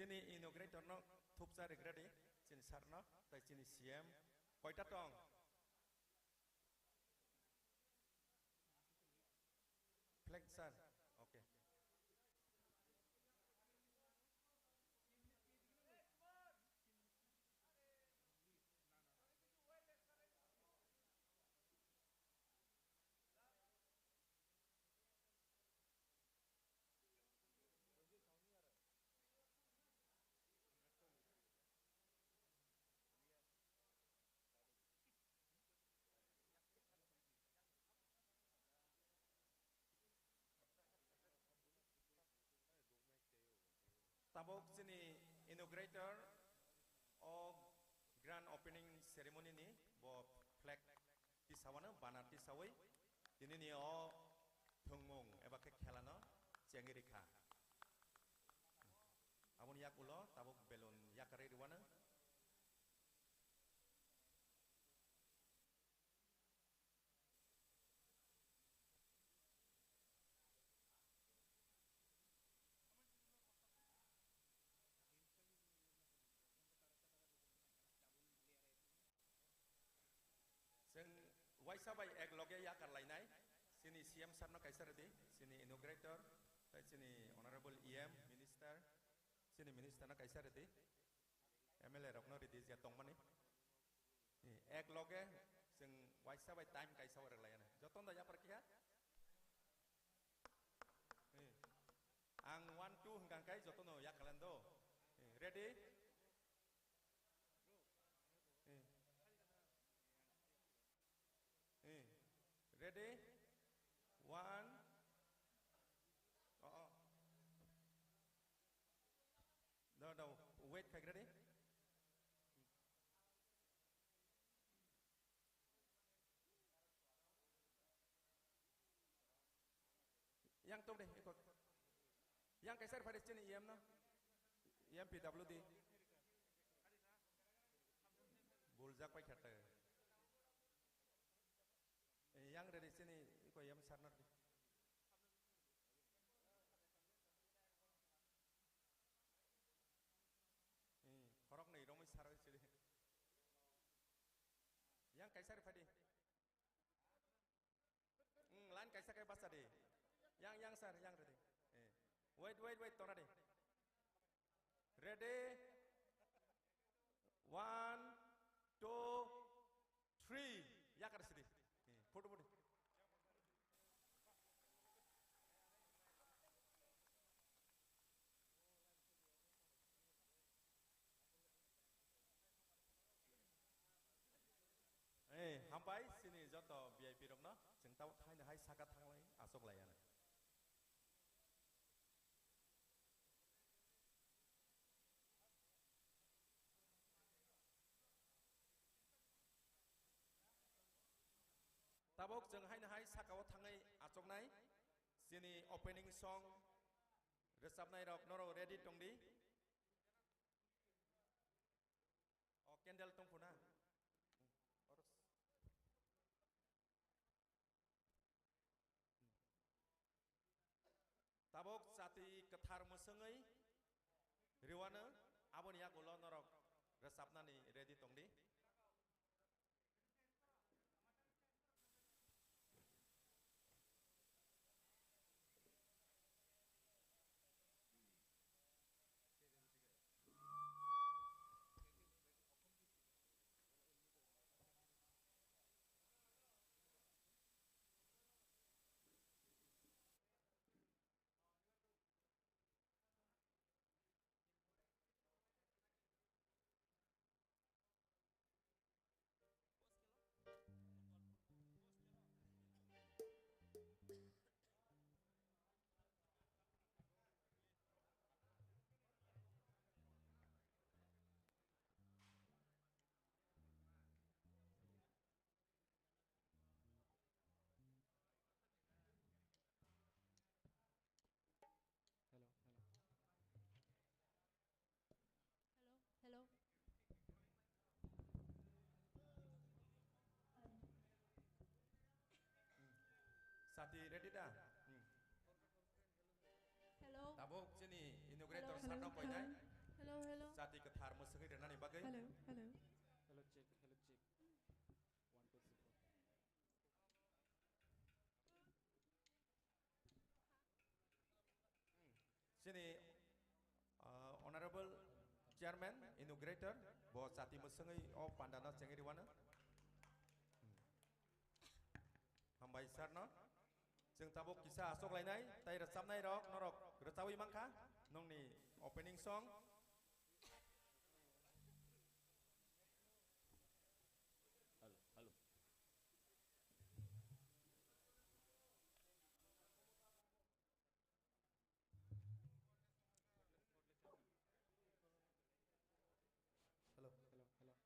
Sini inaugurator no thupsa regradi sini sarno tai sini CM koita tong flag sir okay tabok sini inaugurator o grand opening ceremony ni bo flag tisawana banar tisawai ini ni o thungmung eba ke khelano cengirikha abon yak ulo tabok belon yakare riwana Seng waisa bai ek loge ya kar lainai sini CM sarno kaisar di sini inaugurator tai sini honorable EM minister sini minister na kaisar di MLA rokno di dia tongmani ek loge seng waisa bai time kaisa war laina joton da ya perkia ang 1 2 hanggang kai joton ya kalendo ready ready 1 oh no wait kai ready yang tu deh ikut yang kaisar pada sini IM no IM PWD buljak pai khata yang dari sini ikut IM sarnar korok nih romai sarau sini yang kaisar pada lain kaisar kayak bahasa deh yang sar yang ready wait tora deh ready 1 2 3 ya kar sini foto hampai sini joto VIP rok no jeng tau thai na hai sakat thang lai asok lai ana tabok jeng hai na hai sakao thangai asok nai sini opening song resap nai rok noro ready tongdi o candle tong puna Orus. Tabok sati kethar mesengai riwana abon yak ulo norok resapna ni ready tongdi Hello. Sati ready dah Hello. tabok sini inaugurator sarno poinai bagai. Hello, hello. Hello check, hello check. 1 2 3 4. Sini Honorable Chairman Inaugurator bo sati musengai o pandana cengiri wana. Hambai sarno. Jeung tabuk kisah asok lainai, tai resam nai rok norok. Retawi mangka nong ni opening song. Halo, halo. Hello. Hello, hello, hello.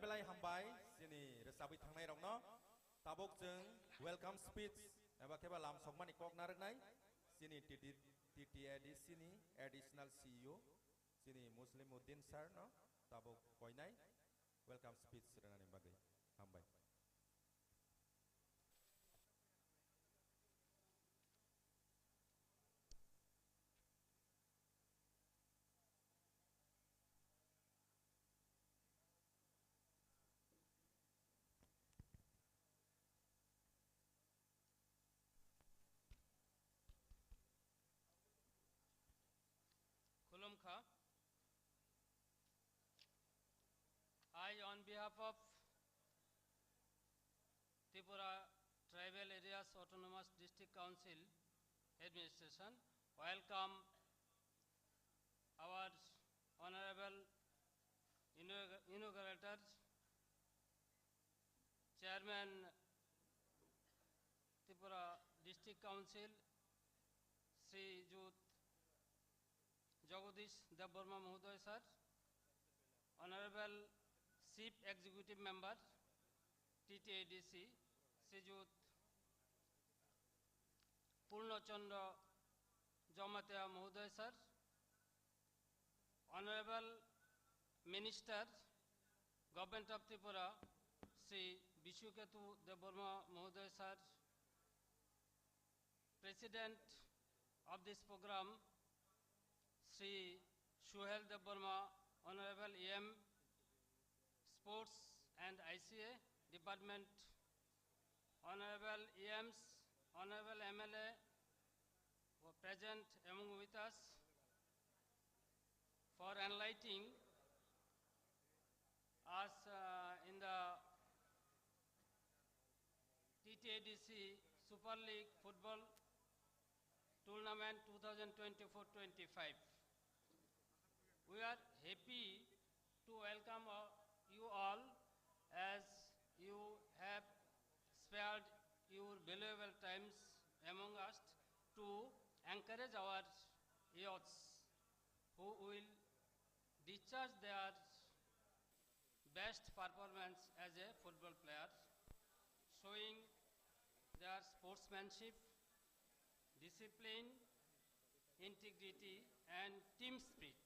Belai hambai sini resabi tangnai rong no tabok jeng welcome speech Eba keba lam sokmani kok naraknai sini TTAD sini additional CEO sini Muslimuddin sir no tabuk koinai welcome speech renani bagai hambai. Kulum Kha. I, on behalf of Tripura Tribal Areas Autonomous District Council Administration, welcome our Honorable Inaugurator, Chairman Tripura District Council, Sri Jut Jagadish Debbarma Mahoday sir, Honorable Chief Executive Member, TTADC, Srijut Purnachandra Jamatia Mahoday sir, Honorable Minister, Government of Tripura, Sri Bishuketu Debbarma Mahoday sir, President of this program, Sri Shuhel Debbarma, Honorable EM, Sports and ICA Department, Honorable EMs, Honorable MLA were present among with us for enlightening us in the TTADC Super League Football Tournament 2024-25. We are happy to welcome you all as you have spared your valuable times among us to encourage our youths who will discharge their best performance as a football player, showing their sportsmanship, discipline, integrity and team spirit.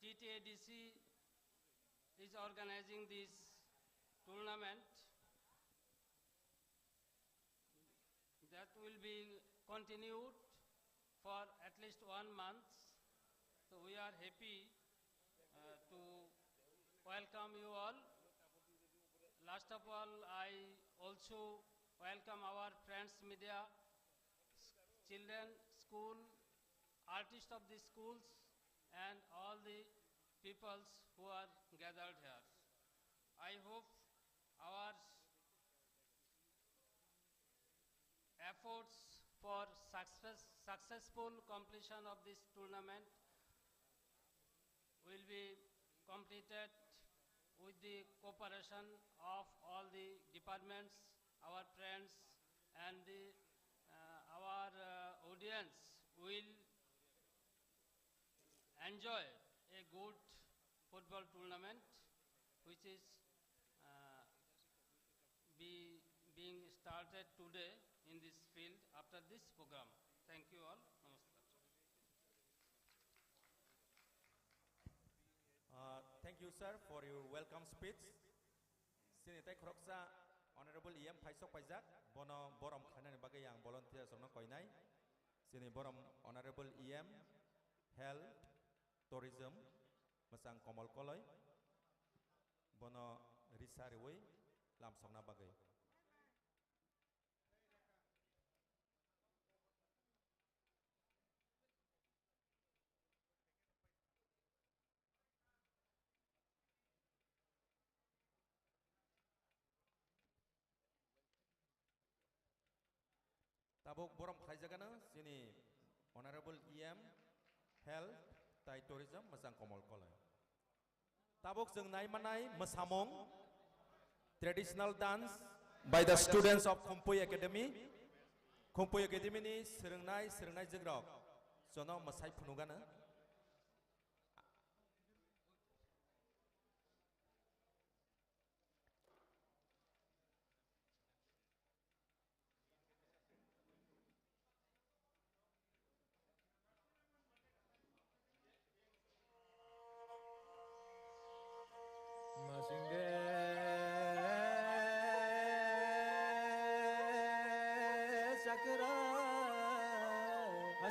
TTADC is organizing this tournament that will be continued for at least 1 month. So we are happy to welcome you all. Last of all, I also welcome our friends media, children, school, artists of the schools and all the peoples who are gathered here. I hope our efforts for successful completion of this tournament will be completed with the cooperation of all the departments, our friends and our audience will enjoy a good football tournament which is being started today in this field after this program. Thank you all. Namaskar. Thank you sir for your welcome speech. Sini tai khoroksa Honorable EM Paisok Paijak bono borom khanani bagai yang volunteer somno koinai. Sini borom Honorable EM Health Tourism masang Komol Koloi bono risariwi lam somna bagai. Tabuk borom khaijagana sini Honorable EM Health tai Tourism masang Komol Koloi. Tabuk jeng nai manai masamong traditional dance by the students of Khumpuy Academy. Khumpuy Academy ni serengnai jegrok sono masai phunugana.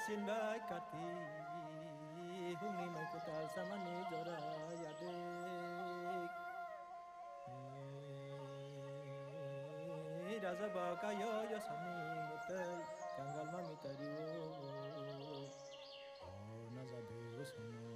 sin bai kati hungni mai kutal samani jora yadik raja baka yo yo sami mutel kangal mami tariwo na jadu sama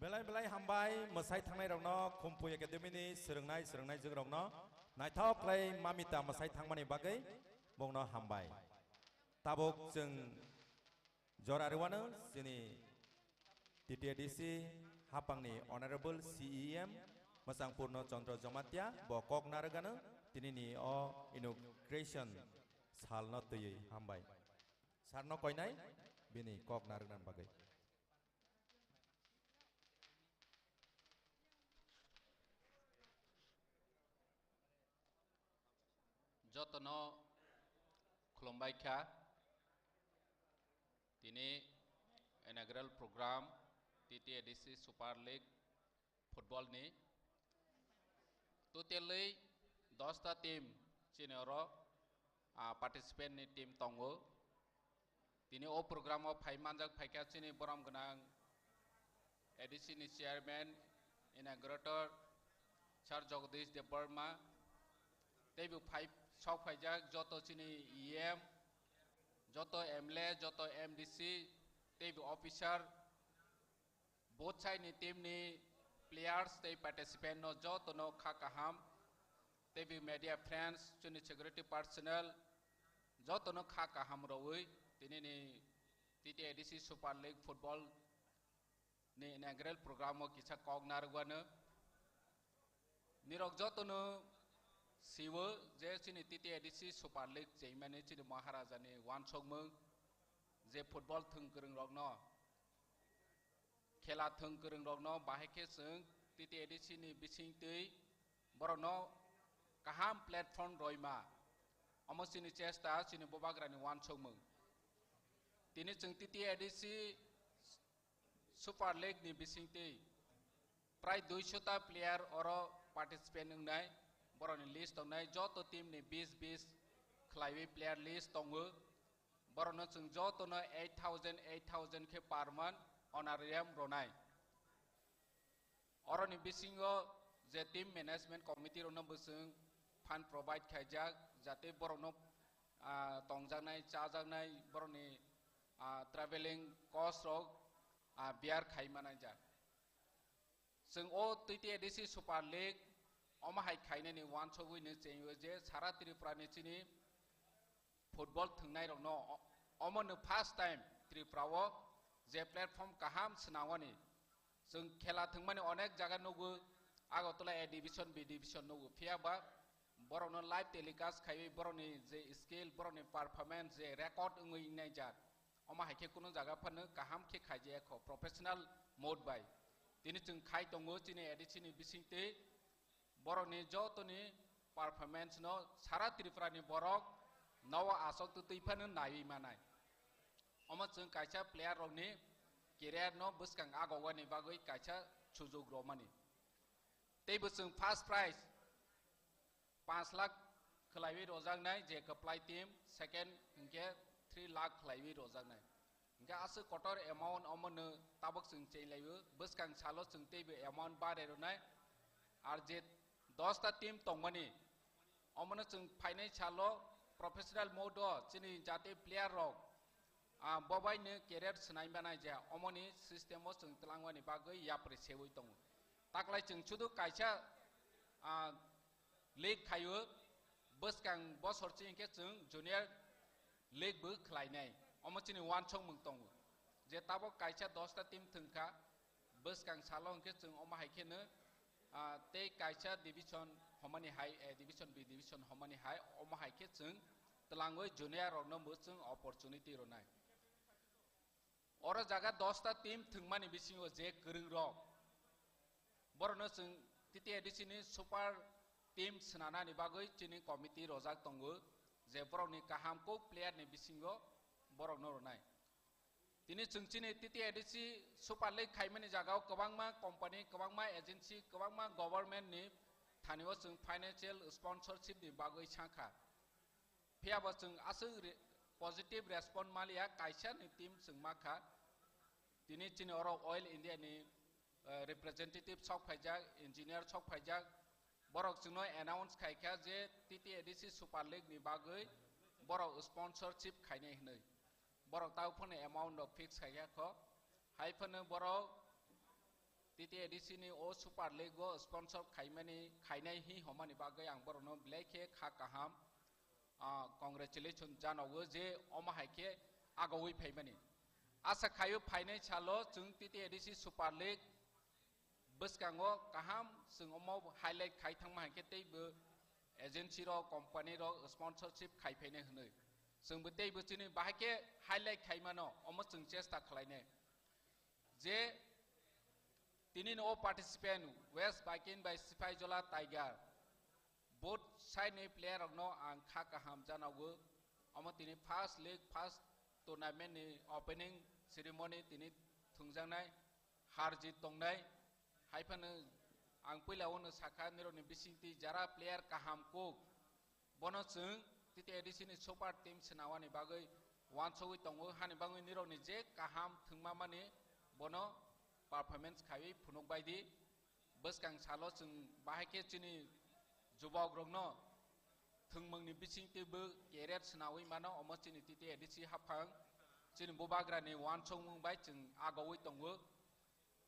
belai belai hambai masai thangnai rokno khumpu academy ni srungnai jog rokno naithok klai mamita masai thangmani bagai bongno hambai tabuk jeng jorarwano sini TTDC hapangni honorable CEM Masang Purno Chandra Jamatya bokok naragana tinini o inauguration salno tuyui hambai sarno koinai bini kok naragan bagai jotono khulumbai kha tini inaugural program TTDC Super League football ni totally 10 team chinero participant ni team tongo tini o program o phai manjak phaika chini boram ganang ADC ni chairman inaugurator Sir Jagdish Dev Burma tebu phai sok phaijak joto chini EM joto MLA joto MDC tebu officer both side ni team ni players they participant no joto no khakaham tebu media friends chuni security personnel joto no khakaham roi tini ni TTDC Super League football ni inaugural program o kisa kog nargwana nirok joto no siwo je chini TTDC Super League jeimani chini Maharaja ni wansongmung je football thungkrung rokno khela thungkrung rokno bahike sung TTDC ni bisingtui borono kaham platform roima amo chini chesta chini bobagrani wansongmung tini chung TTDC Super League ni bisingtui prai 200 ta player oro participant ngai boroni list tongnai joto team ni 20 khlaiwi player list tongu borono chung joto no 8000 ke per month honorarium ronai oroni bisingo je team management committee rono busung fund provide khaijak jate borono tongjaknai chajaknai boroni traveling cost rok biar khaimanai ja sung o TTDC Super League Oma hai khaine ni wan chogui ni chengwe je sara Tripura ni chini football thungnai rokno omo no first time Tripura o je platform kaham snawani sung khela thungmani onek jaga nogu Agartala A division B division nogu phiaba borono live telecast khaiwi boroni je skill boroni performance je record ngui nai ja oma hai ke kuno jaga phanu kaham ke khaije kho professional mode by tini chung khai tongo chini edition ni bisingte boroni jotoni performance no sara Tripura ni borok nawa asok tu tuipan nai manai oma chung kaisa player rok ni career no buskang agawani bagoi kaisa sujog romani tei busung first prize 5 lakh khlaiwi rojak nai je apply team second inke 3 lakh khlaiwi rojak nai inke asu kotor amount oma no tabak chung cheilaibu buskang salo chung teibu amount bare ronai ar je 10 ta team tongmani omano chung final chalo professional mode chini jate player rok bobai ne career snai banai ja omoni system o chung tlangwani bagoi yapre sewoi tong taklai chung chudu kaisa league khayu buskang bosor chingke chung junior league bu khlainai omo chini wan chong mung tong je tabo kaisa 10 ta team thungka buskang salong ke chung oma haike ne te kaisa division homani high division B division homani high oma haike chung tlangoi junior rok no chung opportunity ronai ora jaga 10 ta team thungmani bisingo je kurung rok borono chung TTDC ni super team snana ni bagoi chini committee rojak tongo je borok ni kaham ko player ni bisingo borok no ronai tini chung chini TTDC Super League khaimani jagao kwbangma company kwbangma agency kwbangma government ni thanio chung financial sponsorship ni bagoi sangkha phiaba chung asu positive response malia kaisa ni team chung makha tini chini oro oil India ni representative sok phaijak engineer sok phaijak borok chungno announce khaika je TTDC Super League ni bagoi borok sponsorship khaine hnoi borok tau phone amount of fix khaika kho hai phone borok titi edisi ni o super league go sponsor khainai hi homani bagai ang borono blaike kha kaham congratulations janawo je oma haike agawi phaimani asa khayu phainai chalo chung titi edisi super league buskango kaham sung omo highlight khai thangma haike teibo agency ro company ro sponsorship khai phaine hnoi sung bo teibo chini bahake highlight khaimano omo chung chesta khlaine je tini no participant West Bakin by Sipajola Tiger both side ne player no ang kha kaham janawo omo tini first league first tournament ni opening ceremony tini thungjangnai harjit tongnai haifano ang puilawno sakha nironi bisingti jara player kaham ko bono chung titi edisi ni super team senawani bagai wanchowi tongo hani bangui nironi je kaham thungmamani bono performance khai phunuk baidi buskang salo chung bahake chini jubok rogno thungmangni bisingti bu career senawi mano omo chini titi edisi hafang chini bobagrani wanchong bai chung agawi tongo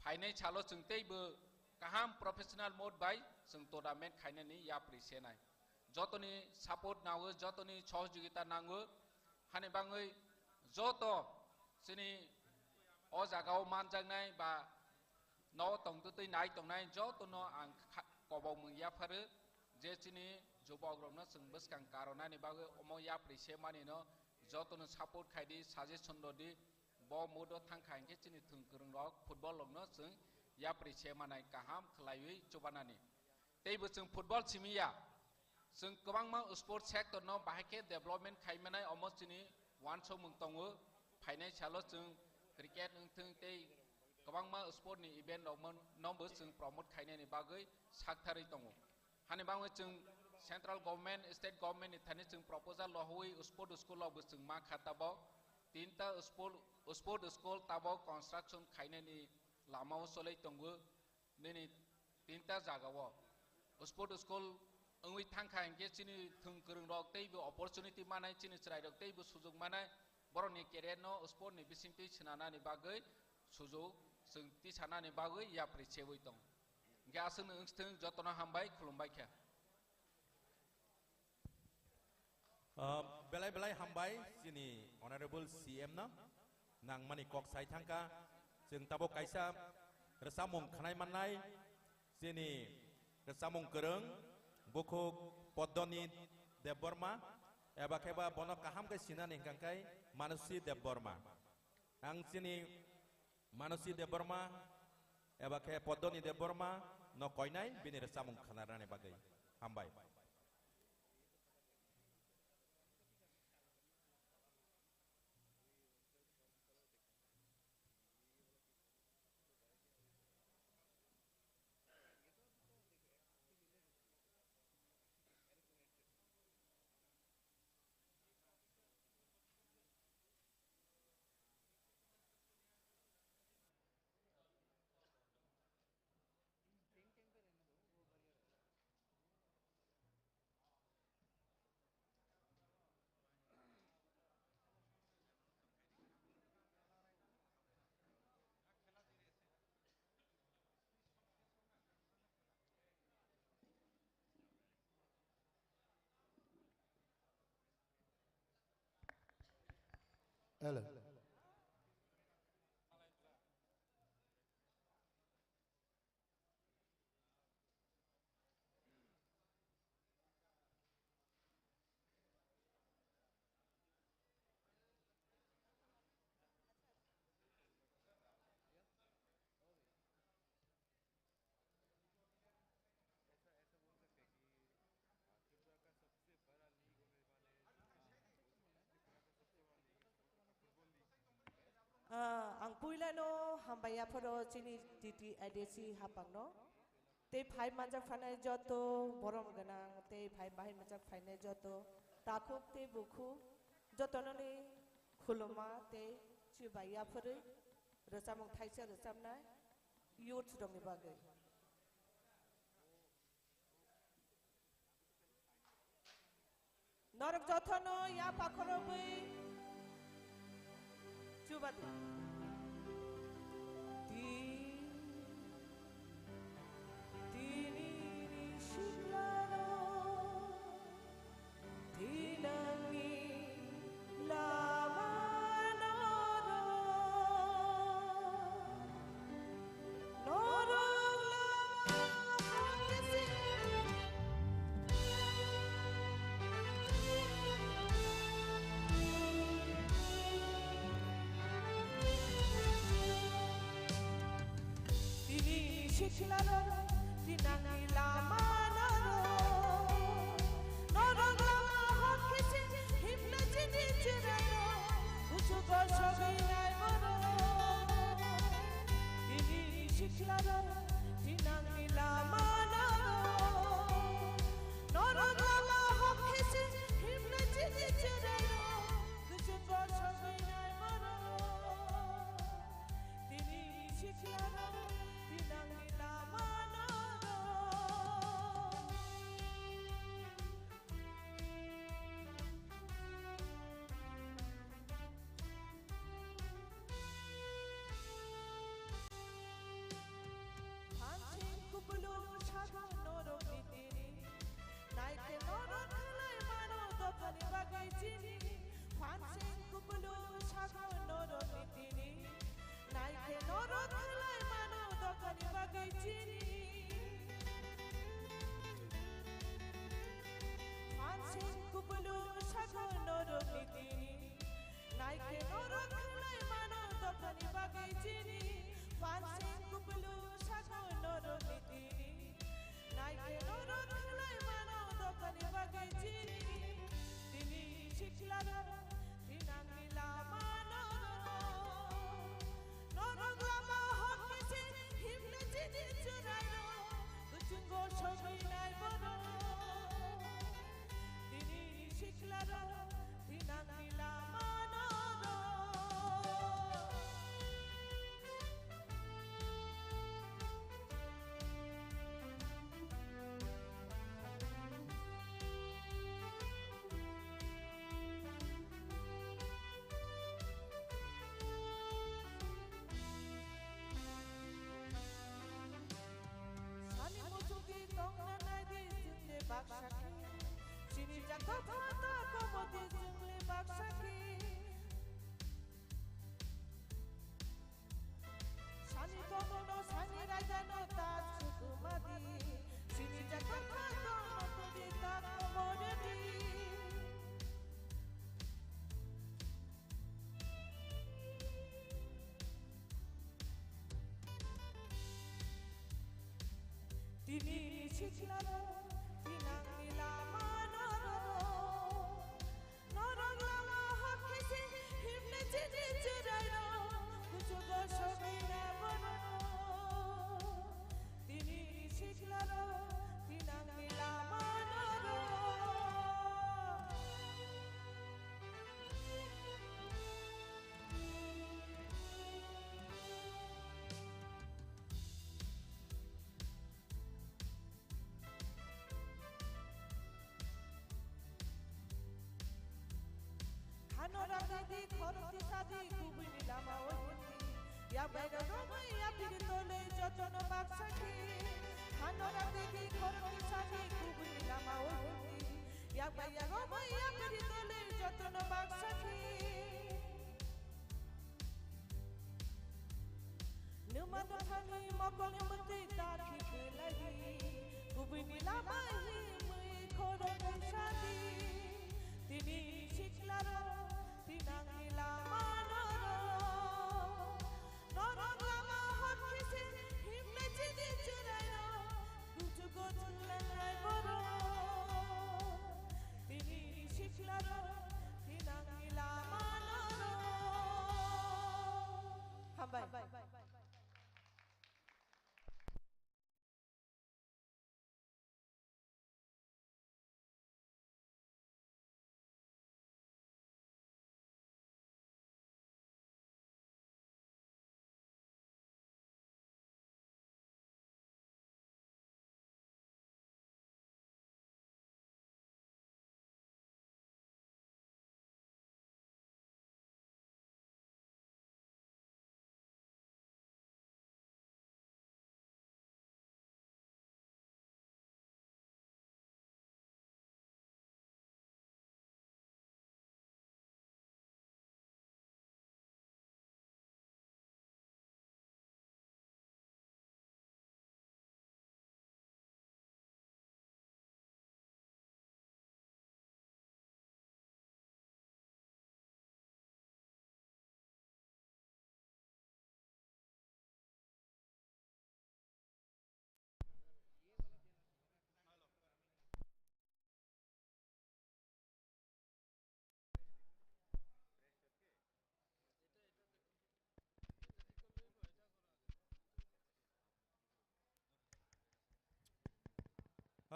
phainai chalo chung teibo kaham professional mode bai chung tournament khainani ya prisenai jotoni support nawo jotoni सहयोगिता nango hani bangui joto chini o jagao manjangnai ba no tongtui nai tongnai jotono ang kobong mung ya pharu je chini jobog rokno chung buskang karona ni bagai omo ya prise mani no jotono support khaidi suggestion dodi bo modo thangkhai ke chini thungkrung rok football rokno chung ya prise manai kaham khlaiwi chobanani teibo chung football chimiya chung kwbangma sport sector no bahake development khaimanai omo chini wancho mung tongo phainai chalo chung cricket nungthung tei kwbangma sport ni event rokmon nombo chung promote khainai ni bagai sakthari tongo hani bangwe chung central government state government ni thani chung proposal lohoi sport school of chung ma khatabo tinta sport school tabo construction khainai ni lamao solai tongo nini tinta jagawo sport school ongwi thangkha engge chini thungkrung rok teibo opportunity manai chini chrai rok teibo sujog manai boroni career no sport ni bisingti sinana ni bagai sujog sungti sana ni bagai ya prichewoi tong ge asung ungstung jotona hambai khulumbai kha belai belai hambai sini honorable CM na nang mani kok sai thangka जों tabo kaisa resamung khanai manai sini resamung kereng bukuk Podoni Deborma eba keba bono kaham ke sinani kangkai Manusi Deborma ang sini Manusi Deborma eba ke Podoni Deborma no koinai bini resamung khanarane bagai hambai Hello. ang puila no hambaya poro chini titi adesi hapang no te phai manjak phane joto borom ganang te phai bahai manjak phane joto takuk te bukhu joto no ni khuloma te chibaya pore resamong thaisa resamna youth dong ni bagai Norak joto no ya pakhoro bai Chubadu siklaro tinangi lama noro noro lama hakisi himna jini chirano uchugo shogi nai moro tini siklaro tinangi lama noro lama hakisi himna jini chirano uchugo shogi nai moro tini siklaro tinangi lama Hancing kupulu shaga norok nitini naike norok nilai mano dokani bagai jini Hancing kupulu shaga norok nitini naike norok nilai mano dokani bagai jini Hancing kupulu shaga norok nitini naike norok nilai mano dokani bagai jini Hancing kupulu shaga norok nitini naike norok nilai mano dokani bagai jini tini siklaro tinangi lama norok lama hakisi himna jini churaino uchungo shogi nai moro tini siklaro tinangi lama Sani mojugi tongna nai di jingle baksaki Sini jaka phata komo di jingle baksaki Sani komono sani rajano taj sukumadi Sini jaka phata komo di tak komodadi Tini siklaro tinangi lama norok lama hakisi himna jini churaino uchugo shogi nai moro tini siklaro tinangi lama Hanora didi khorti sadi kubini lama ojuti ya baira roma ya piritole jotono baksaki Hanora didi khorti sadi kubini lama ojuti ya baira roma ya piritole jotono baksaki Numano thani mokole muti taki kelagi kubini lama hi mui khorti sadi tini siklaro tinangi lama norok lama hakisi himna jini churaino uchugo chulai moro tini siklaro tinangi lama hambai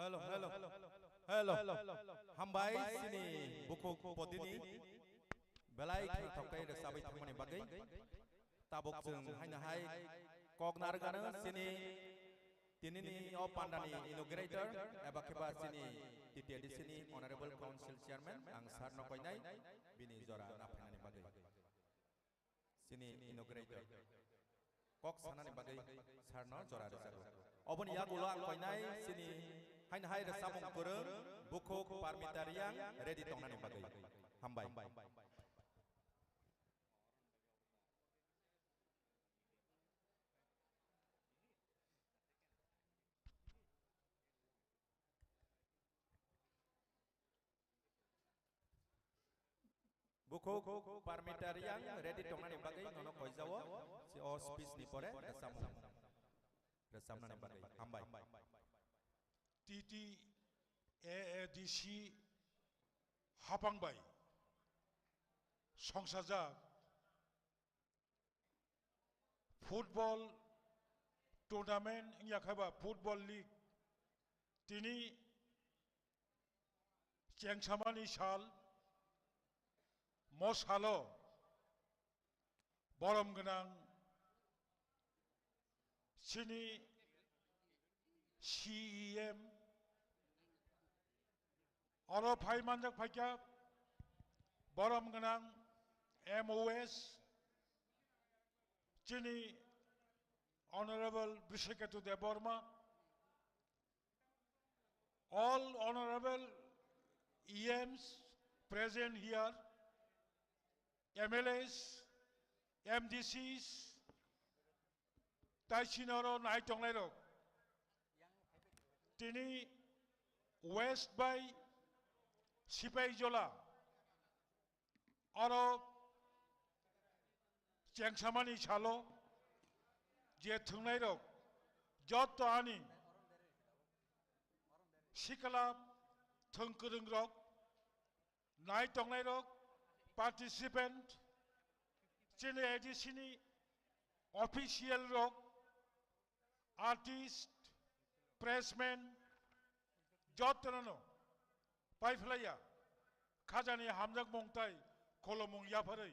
Hello, hello, hello. Hambai sini buku podini belai tertokai resabai thangmani bagai tabok jeng haina hai kognar gana sini tinini o pandani inaugurator eba keba sini titi di sini honorable council chairman ang sar nokoinai bini jora naphani bagai sini inaugurator kok sanani bagai sar no jora resago obon ya gulo ang koinai sini hain hai resamung kurang buku parmitariang ready tongnani bagai hambai buku parmitariang ready tongnani bagai nono koijawo si o speech ni pore resamnani bagai hambai titi AADC hapangbai songsajak football tournament yakhaba football league tini chengsamani sal mosalo borom gnang sini CEM Oro Pai Manjak Paikap Borom Ganang MOS Chini Honorable Bishekatu Deborma all honorable EMs present here MLAs MDCs Taishinoro Naitonglerok Tini West by Sipai-Jola Oro Chengsamani Chalo Je Thungnai-rok Joto Ani Sikala Thungkurung-rok Nai Tongnai-rok participant Chini Edisini official-rok artist pressman Jotanano Paiflaya Kajani Hamjak Mongtai Kolomong Yaparai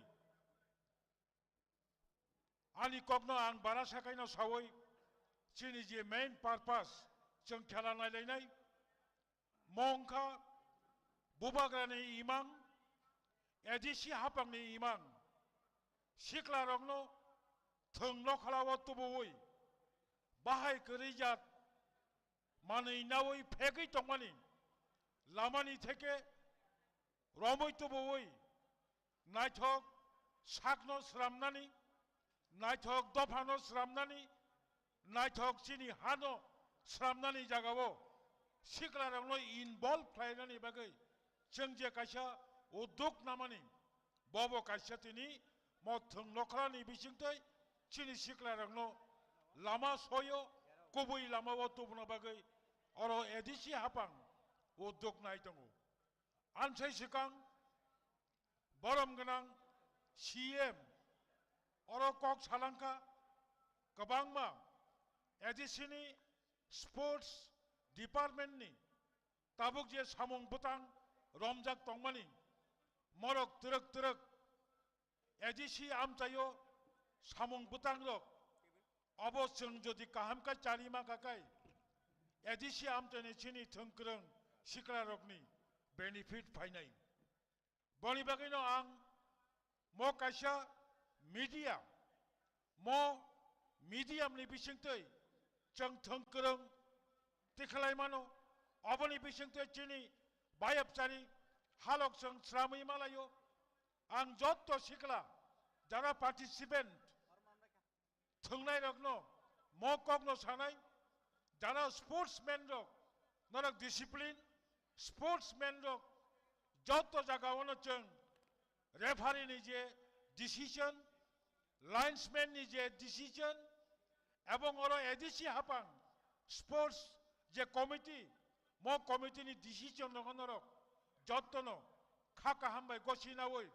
Ani Kogno ang Barasakay no Saway Chini je main purpose Cheng Khalanay Lainay Mongka Bubagrani Imang Edisi Hapang ni Imang Sikla Rogno Thungno Khalawat Tubuwi Bahay Kerijat Mani Nawi Pegi Tongmani Lamani Teke Romoy Tubuwi Naitok Sakno Sramnani Naitok Dopano Sramnani Naitok Chini Hano Sramnani Jagawo Sikla Rangno involved Plainani Bagay Chengje Kasha Uduk Namani Bobo Kashatini Motung Nokrani Bishingtai Chini Sikla Rangno Lama Soyo Kubui Lama Watubuna Bagay Oro Edisi Hapang Uduk Naitangu Ansai Sikang Borom Ganang CM Oro Kok Salanka Kabangma Edisini Sports Department ni Tabuk je Samung Butang Romjak Tongmani Morok Turuk Edisi Amtayo Samung Butang Rok Abo Seng Jodi Kahamka Charima Kakai Edisi Amtani Chini Thungkurung Sikla Rokni benefit Painai Boni Bagino Ang Mo Kasha Media Mo Medium ni Bishingtoi Cheng Thungkurung Tikhalai Mano Aboni Bishingtoi Chini Bayap Chari Halok Seng Sramai Malayo Ang Jotto Sikla Jara participant Thungnai Rokno Mo Kogno Sanai Jara sportsman Rok Norak discipline sportsman Rok Jotto Jagawono Cheng referee nije decision linesman nije decision এবং ওরা ADC হাপাং sports যে committee মো committee নি decision নগনর যত্ন খাকা হামবাই গসিনা ওই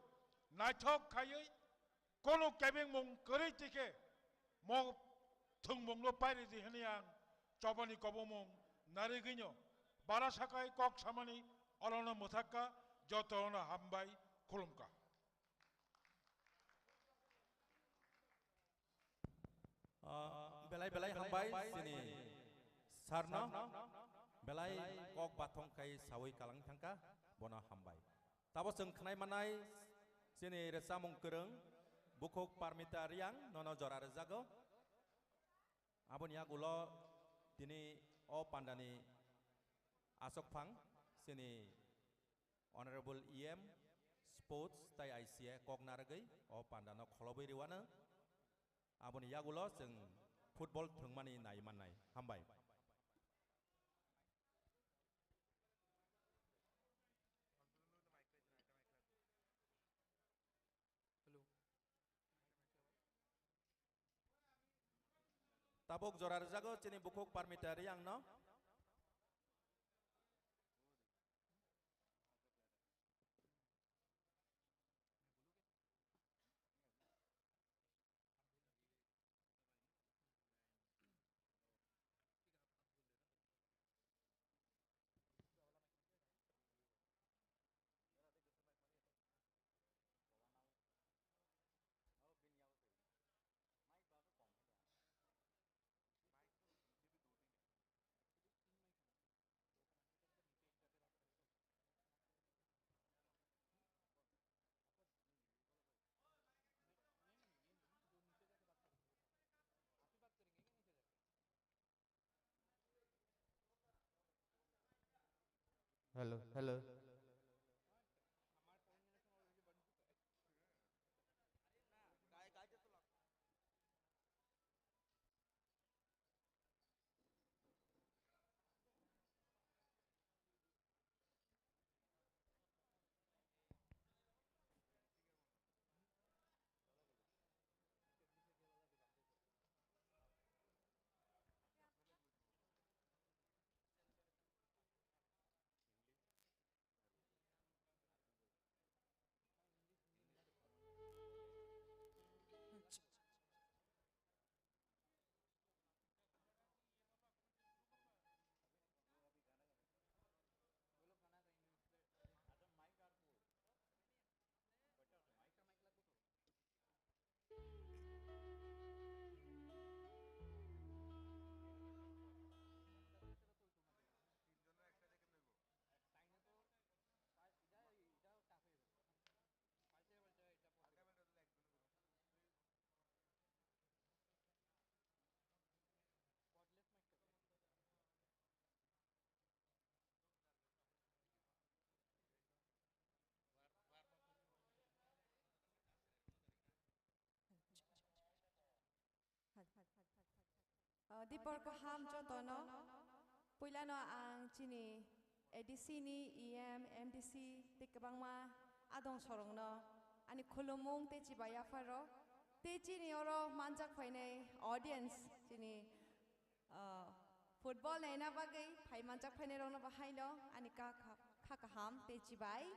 নাইথক খাই কোন কেবিং মং করেই থেকে মো থুংমংলো পাইরে দি হনি আং চবানি কবমং নারে গিনো bara sakai kok samani olona muthakka jotona hambai khulumka. Belai belai hambai sini sarno belai kok batong kai sawi kalang thangka bona hambai. Tabo seng khnai manai sini resamung kereng bukuk parmita riang nono jora rezago. Abon ya gulo dini o pandani Asok Phang sini Honorable EM Sports tai ICA kok naragai o pandano kholobai riwana. Abon ya gulo seng football thungmani nai manai hambai. Tabuk jorar jago cini bukuk parmita riang no. Hello, hello. Dipor ko ham jotono puilano ang chini ADC ni EM MDC tikbang ma adong sorongno ani khulumung te chibaya faro te chini oro manjak phaine audience chini football naina bagai phai manjak phaine rongno bahailo ani ka ham te chibai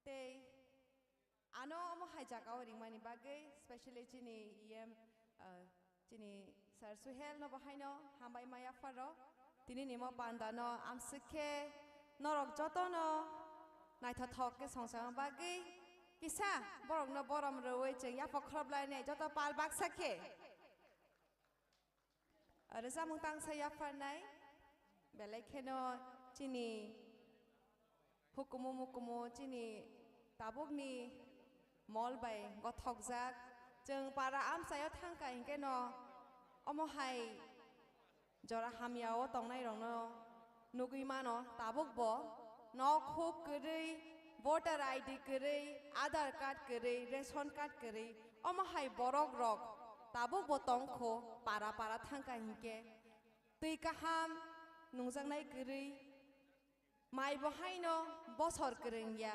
te ano mo haijaka ringmani bagai especially chini EM chini Sir Suhel no bahaino hambai maya faro tini nimo bandano amsike norok jotono naithathok ke songsang bagi kisa borok no borom roi cheng ya pokrob lai ne joto pal bak sakhe arza mung tang sa ya farnai belai kheno chini hukumu chini tabukni mol bai gothok jak jeng para amsayo thangka hingke no omohai jora hamiao tongnai rongno nugui mano tabuk bo no khub korei voter ID korei Aadhaar card korei ration card korei omohai borok rok tabuk bo tongkho para thangka hingke tui kaham nungjangnai korei mai bohaino bosor korengya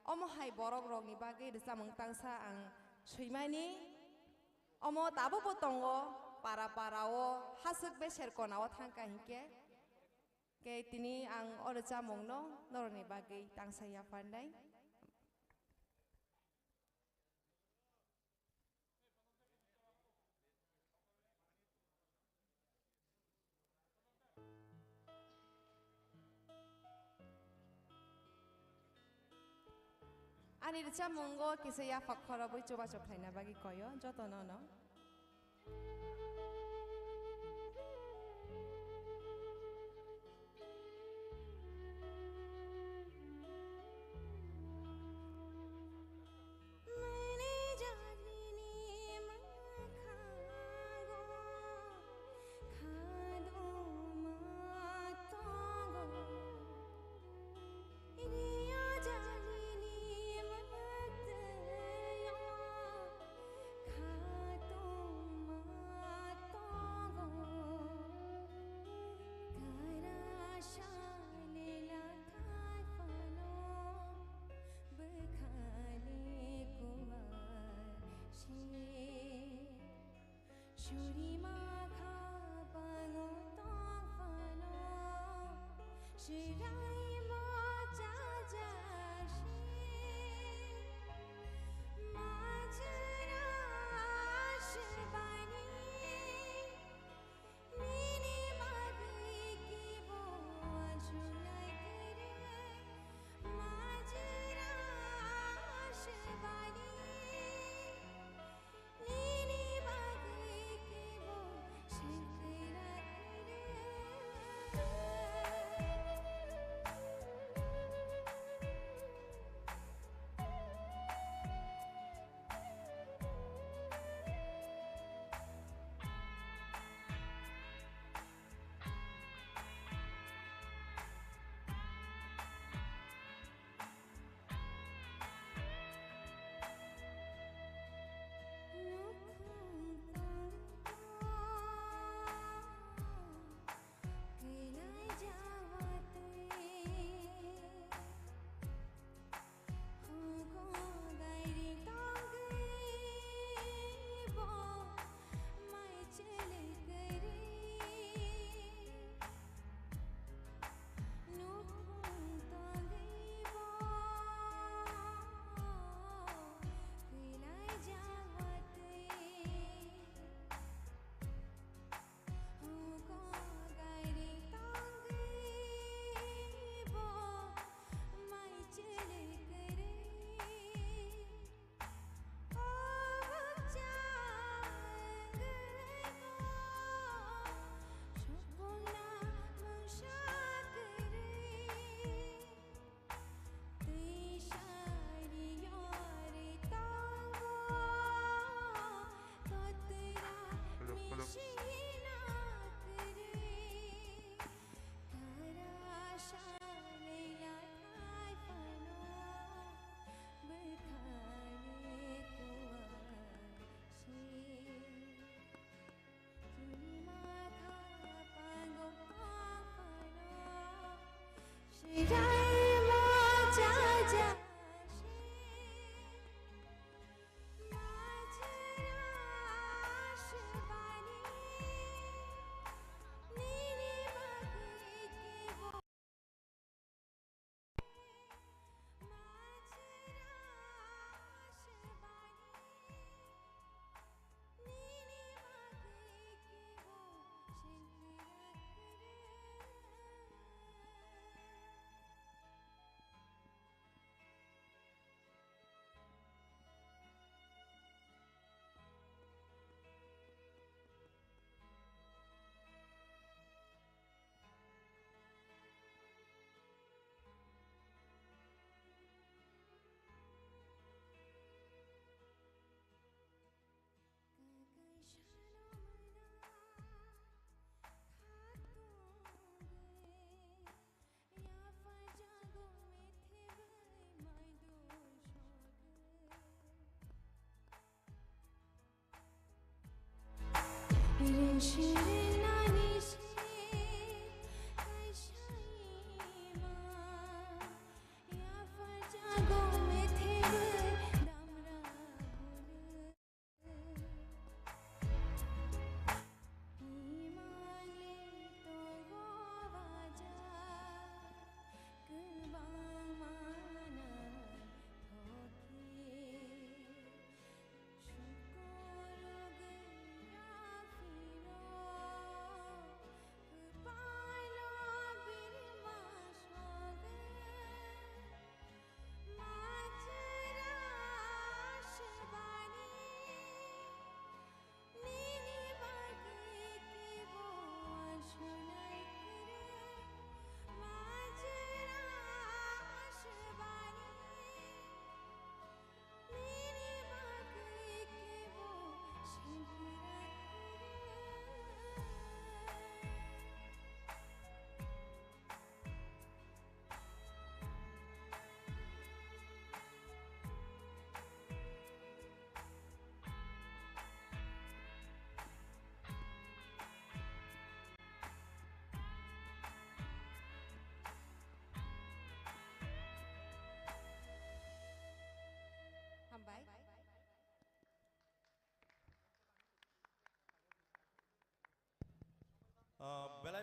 omohai borok rokni bagui rijamung tangsa ang suimani omo tabuk bo tongo para o hasuk beser konao thangka hingke ke tini ang orja mongno noroni bagai tangsa ya pandai Ani richa mongo kise ya fakhora boi choba choklaina bagi koyo joto no.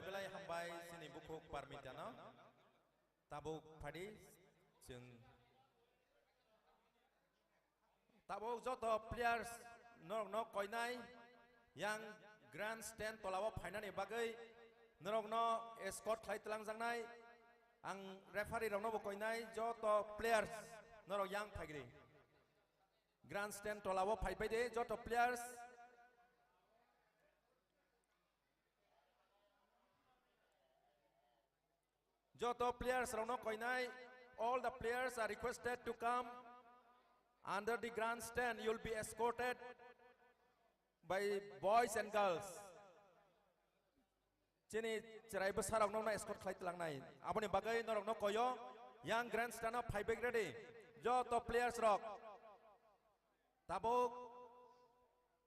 belai hambai sini bukuk parmitano tabuk padi jeng tabuk joto players norok koinai yang grandstand tolawo phainani bagai norok no escort khlai telang jangnai ang referee rokno bo koinai joto players norok yang phaigri grandstand tolawo phaibai de joto players joto players rokno koinai all the players are requested to come under the grandstand. You will be escorted by boys and girls. Chini cerai besar rokno na escort khlai telang nai aboni bagai norok no koyo yang grandstand no phaibai ready joto players rok tabuk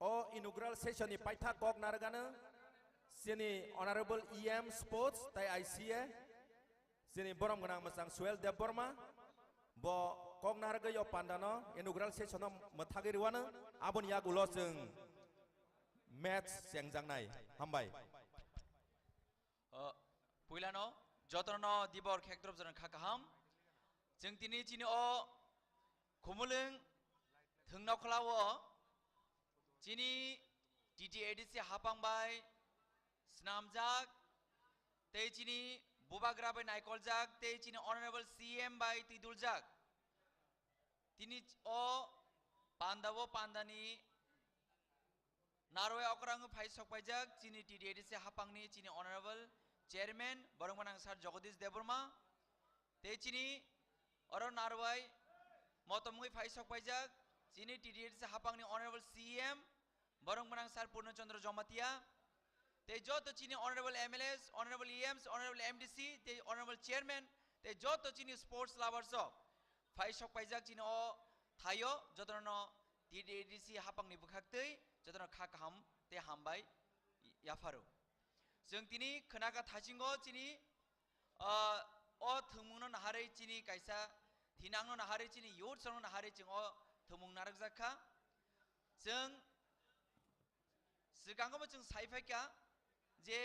o inaugural session ni paitha kok naragana sini honorable EM sports tai ICA sini borom ganang masang Suel Dev Burma bo kok narga yo pandano inaugural session mathagi riwana abon ya gulo jeng match sengjang nai hambai puilano jotono dibor khekdrop jan khakaham jeng tini chini o khumulung thungnaw khlawo chini TTADC hapangbai snamjak tei chini bubagra bai naikoljak tei chini honorable CM bai tiduljak tini o pandawo pandani narwe okrang phai sokpaijak chini TTADC hapangni chini honorable chairman borongmanang sar Jagadish Deburma tei chini oro narwai motomui phai sokpaijak chini TTADC hapangni honorable CM borongmanang sar Purnachandra Jomatia tei joto chini honorable MLAs honorable EMs honorable MDC tei honorable chairman tei joto chini sports lovers of phai sokpaijak chini o thayo jotono TTADC hapangni bukhaktei jotono khakaham te hambai yafaru जों तिनी खोनागा थासिंगो चिनी ओ थुमुंनो नाहारै चिनी कायसा थिनांनो नाहारै चिनी youth संनो नाहारै जों ओ थुमुं नारक जाखा जों सिगांगो जों साइफाइका जे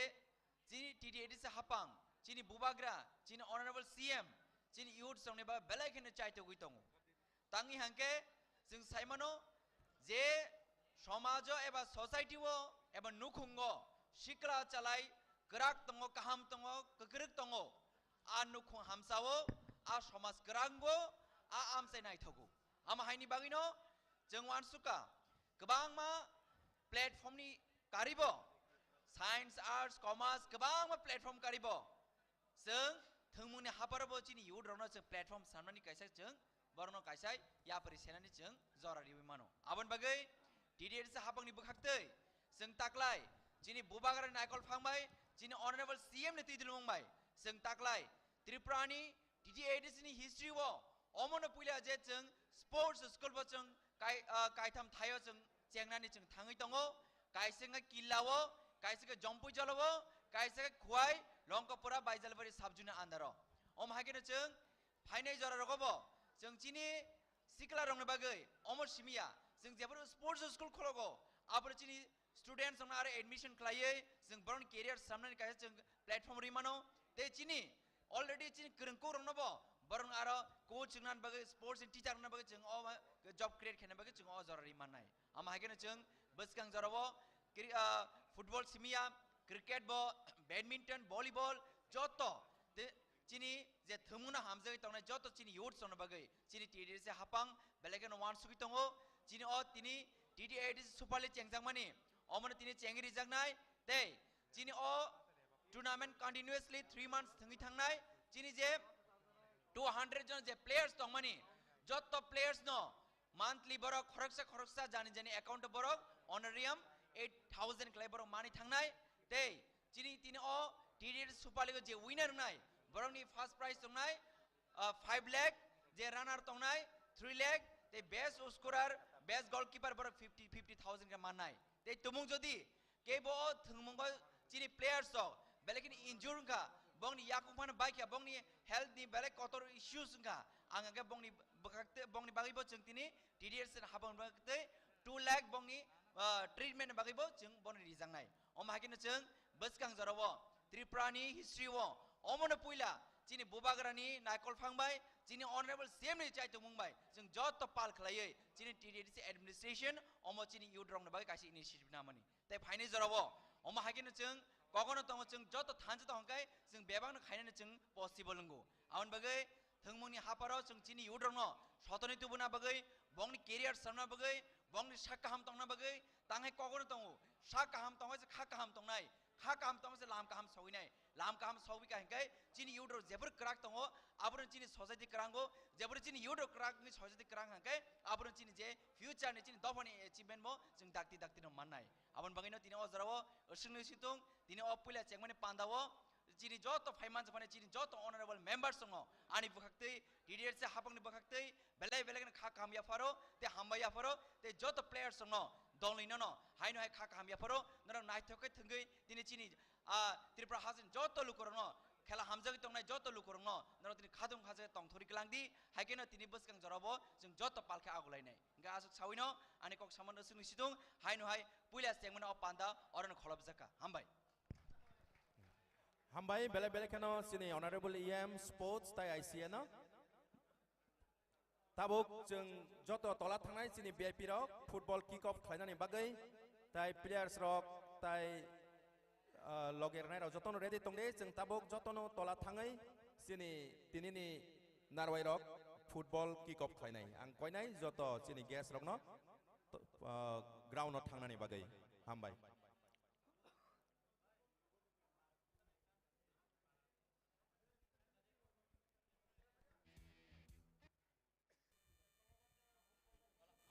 चिनी TTADC हापां चिनी बुबाग्रा चिनी ऑनरेबल CM चिनी युथ संने बा बेलायखिनो चाइतो गइतंगो तांगि हांके जों साइमानो जे समाजो एबा सोसाइटीओ एबा नुखुंगो शिक्रा चलाई gerak tongo kaham tongo kegerik tongo a nukhung hamsawo a somas gerangbo a amsai nai thogu ama haini bagino जों वानसुका गोबां मा प्लेटफॉर्म नि कारिबो साइंस आर्ट्स कॉमर्स गोबां मा प्लेटफॉर्म कारिबो जों थंमुनि हाबारबो चिनि युथ रनो जों प्लेटफॉर्म सामनानि कायसा जों बरनो कायसा या परिसेनानि जों जरारि मानो आबन बागै TTADC हाबांनि बखाक्तै जों ताक्लाय जिनि बुबागार नायकल फांबाय जिनि ऑनरेबल CM ने तिदिलुंबाय जों ताक्लाय त्रिपुरानि TTADC नि हिस्ट्री वो अमनो पुइला जे जों स्पोर्ट्स स्कूल बो जों कायथाम थायो जों चेंगनानि जों थाङै दङो कायसेंगा किल्लावो कायसेंगा जम्पु जलवो कायसेंगा खुवाय लंकापुरा बायजलबारि साबजुना आन्दारो अम हागेनो जों फाइनाय जरा रगबो जों जिनि सिक्ला रंनो बागै अमर सिमिया जों जेबो स्पोर्ट्स स्कूल खोलगो आबर जिनि स्टूडेंट्स हमना आरो एडमिशन खालायै जों बरन कैरियर सामनानि कायसे जों प्लेटफॉर्म रिमानो ते चिनि ऑलरेडी चिनि करंको रंनबो बरन आरो कोच जोंनान बागै स्पोर्ट्स टीचर रंना बागै जों अ जॉब क्रिएट खाने बागै जों अ जरा रिमानाय आम हागेनो जों बसगां जराबो फुटबल सिमिया क्रिकेट बो बैडमिंटन वॉलीबॉल जतो चिनि जे थमुना हामजै तंनाय जतो चिनि युथ सनो बागै चिनि TTADC हापां बेलेगनो वान सुगि दङो चिनि अ तिनि TTADC सुपार लीग चेंगजांमानि अमन तिनि चेंगिरि जागनाय ते चिनि अ टूर्नामेंट कंटिन्यूअसली 3 months थंगि थांनाय चिनि जे 200 जन जे प्लेयर्स दंमानि जतो प्लेयर्स नो मंथली बरो खरकसा जानि जानि अकाउंट बरो ऑनरेरियम 8000 क्लाय बरो मानि थांनाय ते चिनि तिनि अ TTADC सुपार लीग जे विनर नाय बरंनि फर्स्ट प्राइज दंनाय 5 लाख जे रनर दंनाय 3 लाख ते बेस्ट स्कोरर बेस्ट गोलकीपर बरो 50,000 का माननाय ते तुमुं जदि केबो थंमुंगो चिनि प्लेयर्स दो बेलेकिन इंजुर का बंगनि याकुफान बाइक बंगनि हेल्थ नि बेले कतर इश्यूज का आंगा बंगनि बखाक्ते बंगनि बागैबो जों तिनि TTADC हाबां बागै 2 लाख बंगनि ट्रिटमेंट बागैबो जों बन रिजांनाय अम हाकिनो जों बसगां जरावो त्रिपुरानी हिस्ट्री वो ओमन पुइला जिनि बुबाग्रानी नायकल फांबाय जिनि ऑनरेबल सीएम नि चाइतो मुंबाय जों जत पाल खलायै जिनि टीडीसी एडमिनिस्ट्रेशन ओमो जिनि युद्रंग बागै कासि इनिशिएटिभ नामानि ते फाइने जरावो ओमो हागिनो जों गगनो दङ जों जत थानजो दंखाय जों बेबांनो खायनो जों पसिबल नंगौ आउन बागै थंमुनि हापाराव जों जिनि युद्रंग सतनि तुबुना बागै बंनि केरियर सरना बागै बंनि साका हाम तंना बागै तांगे गगनो दङ साका हाम तंगाय खा काम तंनाय खा काम तंगाय लाम काम सौइनाय लाम काम सौबि काहैखाय जिनि युद्र जेबर क्राक दङ आबरन जिनि सोसाइटी क्रांगो जेबर जिनि युद्र क्राक नि सोसाइटी क्रांग हांखाय आबरन जिनि जे फ्यूचर नि जिनि दफानि अचिभमेन्ट मो जों दाक्ति दाक्ति न माननाय आबन बागैनो तिनि अजरावो असंनि सितुं तिनि अपुला चेकमाने पांदावो जिनि जत फाइमान जफाने जिनि जत ऑनरेबल मेंबर्स दङ आनि बखक्तै टीडीएस से हापंनि बखक्तै बेलाय बेलाय खा काम याफारो ते हामबा याफारो ते जत प्लेयर्स दङ दलिनो न हाइनो हाय खा काम याफारो नरं नायथकै थंगै दिनि जिनि त्रिपुरा हाजन जत लुकरङ खेला हामजागै तंनाय जत लुकरङ नरं तिनि खादुं खाजे तंथरि गलांदि हायकेनो तिनि बसकां जराबो जों जत पालखे आगुलायनाय गा आसु साविनो आनि कक सामन सुनि सिदुं हाइनो हाय पुइला सेंमना अपान्दा अरन खलब जाका हामबाय हामबाय बेले बेले केनो सिनि ऑनरेबल ईएम स्पोर्ट्स ताइ आईसीए न ताबुक जों जत तला थांनाय सिनि वीआईपी रक फुटबल किक ऑफ खायनानि बागै ताइ प्लेयार्स रक ताइ लगेरनाय रक जतनो रेडी तंदे जों ताबुक जतनो तला थाङै सिनि तिनिनि नारवाय रक फुटबल किक ऑफ खायनाय आं कयनाय जत सिनि गेस रक न ग्राउन्ड थांनानि बागै हामबाय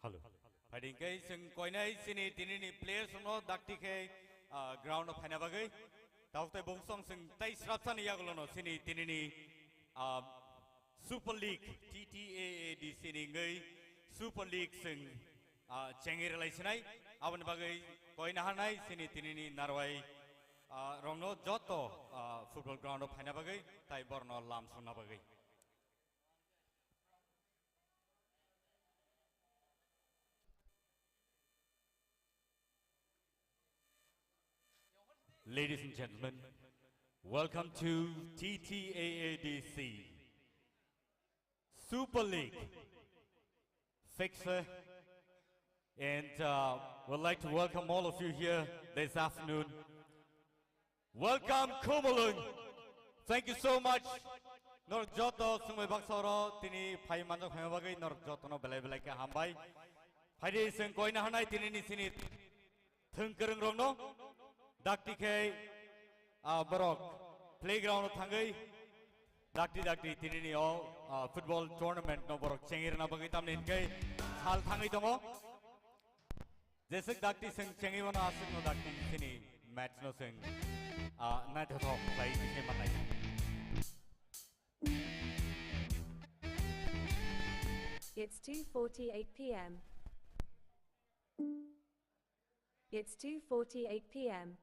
हेलो फाइडिंगकै जों कयनाय सिनि तिनिनि प्लेयर्स नो दाक्तिखे ग्राउन्ड फाइना बागै दाउते बंसं जों ताइ स्रापसानि यागलनो सिनि तिनिनि सुपर लीग TTAAD सिनि गै सुपर लीग जों चेंगि रिलायसनाय आबन बागै कयना हानाय सिनि तिनिनि नारवाय रंनो जत फुटबल ग्राउन्ड फाइना बागै ताइ बरनो लाम सुना बागै Ladies and gentlemen, welcome to TTAADC Super League fixer, and we'd like to welcome all of you here this afternoon. Welcome Kumulung. Thank you so much. Nor joto sumai baksoro tini phai manjok hembagai nor joto no belai belai ke hambai. Phai sing koina hanai tini ni sini thungkereng rongno. Dakti ke borok playground thangai dakti dakti tini ni all football tournament no borok cengir na bagai tamne inkai hal thangai tomo jesek dakti sing cengi wana asik no dakti sini match no sing na thok play ke manai It's 2:48 p.m. It's 2:48 p.m.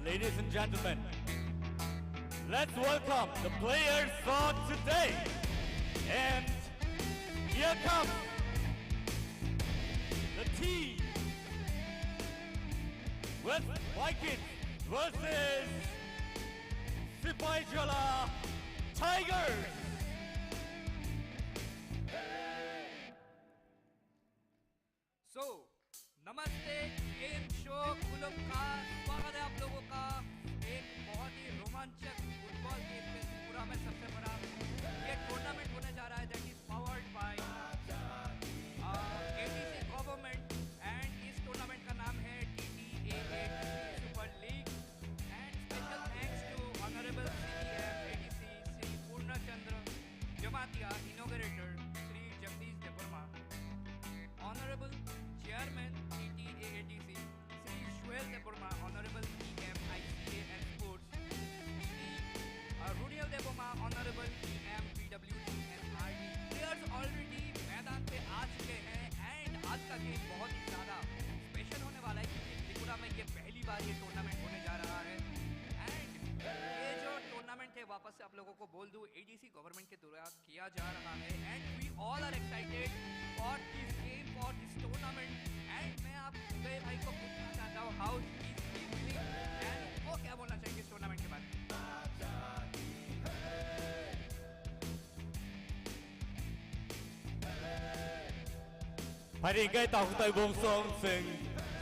Ladies and gentlemen, let's welcome the players for today. And here comes the team West Vikings versus Sipaijala Tigers. So, नमस्ते game show खुलम का स्वागत है आप लोगों का एक बहुत ही रोमांचक फुटबॉल गेम में पूरा में सबसे बड़ा ये टूर्नामेंट होने जा रहा है that is powered by ADC government and इस टूर्नामेंट का नाम है TTAAD super league and special thanks to honourable CEM ADC Shri Purnachandra वापस से आप लोगों को बोल दूं एडीसी गवर्नमेंट के द्वारा किया जा रहा है and we all are excited for this game for this tournament and मैं आप उदय भाई को पूछना चाहता हूं how is he feeling and वो क्या बोलना चाहेंगे इस टूर्नामेंट के बारे में Hari kai tahu tai bong song sing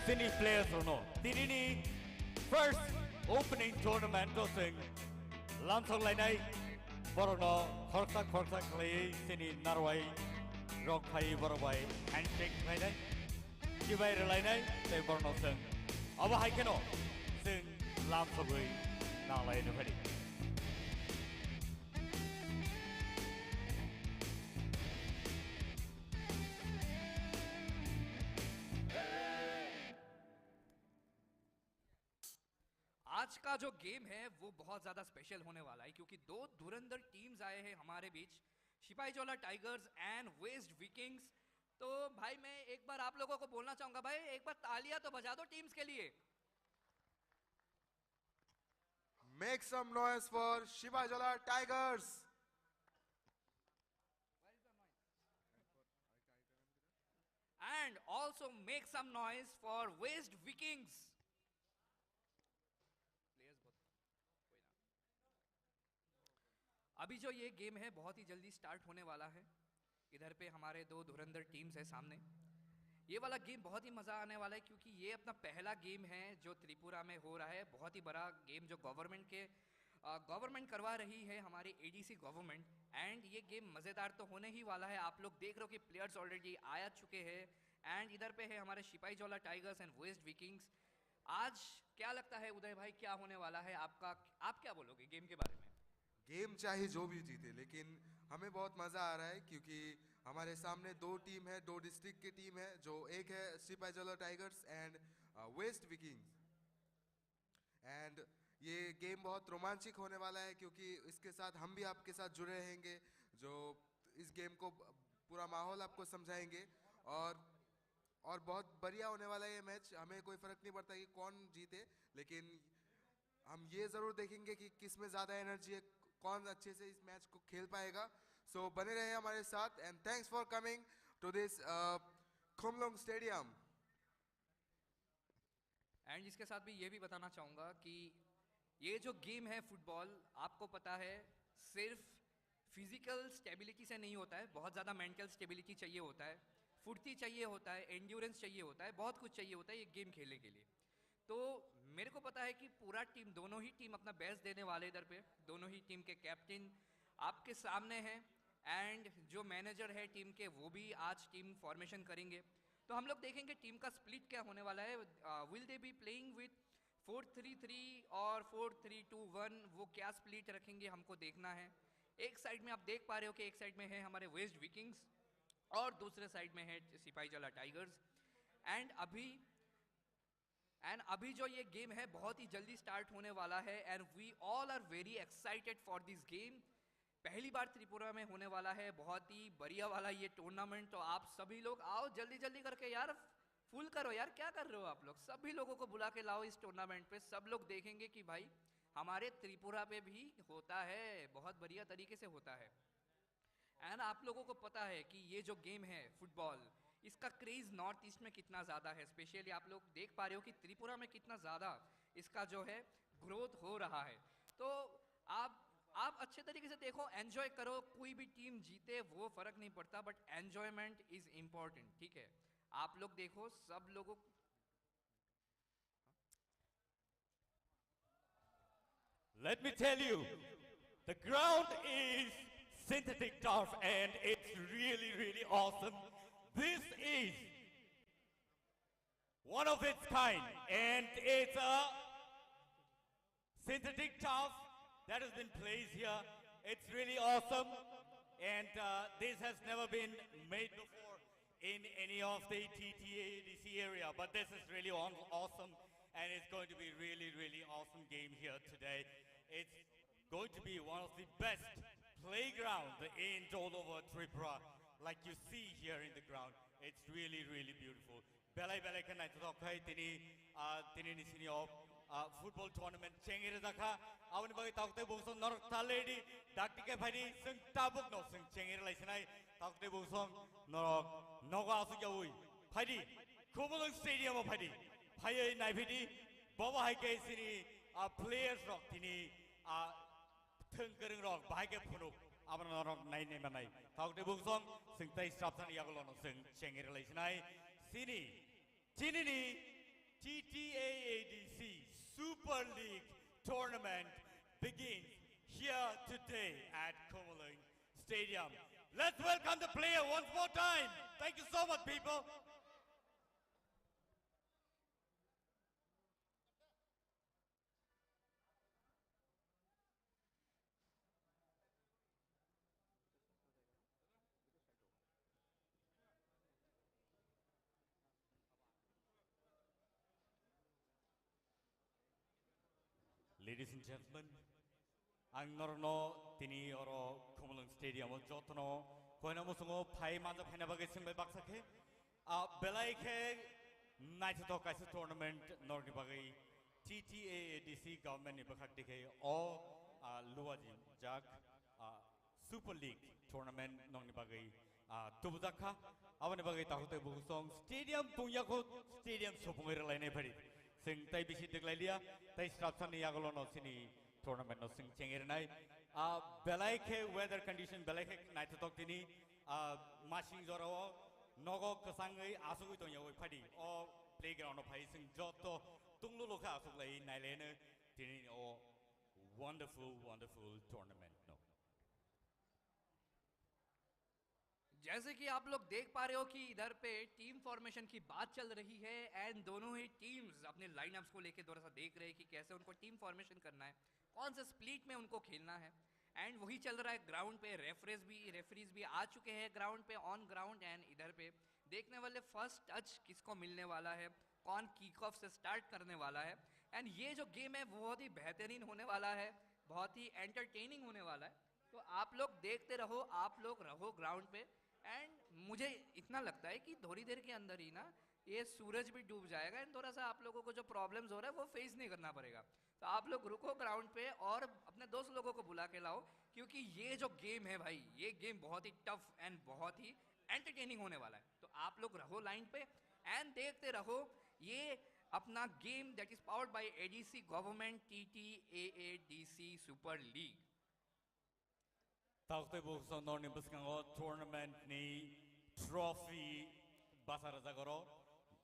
sini players or no. Tini first opening tournament to sing langsung lai nai borono khorsak kali sini narwai rock pai borobai handshake lai nai kibai lai nai tai borono sing aba hai keno sing langsung gui na lai no hari. आज का जो game है वो बहुत ज़्यादा special होने वाला है क्योंकि दो धुरंधर टीम्स आए हैं हमारे बीच Sepahijala Tigers and waste Vikings. तो भाई मैं एक बार आप लोगों को बोलना चाहूंगा भाई एक बार तालियां तो बजा दो टीम्स के लिए। Make some noise for Shivajola Tigers. And also make some noise for West Vikings. अभी जो ये गेम है बहुत ही जल्दी स्टार्ट होने वाला है। इधर पे हमारे दो धुरंधर टीम्स है सामने। ये वाला गेम बहुत ही मज़ा आने वाला है क्योंकि ये अपना पहला गेम है जो त्रिपुरा में हो रहा है। बहुत ही बड़ा गेम जो गवर्नमेंट करवा रही है हमारी एडीसी गवर्नमेंट एंड ये गेम मज़ेदार तो होने ही वाला है। आप लोग देख रहे हो कि प्लेयर्स ऑलरेडी आ चुके हैं एंड इधर पे है हमारे Sepahijala Tigers and waste Vikings. आज क्या लगता है उदय भाई क्या होने वाला है आपका, आप क्या बोलोगे गेम के बारे में? गेम चाहे जो भी जीते लेकिन हमें बहुत मज़ा आ रहा है क्योंकि हमारे सामने दो टीम है, दो डिस्ट्रिक्ट की टीम है जो एक है Sepahijala Tigers and waste Vikings and ये गेम बहुत रोमांचक होने वाला है क्योंकि इसके साथ हम भी आपके साथ जुड़े रहेंगे जो इस गेम को पूरा माहौल आपको समझाएंगे और बहुत बढ़िया होने वाला है ये मैच। हमें कोई फ़र्क नहीं पड़ता कि कौन जीते लेकिन हम ये ज़रूर देखेंगे कि किस में ज़्यादा एनर्जी है, कौन अच्छे से इस मैच को खेल पाएगा। सो बने रहे हमारे साथ and thanks for coming to this Khumlung stadium. And इसके साथ भी ये भी बताना चाहूँगा कि ये जो गेम है फुटबॉल आपको पता है सिर्फ फिजिकल स्टेबिलिटी से नहीं होता है, बहुत ज़्यादा मेंटल स्टेबिलिटी चाहिए होता है, फुर्ती चाहिए होता है, एंड्योरेंस चाहिए होता है, बहुत कुछ चाहिए होता है ये गेम खेलने के लिए। तो मेरे को पता है कि पूरा टीम दोनों ही टीम अपना बेस्ट देने वाले इधर पे, दोनों ही टीम के कैप्टन आपके सामने हैं एंड जो मैनेजर है टीम के वो भी आज टीम फॉर्मेशन करेंगे। तो हम लोग देखेंगे टीम का स्प्लिट क्या होने वाला है। Will they be playing with 4-3-3 और 4-3-2-1, वो क्या स्प्लिट रखेंगे हमको देखना है। एक साइड में आप देख पा रहे हो कि एक साइड में है हमारे वेस्ट विकिंग्स और दूसरे साइड में है सिपाहीजोला टाइगर्स एंड अभी जो ये गेम है बहुत ही जल्दी स्टार्ट होने वाला है and we all are very excited for this game. पहली बार त्रिपुरा में होने वाला है, बहुत ही बढ़िया वाला ये टूर्नामेंट। तो आप सभी लोग आओ जल्दी जल्दी करके यार, फुल करो यार, क्या कर रहे हो आप लोग? सभी लोगों को बुला के लाओ इस टूर्नामेंट पे, सब लोग देखेंगे कि भाई हमारे त्रिपुरा पे भी होता है, बहुत बढ़िया तरीके से होता है। एंड आप लोगों को पता है कि ये जो गेम है फुटबॉल, इसका क्रेज नॉर्थ ईस्ट में कितना ज़्यादा है। स्पेशली आप लोग देख पा रहे हो कि त्रिपुरा में कितना ज़्यादा इसका जो है ग्रोथ हो रहा है। तो आप अच्छे तरीके से देखो, एंजॉय करो, कोई भी टीम जीते वो फर्क नहीं पड़ता, बट एंजॉयमेंट इज इम्पॉर्टेंट, ठीक है? आप लोग देखो सब लोगों Let me tell you, the ground is synthetic turf and it's really, really awesome. This is one of its kind and it's a synthetic turf that has been placed here. It's really awesome and this has never been made before in any of the TTADC area, but this is really awesome and it's going to be really, really awesome game here today. It's going to be one of the best playgrounds in all over Tripura, like you see here in the ground. It's really, really beautiful. Belai belai kan naik tu kai tini ni sini football tournament chengir dakha abani bagi takte bungson norok taledi dakti ke phani sing tabuk no sing chengir laisinai takte bungson norok noga asu jawi phani Kumulung stadium of phani phaya naibidi baba hai ke sini players rock tini thengkering rock bahai ke phunuk abana norok nai nei manai takte bungson sing tai strapsan yagolono sing chengir laisinai sini Tinini TTAADC Super League tournament begins here today at Kumulung Stadium. Let's welcome the player once more time. Thank you so much, people. Ladies and gentlemen, ang norno tini oro Kumulung Stadium jotno koina musungo phai manja phaina bage singbal baksake belai ke night to kaise tournament norni bage TTAADC government ni bakhak dikhe o luaji jak Super League tournament norni bage tubjakha abani bage tahote bugusong stadium pungyako stadium sopungai lainai phari sing tai bisi deklailia tai strapsan ni agolono sini tournament no sing chengir nai belai ke weather condition belai ke night tok tini machine joro nogo kasangai asugui to yoi phadi o playground no phai sing joto tunglu lokha asuk lai nailene tini o wonderful tournament no जैसे कि आप लोग देख पा रहे हो कि इधर पे टीम फॉर्मेशन की बात चल रही है एंड दोनों ही टीम्स अपने लाइनअप्स को लेके थोड़ा सा देख रहे हैं कि कैसे उनको टीम फॉर्मेशन करना है, कौन से स्प्लिट में उनको खेलना है एंड वही चल रहा है ग्राउंड पे। रेफरीज भी आ चुके हैं ग्राउंड पे ऑन ग्राउंड एंड इधर पे देखने वाले फर्स्ट टच किसको मिलने वाला है, कौन किक ऑफ से स्टार्ट करने वाला है एंड ये जो गेम है बहुत ही बेहतरीन होने वाला है, बहुत ही एंटरटेनिंग होने वाला है। तो आप लोग देखते रहो, आप लोग रहो ग्राउंड पे एंड मुझे इतना लगता है कि थोड़ी देर के अंदर ही ना ये सूरज भी डूब जाएगा एंड थोड़ा सा आप लोगों को जो प्रॉब्लम्स हो रहा है वो फेस नहीं करना पड़ेगा। तो आप लोग रुको ग्राउंड पे और अपने दोस्त लोगों को बुला के लाओ क्योंकि ये जो गेम है भाई, ये गेम बहुत ही टफ एंड बहुत ही एंटरटेनिंग होने वाला है। तो आप लोग रहो लाइन पे एंड देखते रहो ये अपना game that is powered bye ADC government TTAADC super league. Takte bukso norni buskango tournament ni trophy basara zagoro.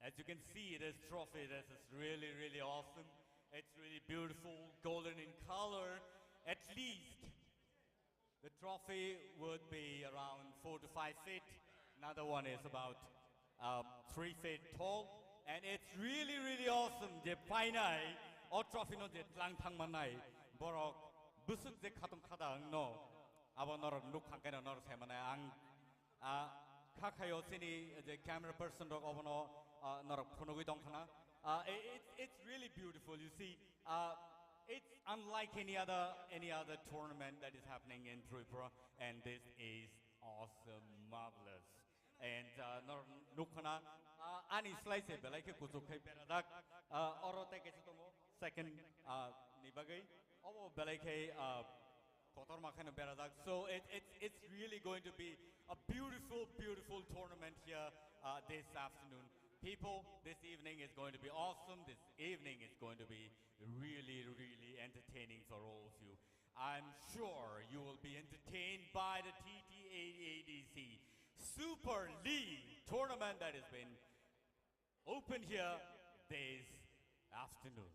As you can see, this trophy this is really awesome. It's really beautiful, golden in color. At least the trophy would be around 4 to 5 feet. Another one is about 3 feet tall, and it's really awesome. Je painai or trophy no je tlang thang manai borok busuk je khatum khadang no. Abo nor look hangkena nor semana ang khakhayo sini the camera person dog obono nor phonogui dongkhana it's really beautiful. You see it's unlike any other tournament that is happening in Tripura, and this is awesome, marvelous. And nor nukhana ani slice belai ke kuzukai beradak orote ke tomo second ni bagai obo belai ke so it's really going to be a beautiful tournament here this afternoon. People, this evening is going to be awesome. This evening is going to be really entertaining for all of you. I'm sure you will be entertained by the TTAADC Super League tournament that has been opened here this afternoon.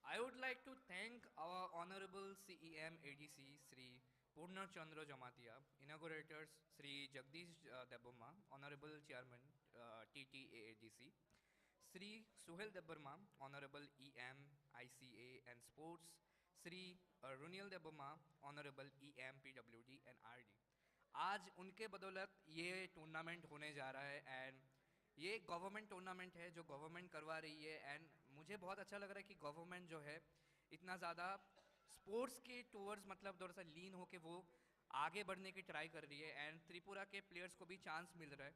I would like to thank our Honorable CEM ADC Sri Purna Chandra Jamatia, inaugurators Sri Jagdish Debbarma, Honorable Chairman TTAADC, Sri Suhel Debbarma, Honorable EM ICA and Sports, Sri Runiel Debbarma, Honorable EM PWD and RD. आज उनके बदौलत ये tournament होने जा रहा है and ये government tournament है जो गवर्नमेंट करवा रही है एंड मुझे बहुत अच्छा लग रहा है कि गवर्नमेंट जो है इतना ज़्यादा स्पोर्ट्स के टूवर्ड्स मतलब थोड़ा सा लीन होके वो आगे बढ़ने की ट्राई कर रही है एंड त्रिपुरा के प्लेयर्स को भी चांस मिल रहा है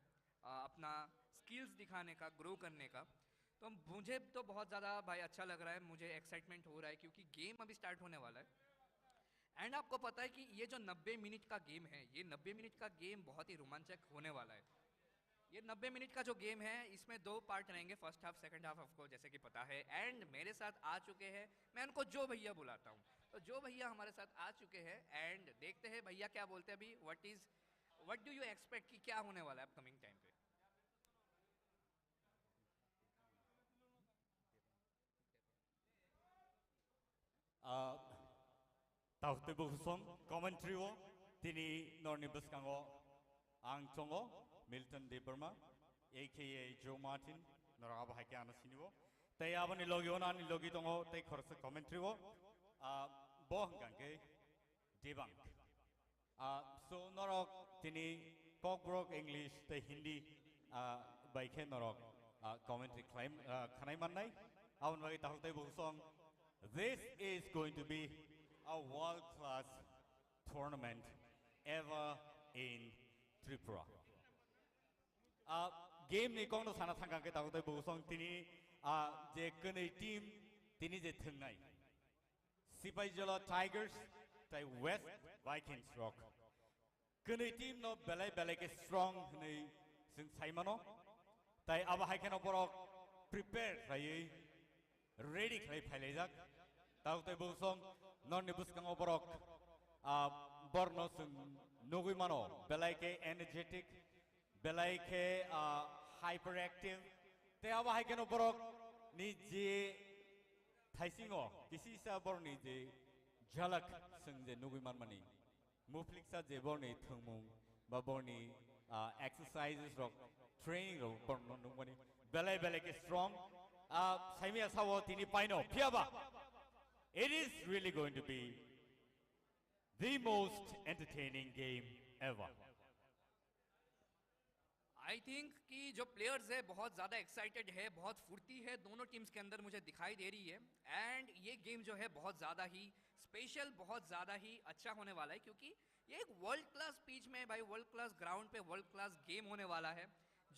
अपना स्किल्स दिखाने का, ग्रो करने का। तो मुझे तो बहुत ज़्यादा भाई अच्छा लग रहा है, मुझे एक्साइटमेंट हो रहा है क्योंकि गेम अभी स्टार्ट होने वाला है। एंड आपको पता है कि ये जो 90 मिनट का गेम है, ये 90 मिनट का गेम बहुत ही रोमांचक होने वाला है। ये 90 मिनट का जो गेम है इसमें 2 पार्ट रहेंगे, फर्स्ट हाफ सेकंड हाफ आपको जैसे कि पता है। एंड मेरे साथ आ चुके हैं, मैं उनको जो भैया बुलाता हूँ, तो जो भैया हमारे साथ आ चुके हैं एंड देखते हैं भैया क्या बोलते हैं अभी। व्हाट डू यू एक्सपेक्ट कि क्या होने वाला है अपकमिंग टाइम पे? Tauhte Buhusong, commentary wo, tini Norni Buskango, Ang Chongo, Milton De Burma, aka Joe Martin, Noraba Hakiana Sinivo. They have any logiona, Logitongo, take for a commentary wo, Bohanganke, Debank. So Norok, tini Cockbrook English, the Hindi, by Ken Norok, commentary claim, Kanaimanai, Avanway Tauhte Buhusong. This is going to be a world-class tournament ever in Tripura. Game ni kong no sana thangka ke tahu tay busong tini je kene team tini je thengai. Sipaijala Tigers tay West Vikings rock. Kene team no belai ke strong ni sing saimano. Tay aba hai keno borok prepare tay ready kai phailejak. Tahu tay busong non ni buskang oborok borno sung nugui mano belai ke energetic belai ke hyperactive te aba hai keno borok ni je thaisingo kisi sa bor ni je jhalak sung je nugui man mani muflik sa je bor ni thungmung ba bor ni exercises rok training ro borno nugmani belai ke strong saimia sawo tini paino phiaba. It is really going to be the most entertaining game ever. I think कि जो players है बहुत ज़्यादा excited है, बहुत फुर्ती है दोनों टीम्स के अंदर मुझे दिखाई दे रही है। एंड ये गेम जो है बहुत ज़्यादा ही स्पेशल, बहुत ज़्यादा ही अच्छा होने वाला है क्योंकि ये एक वर्ल्ड क्लास पिच में भाई, वर्ल्ड क्लास ग्राउंड पे वर्ल्ड क्लास गेम होने वाला है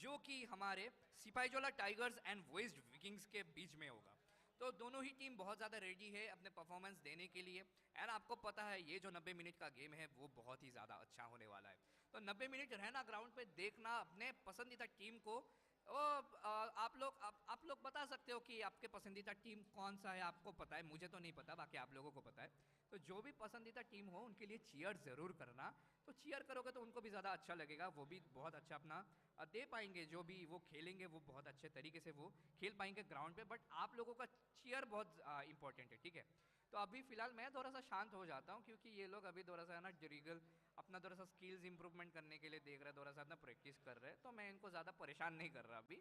जो कि हमारे Sepahijala Tigers and waste Vikings के बीच में होगा। तो दोनों ही टीम बहुत ज़्यादा रेडी है अपने परफॉर्मेंस देने के लिए। एंड आपको पता है ये जो 90 मिनट का गेम है वो बहुत ही ज़्यादा अच्छा होने वाला है। तो 90 मिनट रहना ग्राउंड पे, देखना अपने पसंदीदा टीम को। आप लोग बता सकते हो कि आपके पसंदीदा टीम कौन सा है, आपको पता है, मुझे तो नहीं पता, बाकी आप लोगों को पता है। तो जो भी पसंदीदा टीम हो उनके लिए चीयर ज़रूर करना। तो चीयर करोगे तो उनको भी ज़्यादा अच्छा लगेगा, वो भी बहुत अच्छा अपना दे पाएंगे, जो भी वो खेलेंगे वो बहुत अच्छे तरीके से वो खेल पाएंगे ग्राउंड पे। बट आप लोगों का चीयर बहुत इंपॉर्टेंट है, ठीक है। तो अभी फ़िलहाल मैं थोड़ा सा शांत हो जाता हूँ क्योंकि ये लोग अभी थोड़ा सा है ना ड्रिगल अपना थोड़ा सा स्किल्स इंप्रूवमेंट करने के लिए देख रहे हैं, थोड़ा सा अपना प्रैक्टिस कर रहे हैं। तो मैं इनको ज़्यादा परेशान नहीं कर रहा। अभी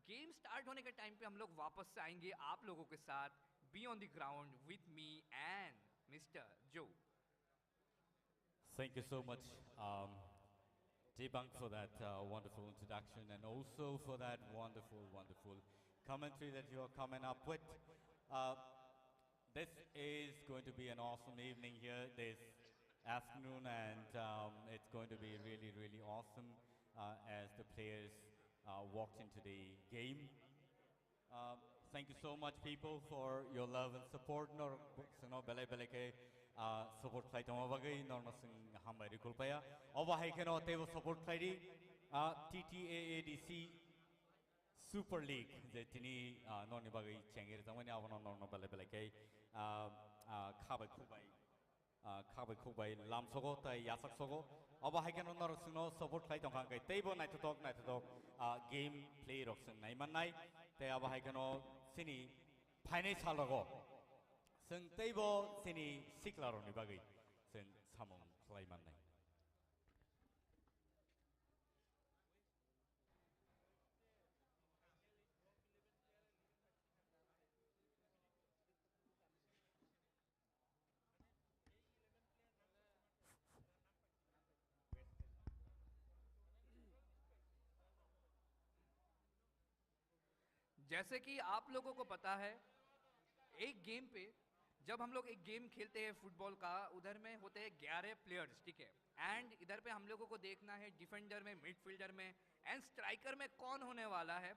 गेम स्टार्ट होने के टाइम पे हम लोग वापस से आएंगे आप लोगों के साथ, be on the ground with me and mister जो। Thank you so much, Jebang, for that wonderful introduction and also for that wonderful commentary that you are coming up with. This is going to be an awesome evening here this afternoon, and it's going to be really awesome as the players walked into the game. Thank you so much, people, for your love and support. Nor sino belai ke support khai tama bagai nor sing hambai rikul paya. Oba hai keno tebo support khai di TTAADC Super League je tini nor ni bagai chengir tamani avano nor belai ke khabai khubai lam sogo tai yasak sogo. Oba hai keno nor sino support khai tong kai tebo nai to talk game play rok sing nai man nai te aba hai keno sini phainai salago sing tebo sini siklaro ni bagai sing samong khlai man nai. जैसे कि आप लोगों को पता है एक game पे जब हम लोग एक गेम खेलते हैं फुटबॉल का, उधर में होते हैं 11 प्लेयर्स, ठीक है। एंड इधर पे हम लोगों को देखना है डिफेंडर में, मिडफील्डर में एंड स्ट्राइकर में कौन होने वाला है।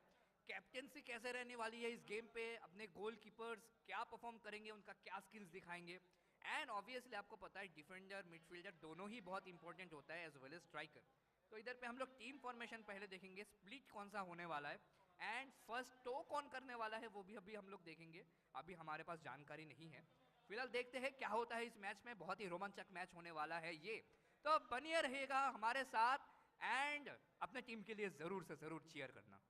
कैप्टेंसी कैसे रहने वाली है इस गेम पे, अपने गोल कीपर्स क्या परफॉर्म करेंगे, उनका क्या स्किल्स दिखाएंगे। एंड ऑब्वियसली आपको पता है डिफेंडर मिडफील्डर दोनों ही बहुत इंपॉर्टेंट होता है एज वेल एज स्ट्राइकर। तो इधर पे हम लोग टीम फॉर्मेशन पहले देखेंगे, स्प्लिट कौन सा होने वाला है एंड फर्स्ट टो कौन करने वाला है वो भी अभी हम लोग देखेंगे। अभी हमारे पास जानकारी नहीं है, फिलहाल देखते हैं क्या होता है इस मैच में। बहुत ही रोमांचक मैच होने वाला है ये, तो बनिए रहेगा हमारे साथ एंड अपने टीम के लिए जरूर से जरूर चीयर करना।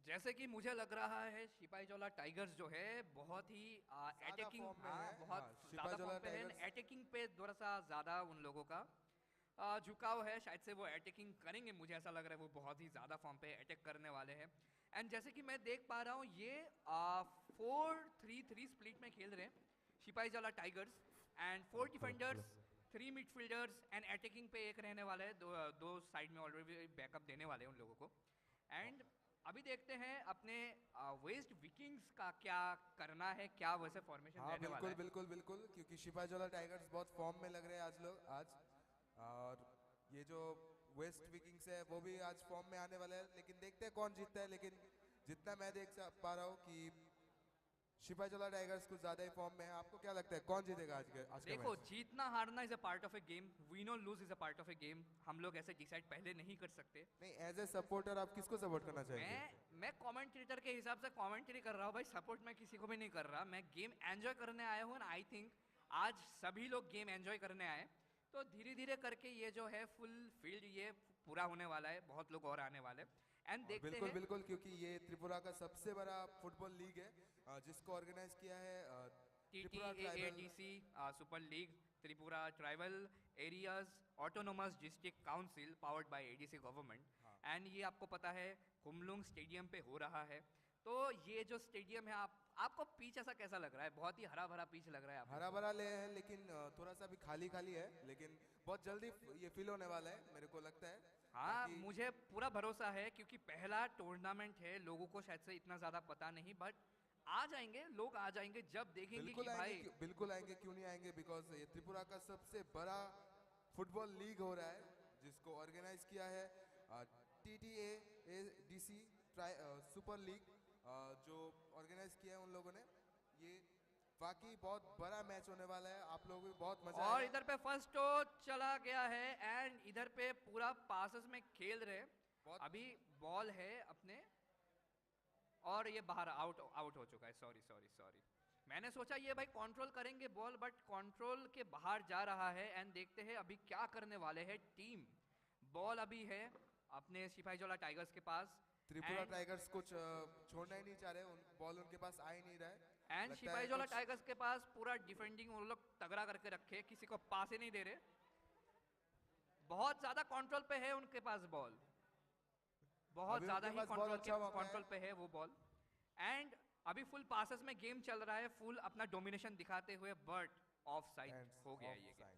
जैसे कि मुझे लग रहा है सिपाहीजोला टाइगर्स जो है बहुत ही अटैकिंग, बहुत ज्यादा फॉर्म पे है, अटैकिंग पे थोड़ा सा ज्यादा उन लोगों का झुकाव है, शायद से वो अटैकिंग करेंगे, मुझे ऐसा लग रहा है वो बहुत ही ज्यादा फॉर्म पे अटैक करने वाले हैं। एंड जैसे कि मैं देख पा रहा हूँ ये 4-3-3 स्प्लिट में खेल रहे हैं Sepahijala Tigers and 4 defenders 3 midfielders and attacking पे एक रहने वाला है, दो साइड में ऑलरेडी बैकअप देने वाले हैं उन लोगों को। एंड अभी देखते हैं अपने वेस्ट विकिंग्स का क्या करना है, क्या वैसे फॉर्मेशन रहने वाला है। बिल्कुल बिल्कुल, क्योंकि सिपाहीजोला टाइगर्स बहुत फॉर्म में लग रहे हैं आज और ये जो वेस्ट विकिंग्स है वो भी आज फॉर्म में आने वाला है, लेकिन देखते हैं कौन जीतता है। लेकिन जितना मैं देख पा रहा हूँ कि सिपाहीजोला टाइगर्स कुछ ज्यादा ही फॉर्म में है। आपको क्या लगता है कौन जीतेगा आज के देखो जीतना हारना is a part of a game, win और lose is a part of a game, हम लोग ऐसे डिसाइड पहले नहीं कर सकते। नहीं, एज ए सपोर्टर आप किसको सपोर्ट करना चाहेंगे? मैं कमेंटेटर के हिसाब से कमेंट्री कर रहा हूँ भाई, सपोर्ट मैं किसी को भी नहीं कर रहा, मैं गेम एंजॉय करने आया हूँ। आई थिंक आज सभी लोग गेम एंजॉय करने आए, तो धीरे धीरे करके ये जो है फुल फील्ड ये पूरा होने वाला है, बहुत लोग और आने वाले एंड देखते बिल्कुल हैं। बिल्कुल, क्योंकि ये त्रिपुरा का सबसे बड़ा फुटबॉल लीग है जिसको ऑर्गेनाइज किया है TTAADC super league Tripura tribal areas autonomous district council powered by ADC government. And ये आपको पता है कुमलुंग स्टेडियम पे हो रहा है। तो ये जो स्टेडियम है आपको पीच ऐसा कैसा लग रहा है? बहुत ही हरा भरा पीच लग रहा है। हरा भरा ले है, लेकिन थोड़ा सा भी खाली खाली है, लेकिन बहुत जल्दी ये फील होने वाला है मेरे को लगता है। हाँ मुझे पूरा भरोसा है, क्योंकि पहला टूर्नामेंट है, लोगों को शायद से इतना ज्यादा पता नहीं, बट आ जाएंगे लोग, आ जाएंगे जब देखेंगे कि भाई बिल्कुल आएंगे, क्यों नहीं आएंगे, बिकॉज ये त्रिपुरा का सबसे बड़ा फुटबॉल लीग हो रहा है जिसको ऑर्गेनाइज किया है TTAADC सुपर लीग, जो ऑर्गेनाइज किया है उन लोगों ने। ये बाकी बहुत बड़ा मैच होने वाला है, आप लोगों को बहुत मजा और इधर पे फर्स्ट टो चला गया है एंड इधर पे पूरा पासेस में खेल रहे। अभी बॉल है अपने और ये बाहर आउट हो चुका है। सॉरी मैंने सोचा ये भाई कंट्रोल करेंगे बॉल, बट कंट्रोल के बाहर जा रहा है एंड देखते हैं अभी क्या करने वाले हैं टीम। बॉल अभी है अपने सिपाहीजोला टाइगर्स के पास, त्रिपुरा टाइगर्स कुछ छोड़ना ही नहीं चाह रहे, बॉल उनके पास आ ही नहीं रहा है। एंड सिपाहीजोला टाइगर्स के पास पूरा डिफेंडिंग वो लोग तगड़ा करके रखे, किसी को पास ही नहीं दे रहे, बहुत ज्यादा कंट्रोल पे है उनके पास बॉल, बहुत ज्यादा ही कंट्रोल पे है वो बॉल। एंड अभी फुल पासेस में गेम चल रहा है, फुल अपना डोमिनेशन दिखाते हुए, बट ऑफ साइड हो गया ये गेम।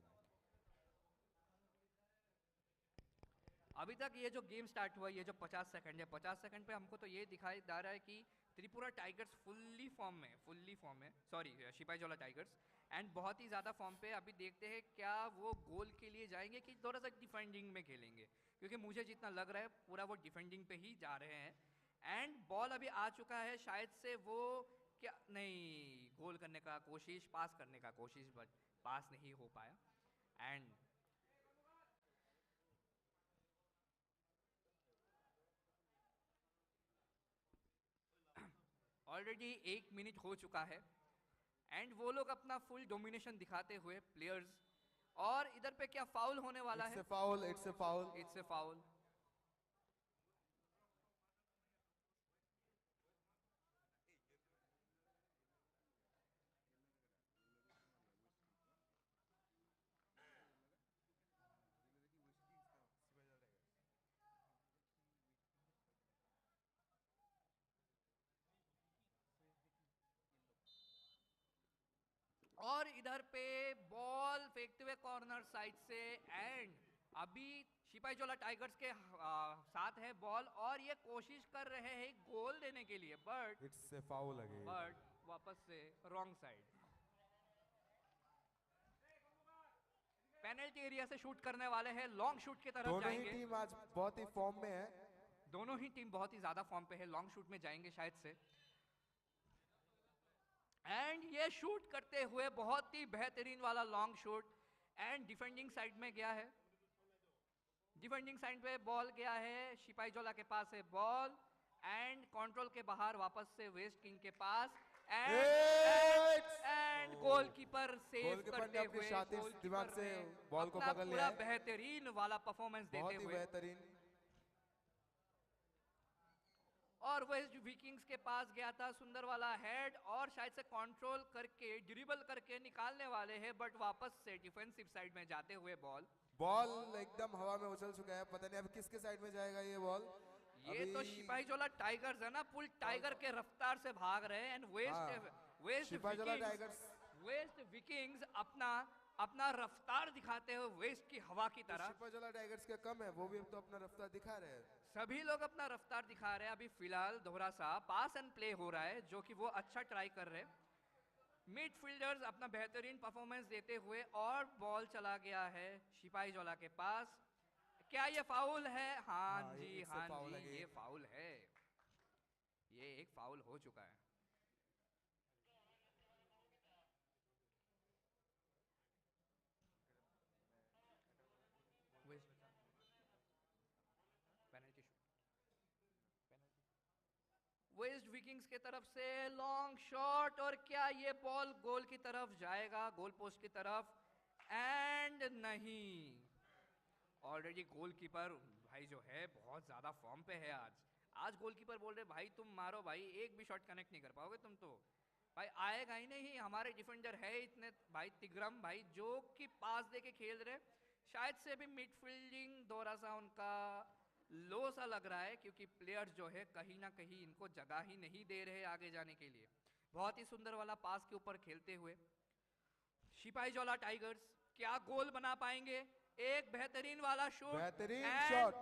अभी तक ये जो गेम स्टार्ट हुआ, ये जो 50 सेकंड है, 50 सेकंड पे हमको तो ये दिखाई दे रहा है कि त्रिपुरा टाइगर्स फुल्ली फॉर्म में, सॉरी सिपाही जोला टाइगर्स, एंड बहुत ही ज़्यादा फॉर्म पे। अभी देखते हैं क्या वो गोल के लिए जाएंगे कि थोड़ा सा डिफेंडिंग में खेलेंगे, क्योंकि मुझे जितना लग रहा है पूरा वो डिफेंडिंग पे ही जा रहे हैं। एंड बॉल अभी आ चुका है, शायद से वो क्या नहीं, गोल करने का कोशिश, पास करने का कोशिश, बट पास नहीं हो पाया। एंड ऑलरेडी 1 मिनट हो चुका है एंड वो लोग अपना फुल डोमिनेशन दिखाते हुए प्लेयर्स, और इधर पे क्या फाउल होने वाला है? It's a foul. और इधर पे बॉल फेंकते हुए कॉर्नर साइड से, एंड अभी सिपाही जोला टाइगर्स के साथ है बॉल और ये कोशिश कर रहे हैं गोल देने के लिए, but it's a foul again. But वापस से रॉन्ग साइड। पेनल्टी एरिया से शूट करने वाले हैं, लॉन्ग शूट की तरफ दोनों जाएंगे। ही टीम आज बहुत ही फॉर्म में है। दोनों ही टीम बहुत ही ज्यादा फॉर्म पे है, लॉन्ग शूट में जाएंगे शायद से। एंड ये शूट करते हुए बहुत ही बेहतरीन वाला long shoot, and defending side में गया है, डिफेंडिंग साइड पे बॉल गया है, सिपाही जोला के पास है बॉल, एंड कंट्रोल के बाहर वापस से वेस्ट किंग के पास, एंड गोलकीपर सेव करते हुए, शातिश दिमाग से बॉल को पकड़ लिया है। बेहतरीन वाला परफॉर्मेंस देते हुए, बहुत ही बेहतरीन। और वेस्ट विकिंग्स के पास गया था, सुंदर वाला हेड, और शायद से कंट्रोल करके ड्रिबल करके निकालने वाले हैं, बट वापस से डिफेंसिव साइड में जाते हुए बॉल एकदम हवा में उछल चुका है, पता नहीं अब किसके साइड में जाएगा ये बॉल। ये तो सिपाही जोला टाइगर्स है ना, फुल टाइगर के रफ्तार से भाग रहे हैं, एंड वेस्ट विकिंग्स अपना रफ्तार दिखाते हुए वेस्ट की हवा की तरह। सिपाही जोला टाइगर्स का कम है, वो भी अब तो अपना रफ्तार दिखा रहे हैं। सभी लोग अपना रफ्तार दिखा रहे हैं। अभी फिलहाल दोहरा सा पास एंड प्ले हो रहा है, जो कि वो अच्छा ट्राई कर रहे हैं। मिडफील्डर्स अपना बेहतरीन परफॉर्मेंस देते हुए, और बॉल चला गया है सिपाही जोला के पास। क्या ये फाउल है? हाँ जी, ये फाउल है, ये एक फाउल हो चुका है। वेस्ट विकिंग्स के तरफ से लॉन्ग शॉट, और क्या ये बॉल गोल की तरफ जाएगा, गोल पोस्ट की तरफ? एंड नहीं, ऑलरेडी गोलकीपर भाई जो है बहुत ज्यादा फॉर्म पे है आज गोलकीपर बोल रहे भाई तुम मारो भाई, एक भी शॉट कनेक्ट नहीं कर पाओगे तुम, तो भाई आएगा ही नहीं। हमारे डिफेंडर है इतने भाई, तिग्रम भाई जो कि पास दे के खेल रहे, शायद से भी मिडफील्डिंग थोड़ा सा उनका लो सा लग रहा है, क्योंकि प्लेयर्स जो है कहीं ना कहीं इनको जगह ही नहीं दे रहे आगे जाने के लिए। बहुत ही सुंदर वाला पास के ऊपर खेलते हुए सिपाही जोला टाइगर्स क्या गोल बना पाएंगे? एक बेहतरीन वाला शॉट, बेहतरीन शॉट,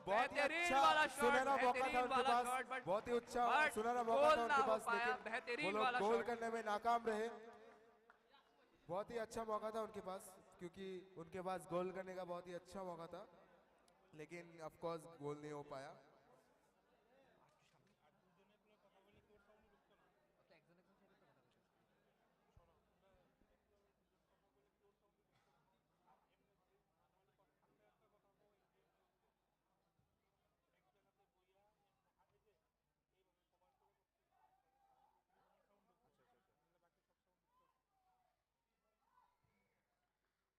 बहुत ही अच्छा सुनहरा मौका था उनके पास, बहुत ही अच्छा सुनहरा मौका था उनके पास, लेकिन वो लोग गोल करने में नाकाम रहे। बहुत ही अच्छा मौका था उनके पास, क्योंकि उनके पास गोल करने का बहुत ही अच्छा मौका था, लेकिन ऑफ कोर्स गोल नहीं हो पाया।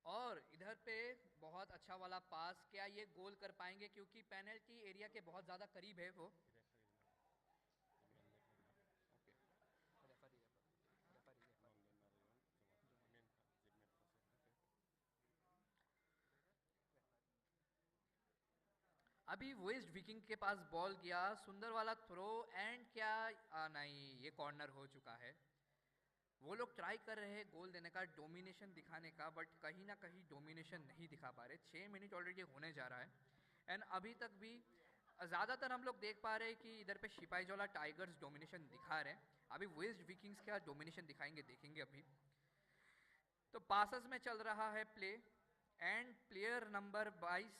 और इधर पे बहुत अच्छा वाला पास, क्या ये गोल कर पाएंगे? क्योंकि पेनल्टी एरिया के बहुत ज्यादा करीब है वो। अभी वेस्ट विकिंग के पास बॉल गया, सुंदर वाला थ्रो, एंड क्या नहीं, ये कॉर्नर हो चुका है। वो लोग ट्राई कर रहे हैं गोल देने का, डोमिनेशन दिखाने का, बट कहीं ना कहीं डोमिनेशन नहीं दिखा पा रहे। 6 मिनट ऑलरेडी होने जा रहा है एंड अभी तक भी ज़्यादातर हम लोग देख पा रहे हैं कि इधर पे सिपाहीजोला टाइगर्स डोमिनेशन दिखा रहे हैं। अभी वेस्ट विकिंग्स का डोमिनेशन दिखाएंगे, देखेंगे अभी। तो पासेस में चल रहा है प्ले एंड प्लेयर नंबर 22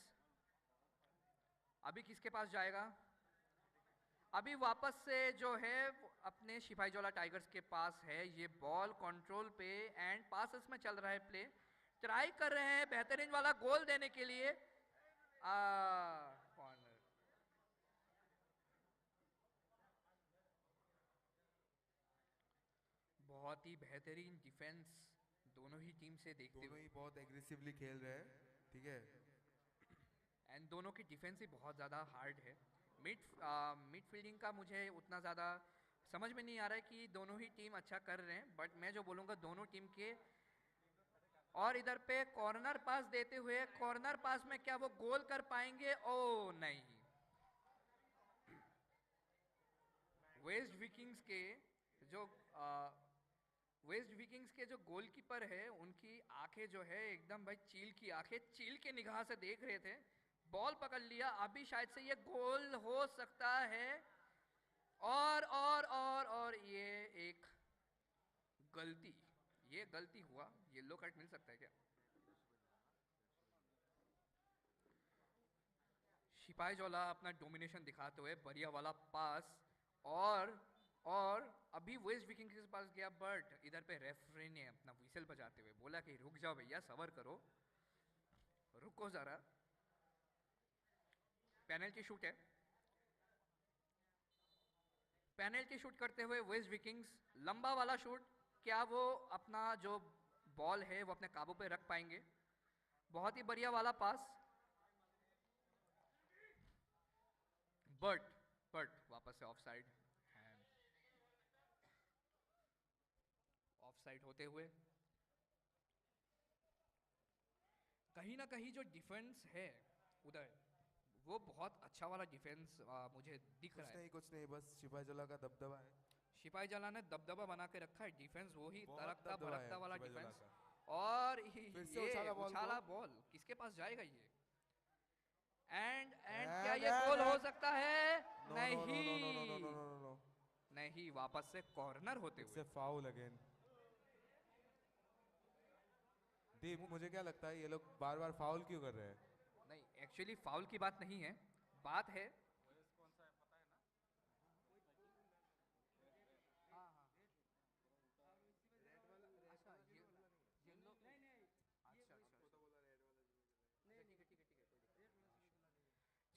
अभी किसके पास जाएगा? अभी वापस से जो है अपने सिपाहीजोला टाइगर्स के पास है ये बॉल कंट्रोल पे एंड पासेस में चल रहा है प्ले। ट्राई कर रहे हैं बेहतरीन वाला गोल देने के लिए। कॉर्नर। बहुत ही बेहतरीन डिफेंस दोनों ही टीम से देखते हुए। दोनों ही बहुत एग्रेसिवली खेल रहे हैं, ठीक है। एंड दोनों की डिफेंस ही बहुत ज़्यादा हार्ड है। मिड फील्डिंग का मुझे उतना ज़्यादा समझ में नहीं आ रहा है कि दोनों ही टीम अच्छा कर रहे हैं, बट मैं जो बोलूँगा दोनों टीम के। और इधर पे कॉर्नर पास देते हुए, कॉर्नर पास में क्या वो गोल कर पाएंगे? ओ नहीं। वेस्ट विकिंग्स के जो गोलकीपर है उनकी आंखें जो है एकदम भाई चील की आंखें, चील के निगाह से देख रहे थे। बॉल पकड़ लिया, अभी शायद से ये गोल हो सकता है। और ये एक गलती, ये गलती हुआ। येलो कार्ड मिल सकता है क्या? सिपाहीजोला अपना डोमिनेशन दिखाते हुए बढ़िया वाला पास और अभी वेस्ट विकिंग्स के पास गया, बट इधर पे रेफरी ने अपना व्हिसल बजाते हुए बोला कि रुक जाओ भैया, सबर करो, रुको जरा। पेनल्टी शूट है। पेनल्टी शूट करते हुए वेस्ट विकिंग्स, लंबा वाला शूट, क्या वो अपना जो बॉल है वो अपने काबू पे रख पाएंगे? बहुत ही बढ़िया वाला पास, बट वापस से ऑफसाइड होते हुए। कहीं ना कहीं जो डिफेंस है उधर, वो बहुत अच्छा वाला डिफेंस मुझे दिख रहा है। कुछ नहीं, बस सिपाहीजोला का दबदबा है। सिपाहीजोला ने दबदबा बना के रखा है, डिफेंस वो ही तड़कता दबदबा भड़कता है वाला सिपाहीजोला डिफेंस। का। और फिर से ये उछाला उछाला बॉल बॉल किसके पास जाएगा ये? एंड क्या ये गोल हो सकता है? नहीं, नहीं, वापस से कॉर्नर होते हुए। Foul again. दीप, मुझे क्या लगता है ये लोग बार बार फाउल क्यों कर रहे हैं? नहीं, एक्चुअली फाउल की बात नहीं है, बात है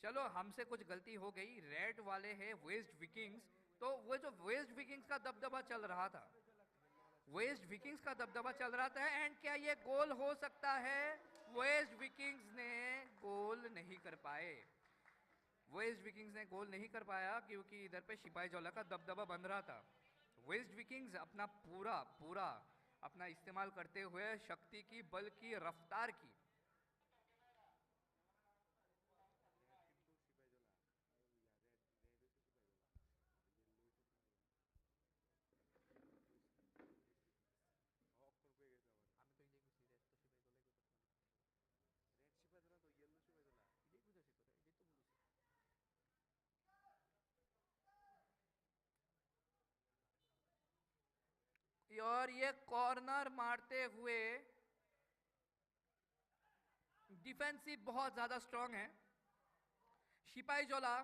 चलो हमसे कुछ गलती हो गई। रेड वाले हैं वेस्ट विकिंग्स, तो वो जो वेस्ट विकिंग्स का दबदबा चल रहा था, वेस्ट विकिंग्स का दबदबा चल रहा था। एंड क्या ये गोल हो सकता है? वेस्ट विकिंग्स ने गोल नहीं कर पाए। वेस्ट विकिंग्स ने गोल नहीं कर पाया क्योंकि इधर पे सिपाहीजोला का दबदबा बन रहा था। वेस्ट विकिंग्स अपना पूरा अपना इस्तेमाल करते हुए शक्ति की, बल की, रफ्तार की, और ये कॉर्नर मारते हुए डिफेंसिव बहुत ज्यादा स्ट्रांग है। सिपाहीजोला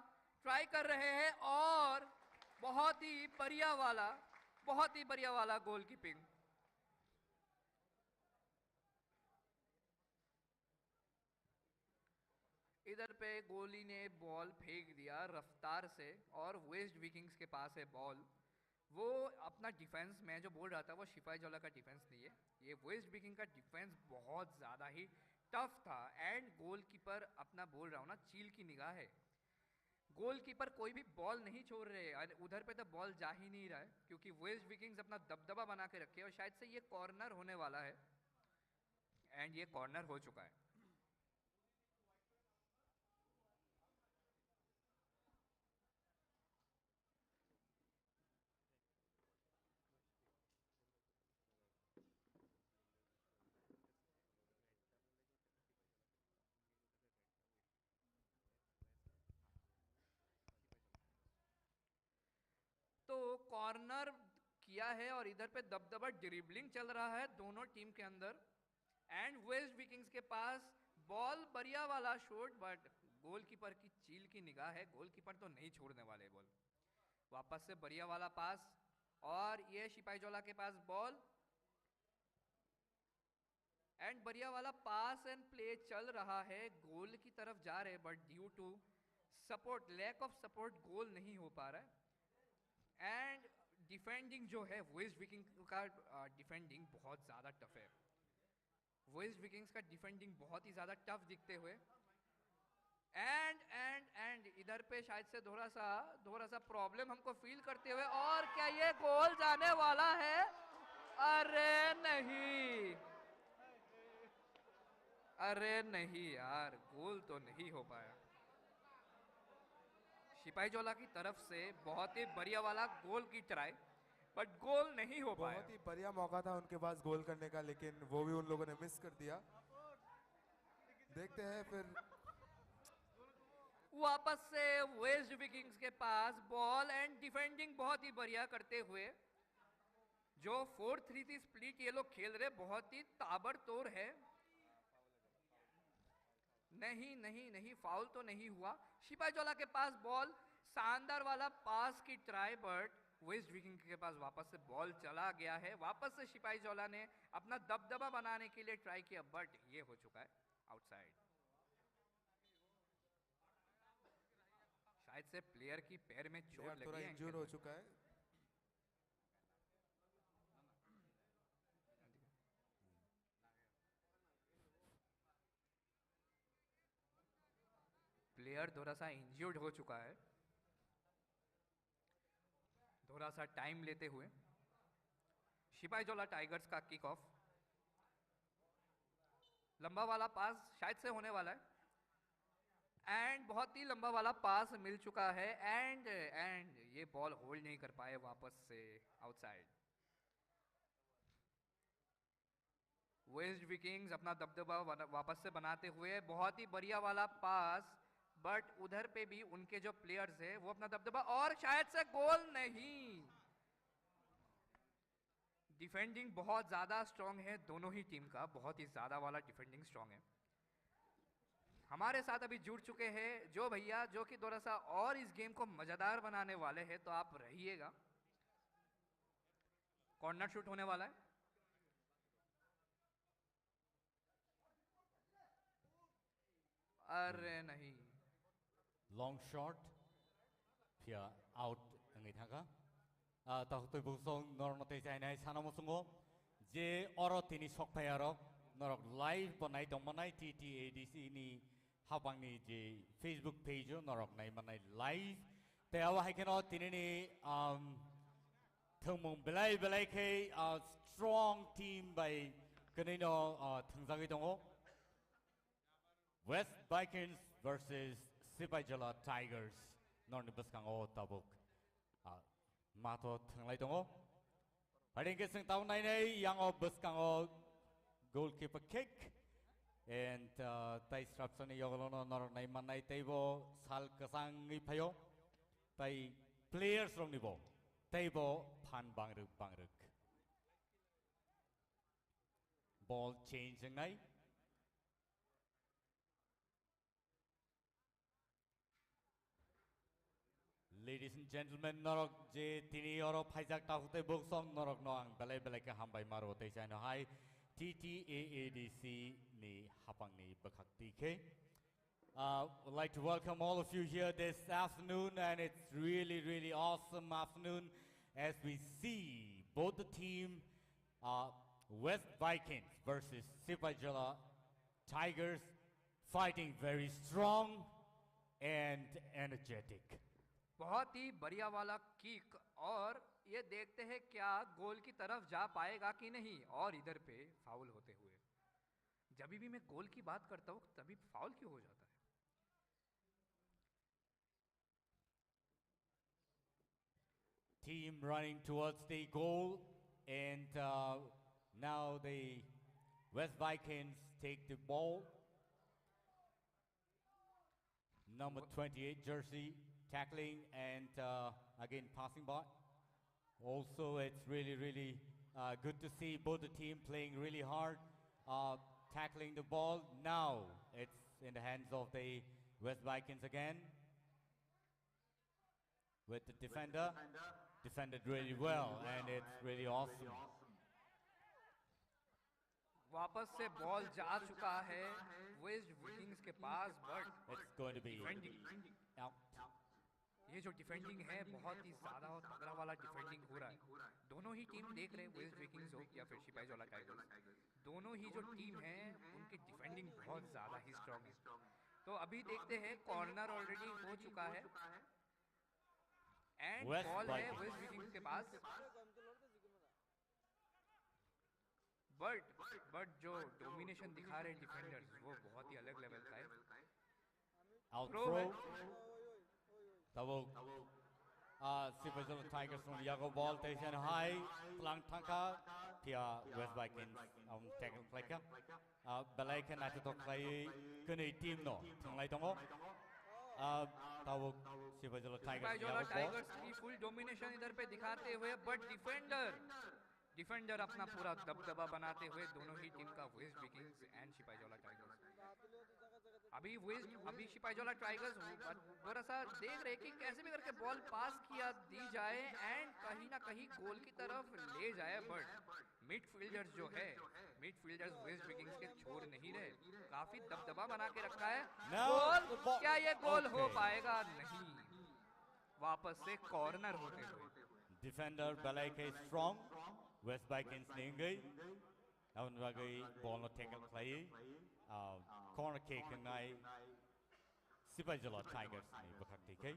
ट्राई कर रहे हैं और बहुत ही बढ़िया वाला गोलकीपिंग। इधर पे गोली ने बॉल फेंक दिया रफ्तार से और वेस्ट विकिंग्स के पास है बॉल। वो अपना डिफेंस, मैं जो बोल रहा था वो सिपाहीजोला का डिफेंस नहीं है, ये वेस्ट विकिंग का डिफेंस बहुत ज़्यादा ही टफ था। एंड गोलकीपर अपना बोल रहा हूँ ना, चील की निगाह है। गोलकीपर कोई भी बॉल नहीं छोड़ रहे, उधर पे तो बॉल जा ही नहीं रहा है क्योंकि वेस्ट विकिंग्स अपना दबदबा बना के रखे और शायद से ये कॉर्नर होने वाला है। एंड ये कॉर्नर हो चुका है। कॉर्नर किया है और इधर पे दबदबा ड्रिबलिंग चल रहा है दोनों टीम के अंदर। एंड वेस्ट विकिंग्स के पास बॉल बढ़िया वाला शॉट, बट गोलकीपर की चील की निगाह है, गोलकीपर तो नहीं छोड़ने वाले बॉल। वापस से बढ़िया वाला पास और ये सिपाहीजोला के पास बॉल एंड बढ़िया वाला पास एंड प्ले चल रहा है, गोल की तरफ जा रहे, but due to support, lack of support goal नहीं हो पा रहा है। एंड डिफेंडिंग जो है वेस्ट विकिंग का डिफेंडिंग बहुत ज़्यादा टफ है। वेस्ट विकिंग्स का डिफेंडिंग बहुत ही ज़्यादा टफ दिखते हुए एंड इधर पे शायद से थोड़ा सा प्रॉब्लम हमको फील करते हुए, और क्या ये गोल जाने वाला है? अरे नहीं, अरे नहीं यार, गोल तो नहीं हो पाया। सिपाहीजोला की तरफ से बहुत ही बढ़िया वाला गोल की ट्राई, बट गोल नहीं हो पाया। बहुत ही बढ़िया मौका था उनके पास गोल करने का, लेकिन वो भी उन लोगों ने मिस कर दिया। देखते हैं फिर वापस से वेस्ट विकिंग्स के पास बॉल एंड डिफेंडिंग बहुत ही बढ़िया करते हुए। जो 4-3 स्प्लिट ये लोग खेल रहे बहुत ही ताबड़तोड़ है। नहीं नहीं नहीं, फाउल तो नहीं हुआ। सिपाहीजोला के पास बॉल, शानदार वाला पास की ट्राई, बट वेस्ट विकिंग के पास वापस से बॉल चला गया है। वापस से सिपाहीजोला ने अपना दबदबा बनाने के लिए ट्राई किया, बट ये हो चुका है आउटसाइड। शायद से प्लेयर की पैर में चोट लगी है, इंजूर हो चुका है। प्लेयर थोड़ा सा इंजर्ड हो चुका है। थोड़ा सा टाइम लेते हुए सिपाहीजोला टाइगर्स का किक ऑफ, लंबा वाला पास शायद से होने वाला है एंड बहुत ही लंबा वाला पास मिल चुका है एंड ये बॉल होल्ड नहीं कर पाए, वापस से आउटसाइड। वेस्ट विकिंग्स अपना दबदबा वापस से बनाते हुए, बहुत ही बढ़िया वाला पास, बट उधर पे भी उनके जो प्लेयर्स है वो अपना दबदबा, और शायद से गोल नहीं। डिफेंडिंग बहुत ज्यादा स्ट्रांग है दोनों ही टीम का, बहुत ही ज्यादा वाला डिफेंडिंग स्ट्रांग है। हमारे साथ अभी जुड़ चुके हैं जो भैया, जो कि थोड़ा सा और इस गेम को मजेदार बनाने वाले हैं, तो आप रहिएगा। कॉर्नर शूट होने वाला है, अरे नहीं, long shot pia out ngai thanga ta hotoi busong nornote chainai sanamosungo je oro tini sokpayarok norok live banai dongmanai TTADC ni habangni je Facebook page norok nai manai live te awa haikeno tini ni thongmung belai ke strong team by kanino thangzagi dongo West Vikings versus Sipaijala Tigers. Norni Baskango Tabuk. Mato Tanglai Dongo. I think it's down 9 young of Baskango goalkeeper kick. And Tai Strapsoni Yogolono Nor Naimanai Table Sal Kasangi Payo. Tai players from Nibo. Table Pan Bangruk Bangruk. Ball changing night. Ladies and gentlemen, norok je tini oro phaijak ta hute boksong norok no ang belai ka hambai maro te chai no hai TTAADC ni hapang ni bakhakti ke. Would like to welcome all of you here this afternoon, and it's really awesome afternoon as we see both the team West Vikings versus Sipaijala Tigers fighting very strong and energetic. बहुत ही बढ़िया वाला kick, और ये देखते हैं क्या गोल की तरफ जा पाएगा कि नहीं। और इधर पे फाउल होते हुए, जब भी मैं गोल की बात करता हूँ तभी फाउल क्यों हो जाता है? Team running towards the goal, and now the West Vikings take the ball. Number 28 jersey tackling and again passing by. Also, it's really good to see both the team playing really hard, tackling the ball. Now it's in the hands of the West Vikings again. With the defender, defended really well, and it's really awesome. वापस से ball जा चुका है waste Vikings के पास, but It's going to be out. ये जो defending है बहुत ही ज्यादा और तगड़ा वाला डिफेंडिंग हो रहा है। दोनों ही टीम देख रहे हैं, वेस्ट विकिंग्स हो या फिर सिपाहीजोला टाइगर्स, दोनों ही जो टीम है उनकी डिफेंडिंग बहुत ज्यादा ही स्ट्रांग है। तो अभी देखते हैं, कॉर्नर ऑलरेडी हो चुका है एंड बॉल है वेस्ट विकिंग्स के पास, बट जो डोमिनेशन दिखा रहे हैं डिफेंडर्स वो बहुत ही अलग लेवल का है। Out throw. Double. Sipajola Tigers from Yago ball station high. Plang Tanka. Tia West Vikings tackle player. Balai can at the play. Kuni team no. Tunglai Tongo. Double. Sipajola Tigers. Sepahijala Tigers की full domination इधर पे दिखाते हुए, but defender अपना पूरा दबदबा बनाते हुए दोनों ही टीम का, waste Vikings and Sepahijala tigers. अभी सिपाहीजोला टाइगर्स थोड़ा सा देख रहे कि कैसे भी करके बॉल पास किया दी जाए एंड कहीं ना कहीं गोल की तरफ ले जाए, बट मिडफील्डर्स जो है, मिडफील्डर्स वेस्ट विकिंग्स के छोड़ नहीं रहे, काफी दबदबा बना के रखा है। गोल, क्या ये गोल हो पाएगा? नहीं, वापस से कॉर्नर होते हुए। Defender Balai strong. West Vikings Ningai. Now ball not taken play. Corner kick and I Sipajola Tigers ni bakakti ke.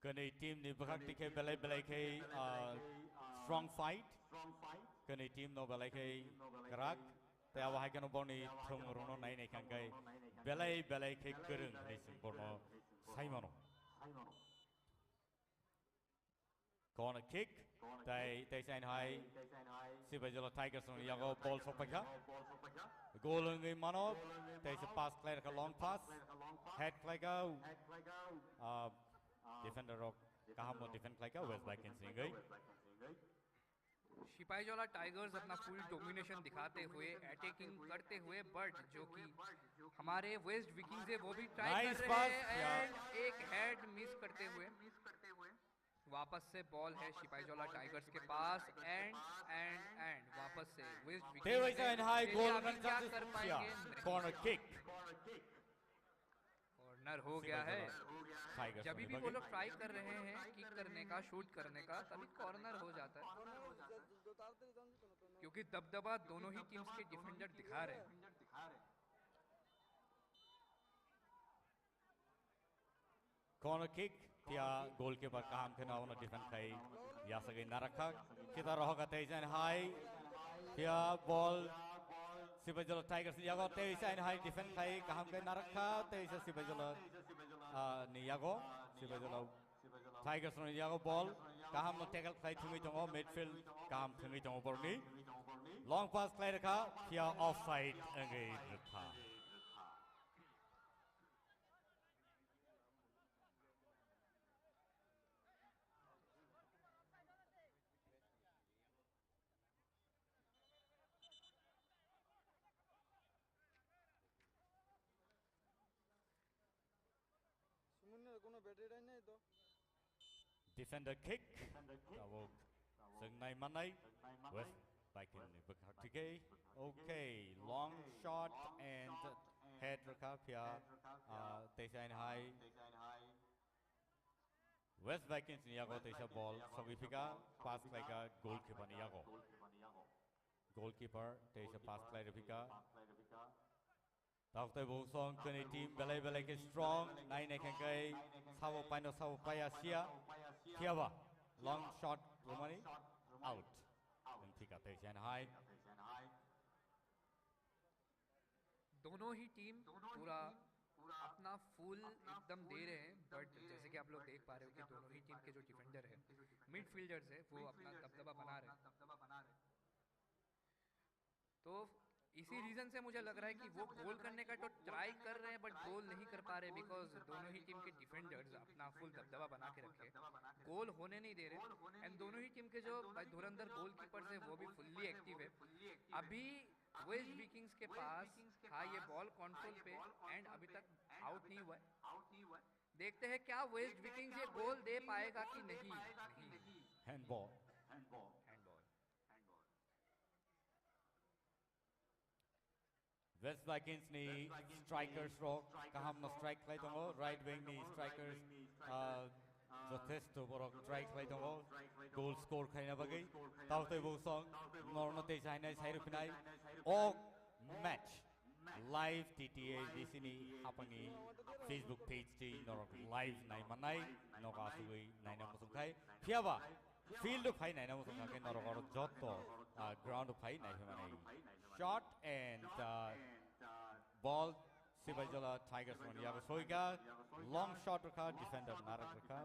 Kani team ni bakakti ke Balai ke strong fight. Kani team no Balai ke Karak. Te awa hai kano boni thung rono nai nei kan kai belai ke kereng ni sim bono saimano corner kick they sign high Sipajola Tigers on Yago ball for paka goal ngai mano they se pass play like a long pass head like a defender of kahamo defend like a West Vikings ngai Sepahijala Tigers अपना full domination दिखाते हुए, attacking करते हुए, but जो कि हमारे waste Vikings है वो भी ट्राई कर रहे हैं एंड एक हेड मिस करते हुए वापस से बॉल है सिपाहीजोला टाइगर्स के पास एंड वापस से वेस्ट विकिंग्स क्या कर पाएंगे? कॉर्नर किक कॉर्नर हो गया है। जब भी वो लोग ट्राई कर रहे हैं किक करने का, शूट करने का, तभी कॉर्नर हो जाता है, क्योंकि दबदबा दोनों ही टीम्स के डिफेंडर दिखा रहे हैं। कॉर्नर किक या गोल के बाद काम करना होना डिफेंस खाई या सके ना रखा किधर रहोगा तेज़न हाई या बॉल Sipajola Tigers Yago तेज़न हाई डिफेंस खाई काम के ना रखा तेज़ Sipajola नियागो Sipajola Tigers ने Yago बॉल काम में टैकल खाई थुमी जोंगो मिडफील्ड काम थुमी जोंगो बरनी लॉन्ग पास प्ले रखा या ऑफसाइड एंगेज रखा Defender kick. Sengnai Manai. West Viking Bukatike. Okay, long shot and head Rakapia. Tesain high. West Vikings Niago Tesa ball. Sogifika. Pass like a goalkeeper Niago. Goalkeeper Tesa pass like Rafika. Dr. Bosong, Kuni team, Belay is strong, 9 Ekangai, Savo Pino Savo Paya Sia, Kiava, long shot, Romani, out. And pick up and high. दोनों ही team पूरा अपना full एकदम दे रहे हैं, but जैसे कि आप लोग देख पा रहे हो कि दोनों ही टीम के जो डिफेंडर है, मिडफील्डर्स है, वो अपना दबदबा बना रहे हैं। तो इसी रीजन से मुझे लग रहा है कि वो गोल करने का तो ट्राई कर रहे हैं बट गोल नहीं कर पा रहे, बिकॉज दोनों ही टीम के डिफेंडर्स अपना फुल दबदबा बना के रखे, गोल होने नहीं दे रहे। एंड दोनों ही टीम के जो धुरंधर गोलकीपर्स है वो भी फुल्ली एक्टिव है। अभी वेस्ट विकिंग्स के पास था ये बॉल कंट्रोल पे एंड अभी तक आउट नहीं हुआ है। देखते हैं क्या वेस्ट विकिंग्स ये गोल दे पाएगा कि नहीं। Handball West Vikings ni strikers rock kaham na strike play tongo right wing ni strikers jothesto borok strike play tongo goal score khaina bagai taute bo song norno te chainai sairu pinai ok match live TTA disini apani Facebook page ti norok live nai manai noka sugui naina musungkai phiaba field phai naina musungka ke norok jotto ground phai nai manai shot and ball Sibajola Tigers on Yago Soiga long shot rakha defender narak rakha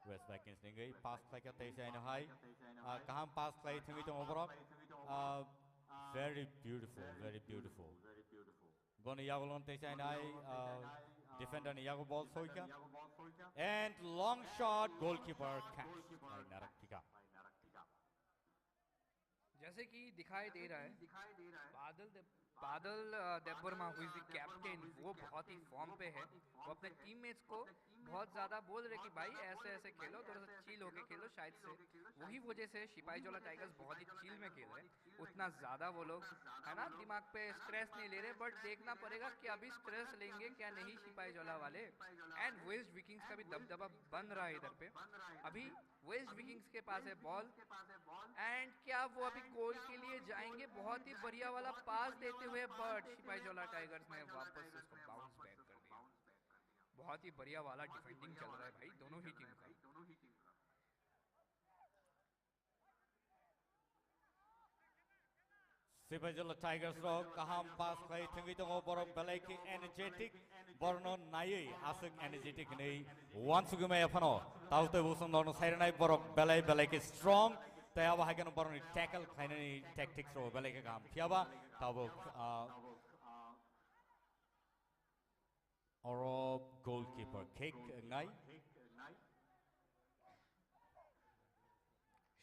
West Vikings ningai pass play ka teisa ina hai kaham pass play thimi to overall very beautiful gona Yago lon teisa ina hai defender ni Yago ball Soiga and long shot goalkeeper catch narak tika जैसे कि दिखाई दे रहा है बादल Debbarma who is the captain, वो बहुत ही form पे है। वो अपने टीममेट्स को बहुत ज़्यादा बोल रहे कि भाई ऐसे ऐसे खेलो, थोड़ा सा चिल होके खेलो। शायद से वही वजह से सिपाही जोला टाइगर्स बहुत ही चिल में खेल रहे हैं। उतना ज़्यादा वो लोग है ना दिमाग पे स्ट्रेस नहीं ले रहे, बट देखना पड़ेगा कि अभी स्ट्रेस लेंगे क्या नहीं सिपाही जोला वाले। एंड वेस्ट विकिंग्स का भी दबदबा बन रहा है इधर पे। अभी वेस्ट विकिंग्स के पास है बॉल एंड क्या वो अभी गोल के लिए जाएंगे? बहुत ही बढ़िया वाला पास देते हुए बट सिपाही जोला टाइगर्स ने वापस उसको बाउंस बैक कर दिया। बहुत ही बढ़िया वाला डिफेंडिंग चल रहा है भाई दोनों ही टीम का। Sipai Jola Tigers rock kaham pass play thingi tongo borok belai ki energetic borno nai asuk energetic nei once gume afano taute busum dorno sairanai borok belai ki strong taya ba hagen borno tackle khainani tactics ro belai ki kam phiaba tabo oro goalkeeper kick ngai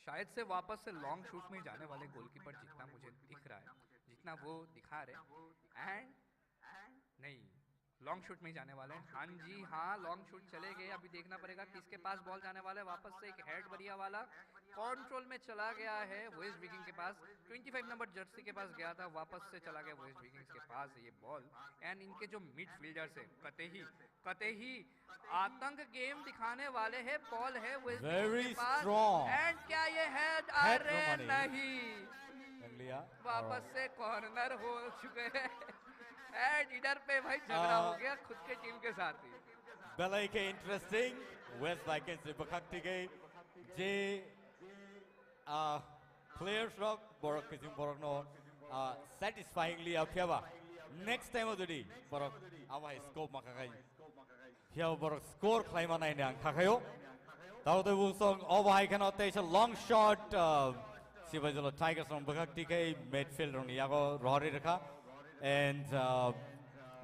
शायद से वापस से long shoot में जाने वाले goalkeeper जितना मुझे दिख रहा है, जितना वो दिखा रहे एंड नहीं लॉन्ग शूट में जाने वाले हैं। हाँ जी हाँ, लॉन्ग शूट चले गए। अभी देखना पड़ेगा किसके पास बॉल जाने वाला है। वापस से एक हेड बढ़िया वाला कंट्रोल में चला गया है वेस्ट विकिंग के पास। 25 नंबर जर्सी के पास गया था, वापस से चला गया वेस्ट विकिंग्स के पास ये बॉल। एंड इनके जो मिडफील्डर्स है कते ही आतंक गेम दिखाने वाले हैं। बॉल है वेस्ट विकिंग्स के पास एंड क्या ये हेड अरे नहीं, वापस से कॉर्नर हो चुके हैं। एंड इधर पे भाई झगड़ा हो गया खुद के टीम के साथ ही। belai ke interesting West Vikings bakakti ge je players rock borok kizim borok no satisfyingly aphiaba next time odudi borok abai scope makakai phiaba borok score khlaima nai nang khakayo taude busong obai kana teisa long shot Sipai Jola Tigers on bakakti ke midfield on yago rohari rakha and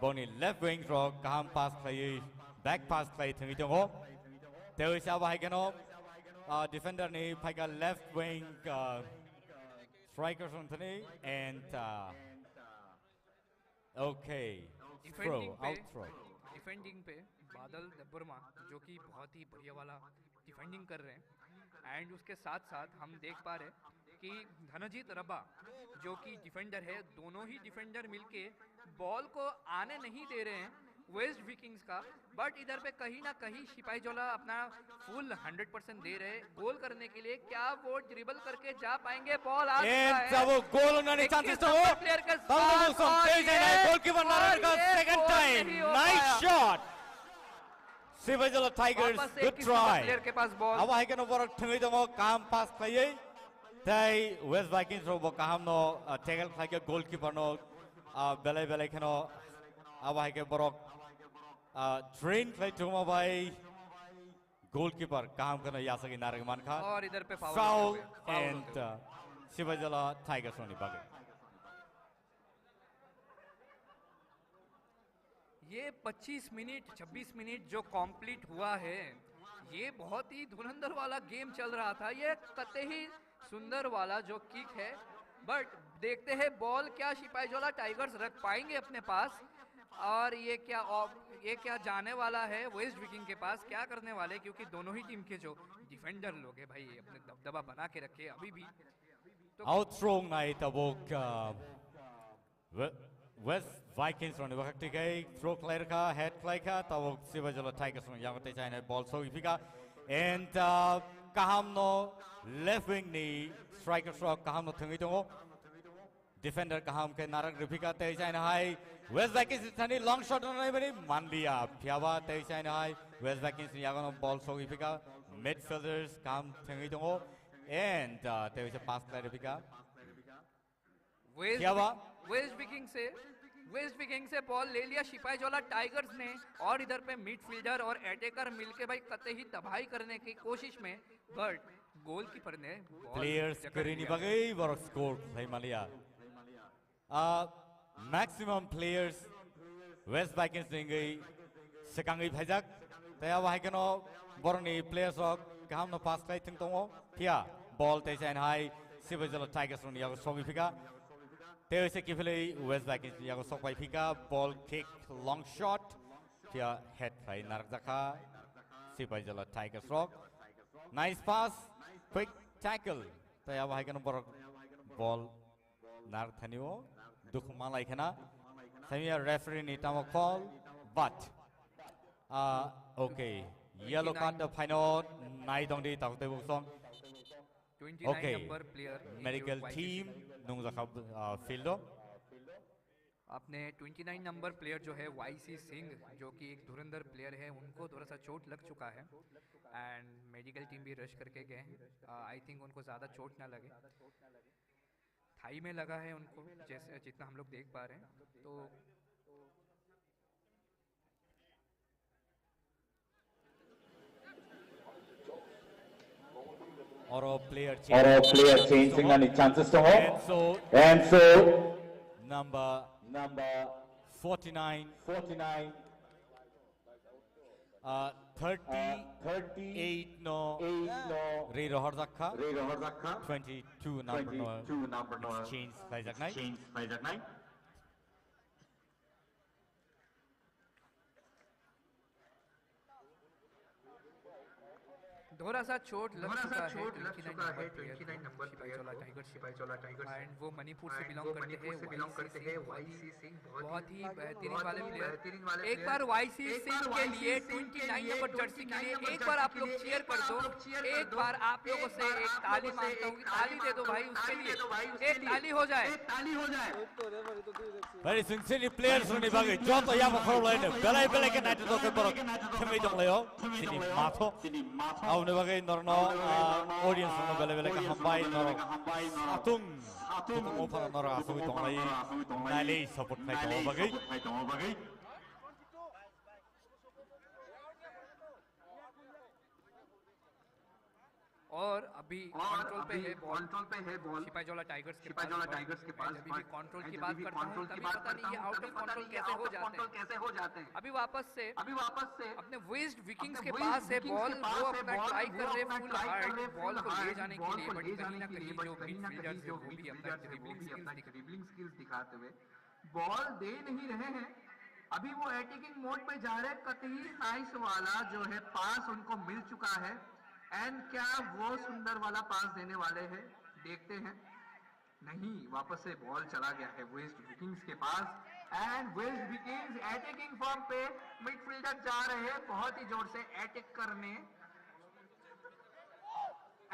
boni left wing rock kaham pass play back pass play thingi tongo teu sa ba haikano defender ni phaika left wing strikers on thani and okay throw out throw defending पे बादल देबबर्मा जो कि बहुत ही बढ़िया वाला defending कर रहे हैं। एंड उसके साथ साथ हम देख पा रहे हैं कि धनजीत रब्बा जो कि डिफेंडर है, दोनों ही डिफेंडर मिलके बॉल को आने नहीं दे रहे हैं वेस्ट विकिंग्स का। बट इधर पे कहीं ना कहीं सिपाही जोला अपना फुल 100% दे रहे गोल करने के लिए। क्या वो ड्रिबल करके जा पाएंगे? बॉल आ चुका है जब गोल होने चांसेस तो हो प्लेयर के गोलकीपर नारायण का second time nice shot Sipai Jola Tigers good try player के पास बॉल अब है के no borok thungi tongo kaham pass play tai West Vikings ro kaham no tackle khaike goalkeeper no belai khano अब है के borok train play to by goalkeeper kaham kana yasagi naragman kha और इधर पे foul and Sipai Jola Tigers only bagai ये 25 minute 26 minute जो complete हुआ है, ये बहुत ही धुरंधर वाला गेम चल रहा था। ये कतई सुंदर वाला जो किक है, बट देखते हैं बॉल क्या सिपाहीजोला टाइगर्स रख पाएंगे अपने पास, और ये क्या जाने वाला है वेस्ट विकिंग के पास, क्या करने वाले, क्योंकि दोनों ही टीम के जो डिफेंडर लोग हैं भाई अपने दबदबा बना के रखे अभी भी। Outrong này tabok West Vikings on the Vaktikai, throw Clarka, head Clarka, tabok Sivajola Tigers on Yamate China ball so ifika, and Kahamno left wing ni striker stroke Kahamno Tungito, defender Kaham ke Narak Ripika Te China High, West Vikings is a long shot on everybody, Mandia, Piava Te China High, West Vikings Yagan ball so ifika, midfielders Kaham Tungito. And there is a pass Clarifika. West viking से ball ले लिया Sepahijala Tigers ने, और इधर पे midfielder और attacker मिलके भाई कतई तबाही करने की कोशिश में, बट गोलकीपर ने प्लेयर्स करीनी बगई वर स्कोर सही मालिया। मैक्सिमम प्लेयर्स वेस्ट वाइकिंग्स देंगे सेकंगी भाजक तया वहां के नो बरनी प्लेयर्स और काम नो पास कई थिंग तो क्या बॉल तेज एंड हाई सिपाहीजोला टाइगर्स ने याको सोगी फिका तेरे से किफले वेस्ट वाइकिंग्स याको सोगी फिका बॉल किक लॉन्ग शॉट क्या हेड फाई नारक जका सिपाहीजोला टाइगर्स रॉक नाइस पास क्विक टैकल तया वहां के नो बॉल नारक थनियो दुख मालाई खना समिया रेफरी ने टामो call but okay yellow card the final night on the tak te song 29 okay number player medical team nung zakha field आपने 29 नंबर प्लेयर जो है वाईसी सिंह जो कि एक धुरंधर प्लेयर है, उनको थोड़ा सा चोट लग चुका है एंड मेडिकल टीम भी रश करके गए हैं। आई थिंक उनको ज़्यादा चोट ना लगे, थाई में लगा है उनको जैसे जितना हम लोग देख पा रहे हैं। तो or a player changing any chances to and so number 49 38 no Ray Rohardakha 22 number no exchange by Jaknai थोड़ा सा चोट लग चुका है 29 number player Sepahijala Tigers and वो मणिपुर से बिलोंग करते हैं वाईसी सिंह बहुत ही बेहतरीन वाले प्लेयर। एक बार वाईसी सिंह के लिए 29 नंबर जर्सी के लिए एक बार आप लोग चीयर कर दो, एक बार आप लोगों से एक ताली मांगता हूं, ताली दे दो भाई उसके लिए, एक ताली हो जाए। Very sincerely players on the bagi Joto Yama Corolina Bele ke night to ke borok Kemi dong leo sini mato au ne bagi norno audience no bele ka hambai noro atung mo para noro asu tong lai nai support mai to bagi और अभी control पे है ball Sepahijala tigers के पास। अभी भी control की बात करता हूं तभी पता नहीं ये आउट ऑफ कंट्रोल कैसे हो जाते हैं। अभी वापस से अपने वेस्ट विकिंग्स के पास है बॉल, वो अपना ट्राई कर रहे फुल हार्ड बॉल को ले जाने के लिए, बट कहीं ना कहीं जो मिडफील्डर है वो भी अपना ड्रिबलिंग स्किल्स दिखाते हुए बॉल दे नहीं रहे हैं। अभी वो अटैकिंग मोड पे जा रहे हैं, कतई नाइस वाला जो है पास उनको मिल चुका है एंड क्या वो सुंदर वाला पास देने वाले हैं, देखते हैं। नहीं, वापस से बॉल चला गया है वेस्ट विकिंग्स के पास and waste Vikings attacking form पे मिडफील्डर जा रहे हैं बहुत ही जोर से अटैक करने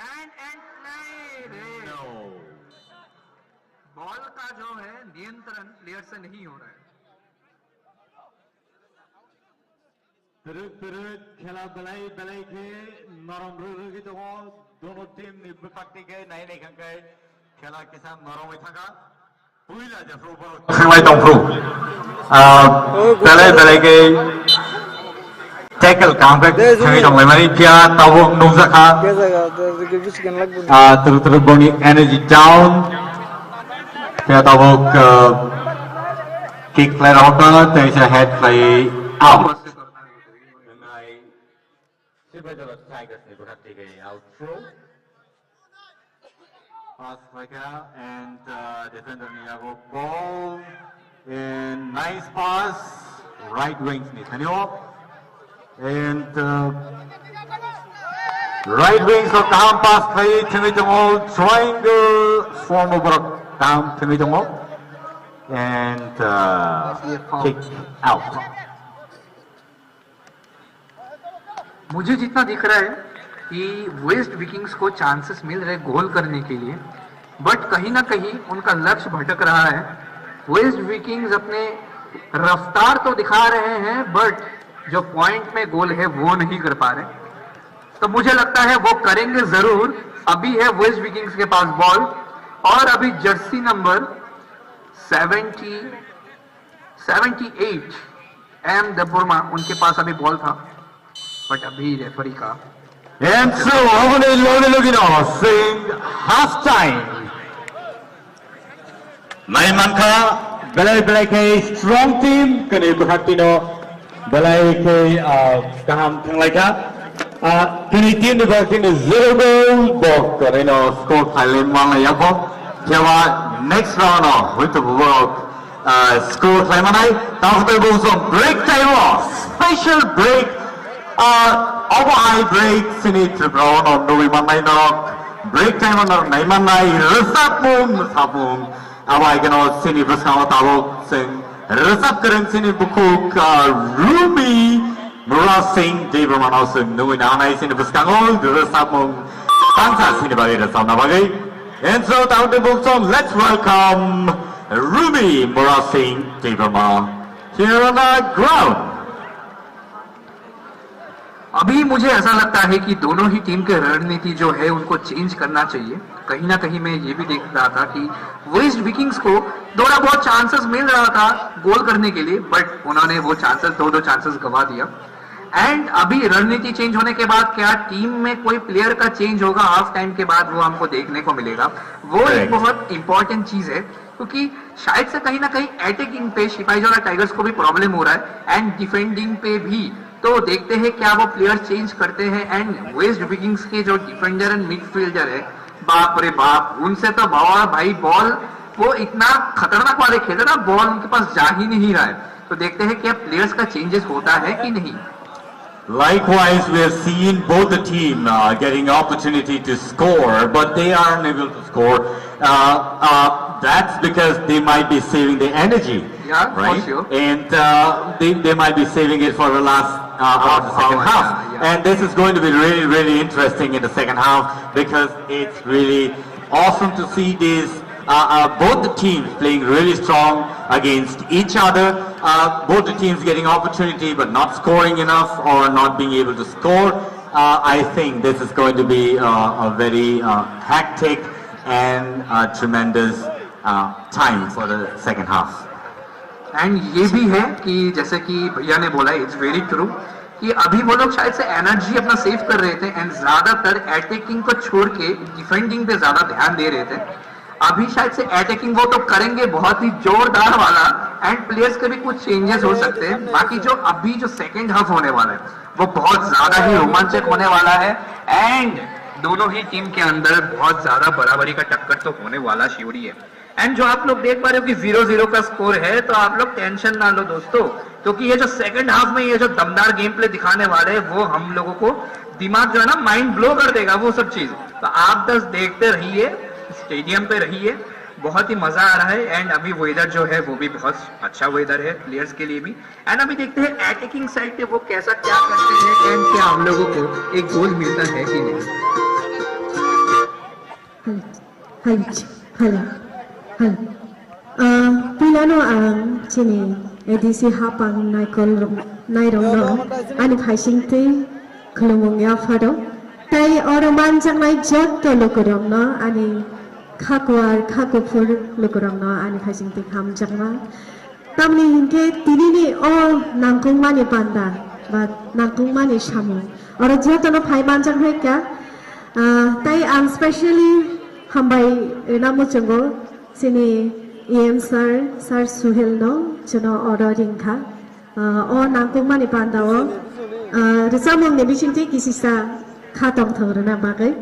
एंड बॉल का जो है नियंत्रण प्लेयर से नहीं हो रहा है। खेला बलाई के नरम रुगी तो दोनों टीम नि विपक्ति के नहीं खांगे खेला के साथ नरम हुई था पुइला जफ्रो पर सेवाई तंफ्रो बलाई के टैकल काम पे सेवाई तंग लेमारी क्या तावो नुज़का तरु बनी एनर्जी डाउन क्या तावो kick play out, there is a head play out. Tigers out throw. Pass and defender Niago ball. And nice pass. Right wings Nitanyo. And right wings of down pass play. Timidamo triangle form over down Timidamo. And kick out. मुझे जितना दिख रहा है कि waste Vikings को chances मिल रहे गोल करने के लिए, बट कहीं ना कहीं उनका लक्ष्य भटक रहा है। वेस्ट विकिंग्स अपने रफ्तार तो दिखा रहे हैं, बट जो पॉइंट में गोल है वो नहीं कर पा रहे। तो मुझे लगता है वो करेंगे जरूर। अभी है वेस्ट विकिंग्स के पास बॉल, और अभी जर्सी नंबर 78 एम दबुर्मा उनके पास अभी बॉल था, बट अभी रेफरी का And so, looking off, saying half time. Naimanka, Belai ke strong team, kani berhatino, Belai ke kaham tenglaika. Kini team berhatino 0 goal, bok karino score Thailand mana yapo. Jawa next round off with the world score Thailand. After goes on break time off, special break. Over high break, sini Tribron on Novi Manai Norok, break time on Nai Manai, Resapung, Awai Gano, Sini Vasama Tavok, Sing, Resap Karen Sini Bukuk, Ruby, Mura Singh, Deverman also, Novi Nanai, Sini Vaskango, Resapung, Tansa Sini Bagay, Samnabagay. And so, down the books on, let's welcome Ruby, Mura Singh, Deverman, here on the ground. अभी मुझे ऐसा लगता है कि दोनों ही team के रणनीति जो है उनको चेंज करना चाहिए। कहीं ना कहीं मैं ये भी देख रहा था कि वेस्ट विकिंग्स को थोड़ा बहुत चांसेस मिल रहा था गोल करने के लिए, बट उन्होंने वो चांसेस दो चांसेस गवा दिया। एंड अभी रणनीति चेंज होने के बाद क्या टीम में कोई प्लेयर का चेंज होगा हाफ टाइम के बाद, वो हमको देखने को मिलेगा। वो एक बहुत इंपॉर्टेंट चीज है, क्योंकि शायद से कहीं ना कहीं अटैकिंग पे सिपाहीजोला टाइगर्स को भी प्रॉब्लम हो रहा है एंड डिफेंडिंग पे भी। तो देखते हैं क्या वो प्लेयर चेंज करते हैं। एंड वेस्ट विकिंग्स के जो डिफेंडर एंड मिडफील्डर है, बाप रे बाप, उनसे तो भाई बॉल वो इतना खतरनाक वाले खेल रहे ना, बॉल उनके पास जा ही नहीं रहा है। तो देखते हैं क्या प्लेयर्स का चेंजेस होता है कि नहीं। Likewise, we have seen both the team getting opportunity to score, but they aren't able to score. That's because they might be saving the energy, right? For sure. And they might be saving it for the last of the second half. And this is going to be really, really interesting in the second half, because it's really awesome to see these both the teams playing really strong against each other. Both the teams getting opportunity but not scoring enough or not being able to score. I think this is going to be a very hectic and tremendous time for the second half. And ये भी है कि जैसे कि भैया ने बोला, it's very true कि अभी वो लोग शायद से एनर्जी अपना सेव कर रहे थे एंड ज्यादातर अटैकिंग को छोड़ के डिफेंडिंग पे ज्यादा ध्यान दे रहे थे। अभी शायद से अटैकिंग वो तो करेंगे बहुत ही जोरदार वाला, एंड प्लेयर्स के भी कुछ चेंजेस हो सकते हैं। बाकी जो अभी जो सेकेंड हाफ होने वाला है वो बहुत ज्यादा ही रोमांचक होने वाला है, एंड दोनों ही टीम के अंदर बहुत ज्यादा बराबरी का टक्कर तो होने वाला श्योरी है। एंड जो आप लोग देख पा रहे हो कि 0-0 का स्कोर है, तो आप लोग टेंशन ना लो दोस्तों, क्योंकि ये जो सेकंड हाफ में ये जो दमदार गेम प्ले दिखाने वाले हैं वो हम लोगों को दिमाग जो है ना माइंड ब्लो कर देगा वो सब चीज। तो आप बस देखते रहिए, स्टेडियम पे रहिए, बहुत ही मजा आ रहा है। एंड अभी वेदर जो है वो भी बहुत अच्छा वेदर है प्लेयर्स के लिए भी। एंड अभी देखते हैं अटैकिंग साइड पे वो कैसा क्या करते हैं एंड क्या हम लोगों को एक गोल मिलता है कि नहीं। Pilano ang sini edisi hapang nairong ani paisingti kelumung ya fado tai orang manjang nai jatuh lokorong no ani kakupur lokorong no ani paisingti hamjang na tamni hingke tini ni o nangkung mani panda ba nangkung mani shamu orang jatuh no pai manjang hai kya tai ang specially hambai namu cenggo sini EM sir Suhel no jono oro ringka o nangkungmani pandao resamong ne bisingti kisisa khatong thorna bagai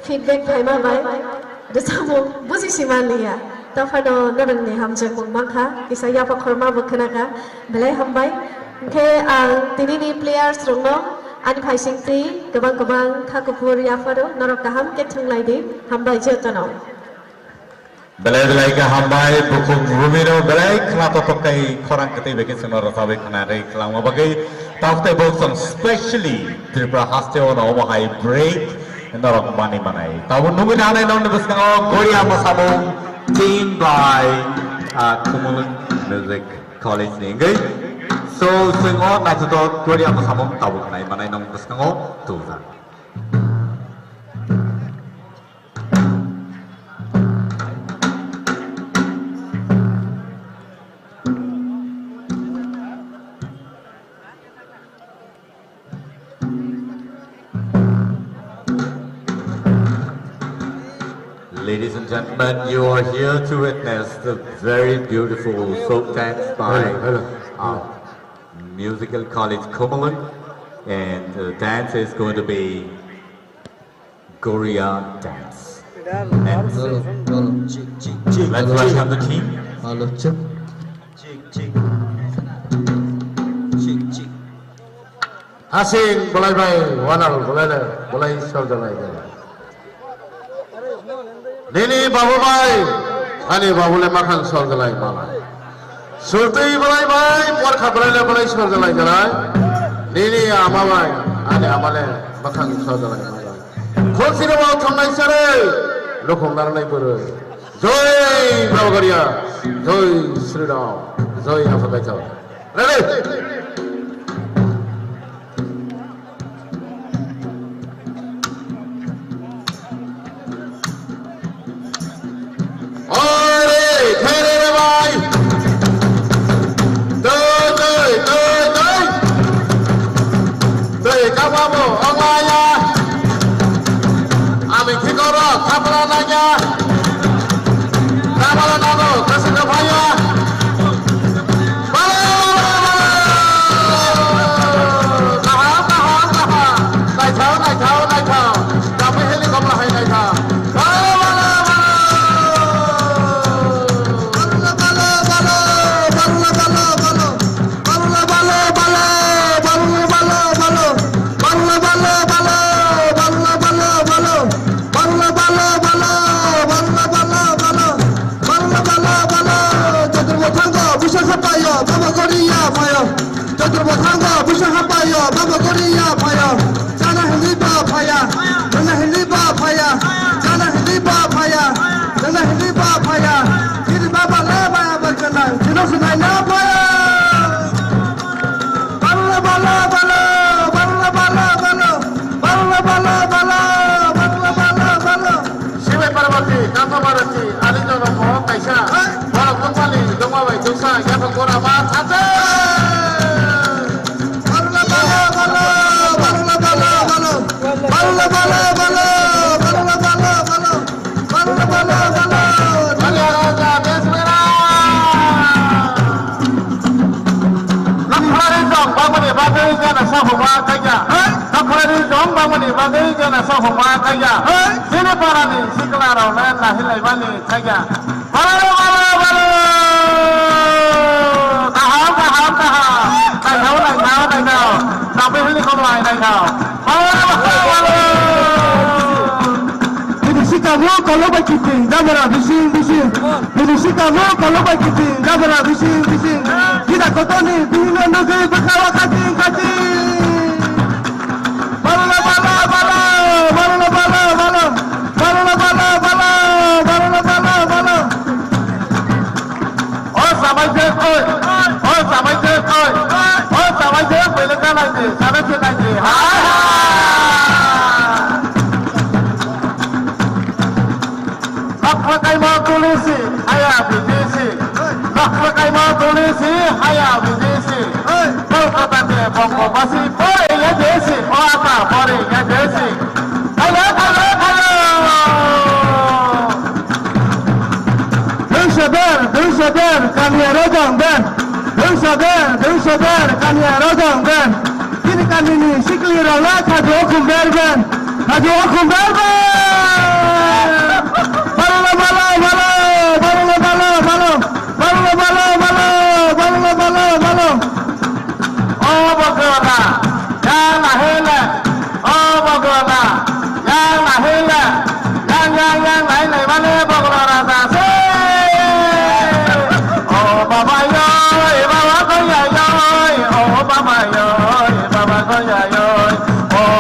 feedback phải mà vậy, để sao một bút gì mà liya, tao phải nó nâng này ham chơi mong mang ha, cái sao ya phải khởi mà bực khana ka, belai ham bay, cái tini ni players rong nó, anh phải sinh tri, kebang khakupur ya phải đó, nó ra ham kết thung lại đi, ham bay chơi tao nó. Belai ka hambai bukum rumino belai kelapa pakai korang kete bikin semua rasawe kanari kelama bagai tau te both some specially Tripura haste on our high break Norok Mani Manai. Tahun nunggu nanai non nebus kang Goria Masamung team by Kumulun Music College Ningai. So singo na tuto Goria Masamung tahun nai manai non nebus kang tuza. Ladies and gentlemen, you are here to witness the very beautiful folk dance by Musical College Kumulun, and the dance is going to be Goria dance. Let's welcome the team. Hasin boleh bay, wanal boleh saudara. Nini babu bay, ani babu le makan saudara malah. Surti boleh bay, por kabar le boleh saudara jalan. Nini ama bay, ani amale makan saudara malah. Kursi le bawa kamai sare, lokong narai puru. Joy Bravo Goria, Joy Sri Ram, Joy Afghanistan. Ready?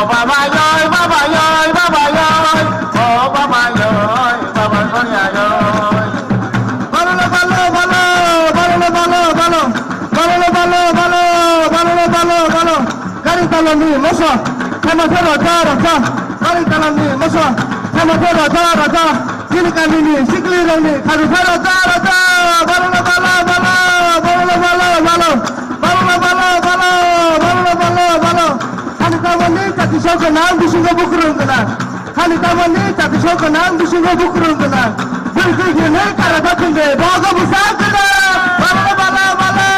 Baba yoy, baba yoy, baba yoy. talami mosa sama ke raja raja kali talami mosa sama ke raja raja ini kami ni sikli ni kali raja raja bala bala bala bala bala bala bala bala bala bala bala bala kali tamani tak isokan nang bisinga bukurung kana kali tamani tak isokan nang bisinga bukurung kana berikut ini cara datangnya baga besar kana bala bala bala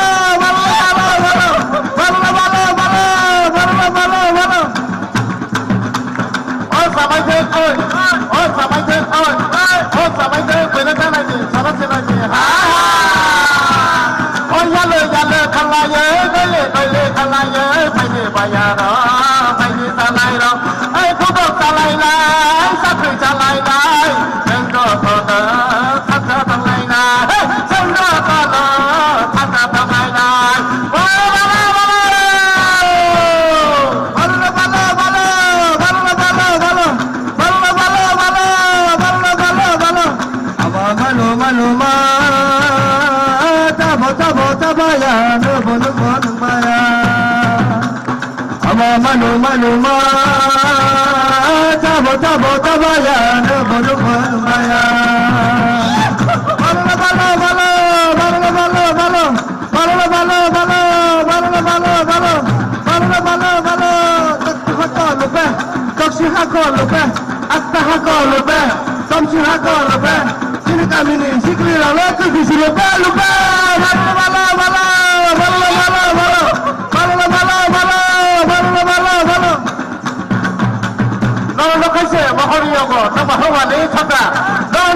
Manu manu ma tabo tabo tabaya no bono bono maya bala bala bala bala bala bala bala bala bala bala bala bala bala bala bala hakol be taksi hakol be atta hakol be tamsi hakol be sini kami ni sikli la ke bisi le be bala bala bala bala bala bala bala bala bala no kaise mahoriyo ko nama hawa ne thaka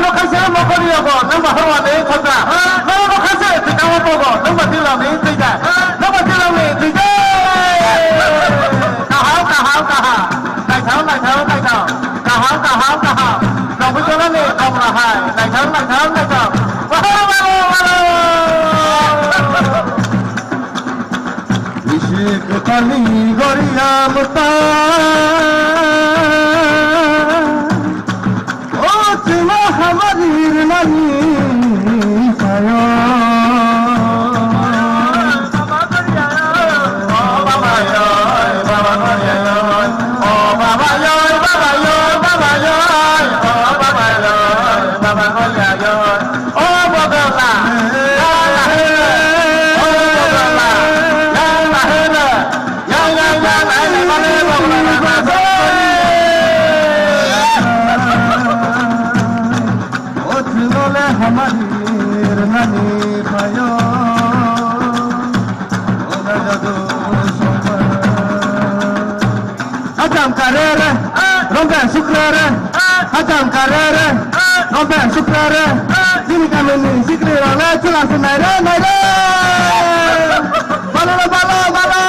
no kaise mahoriyo ko nama hawa ne thaka no kaise tikawa ko nama dila ne tija nama dila ne tija kaha nai thao kaha no bu jona ne kam raha nai thao Ishq kali goriya muta हमारी नहीं साया बाबा यो बाबा यो ओ बाबा यो बाबा यो बाबा यो ओ बाबा यो बाबा यो ओ बगला या ला हे ओ बगला या ला हे या माने बगला हमारी ननी भयो Hajam karere, rompen sukrere, hajam karere, rompen sukrere, sini kami ni sikri rale cula senaire naire, bala bala bala,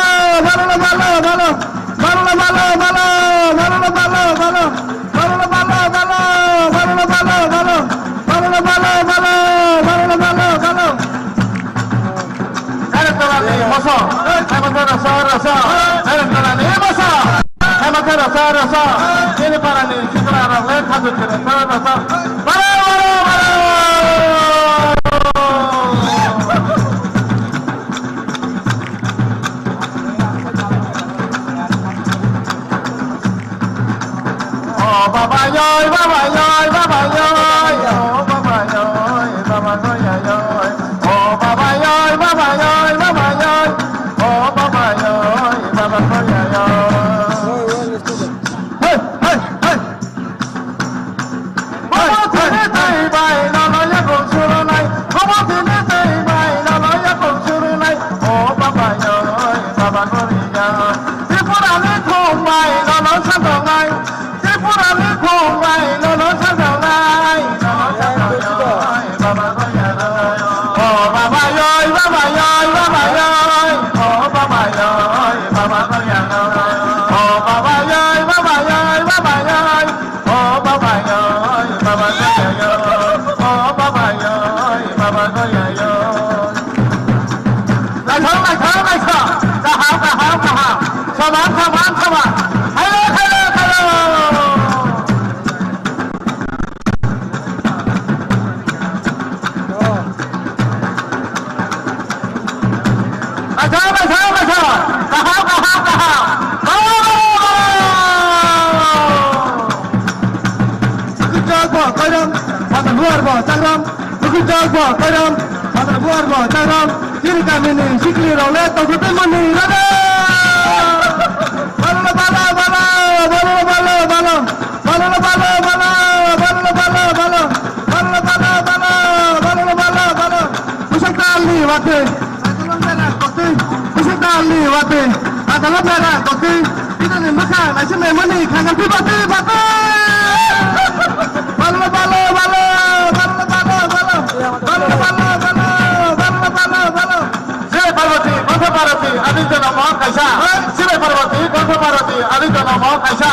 bala bala bala, bala bala bala, bala bala bala, bala bala bala, bala bala bala. Bala bala bala bala bala bala. Ada tolani moso, hemat rasa. Ada tolani moso, hemat rasa. Ini para ni citra orang lain satu citra rasa. Bala bala bala. Oh baba yoy, baba yoy, baba yoy. Baba yoy, baba yoy, oh baba yoy, baba yoy, baba yoy, oh baba yoy, baba yoy. Hey, hey, hey. Baba tene tei bai, na na ya kong suru nai. Baba tene tei bai, na na ya kong suru nai. Oh baba yoy, baba yoy. Tripura ni kong bai, na na san dong nai. Tripura ni kong bai, na na san dong nai. Come on. Hello, hello, hello. Kha luar bawah cakram, bukit jauh bawah kairam, mata luar bawah cakram, kiri kami ni sikli rolet, tahu teman ni ada. Bala bala bala, bala bala bala, bala bala bala, bala bala bala, bala bala bala, bala bala bala. Pusat kali waktu, adalah merah kopi, pusat kali waktu, adalah merah kopi. Kita ni makan, macam mana ni, kangen bati bati. Bala bala bala, bala bala bala, bala bala bala, bala bala bala. Siapa Parvati, Kota Parvati, Aditya nama Kaisa. Siapa Parvati, Kota Parvati, Aditya nama Kaisa.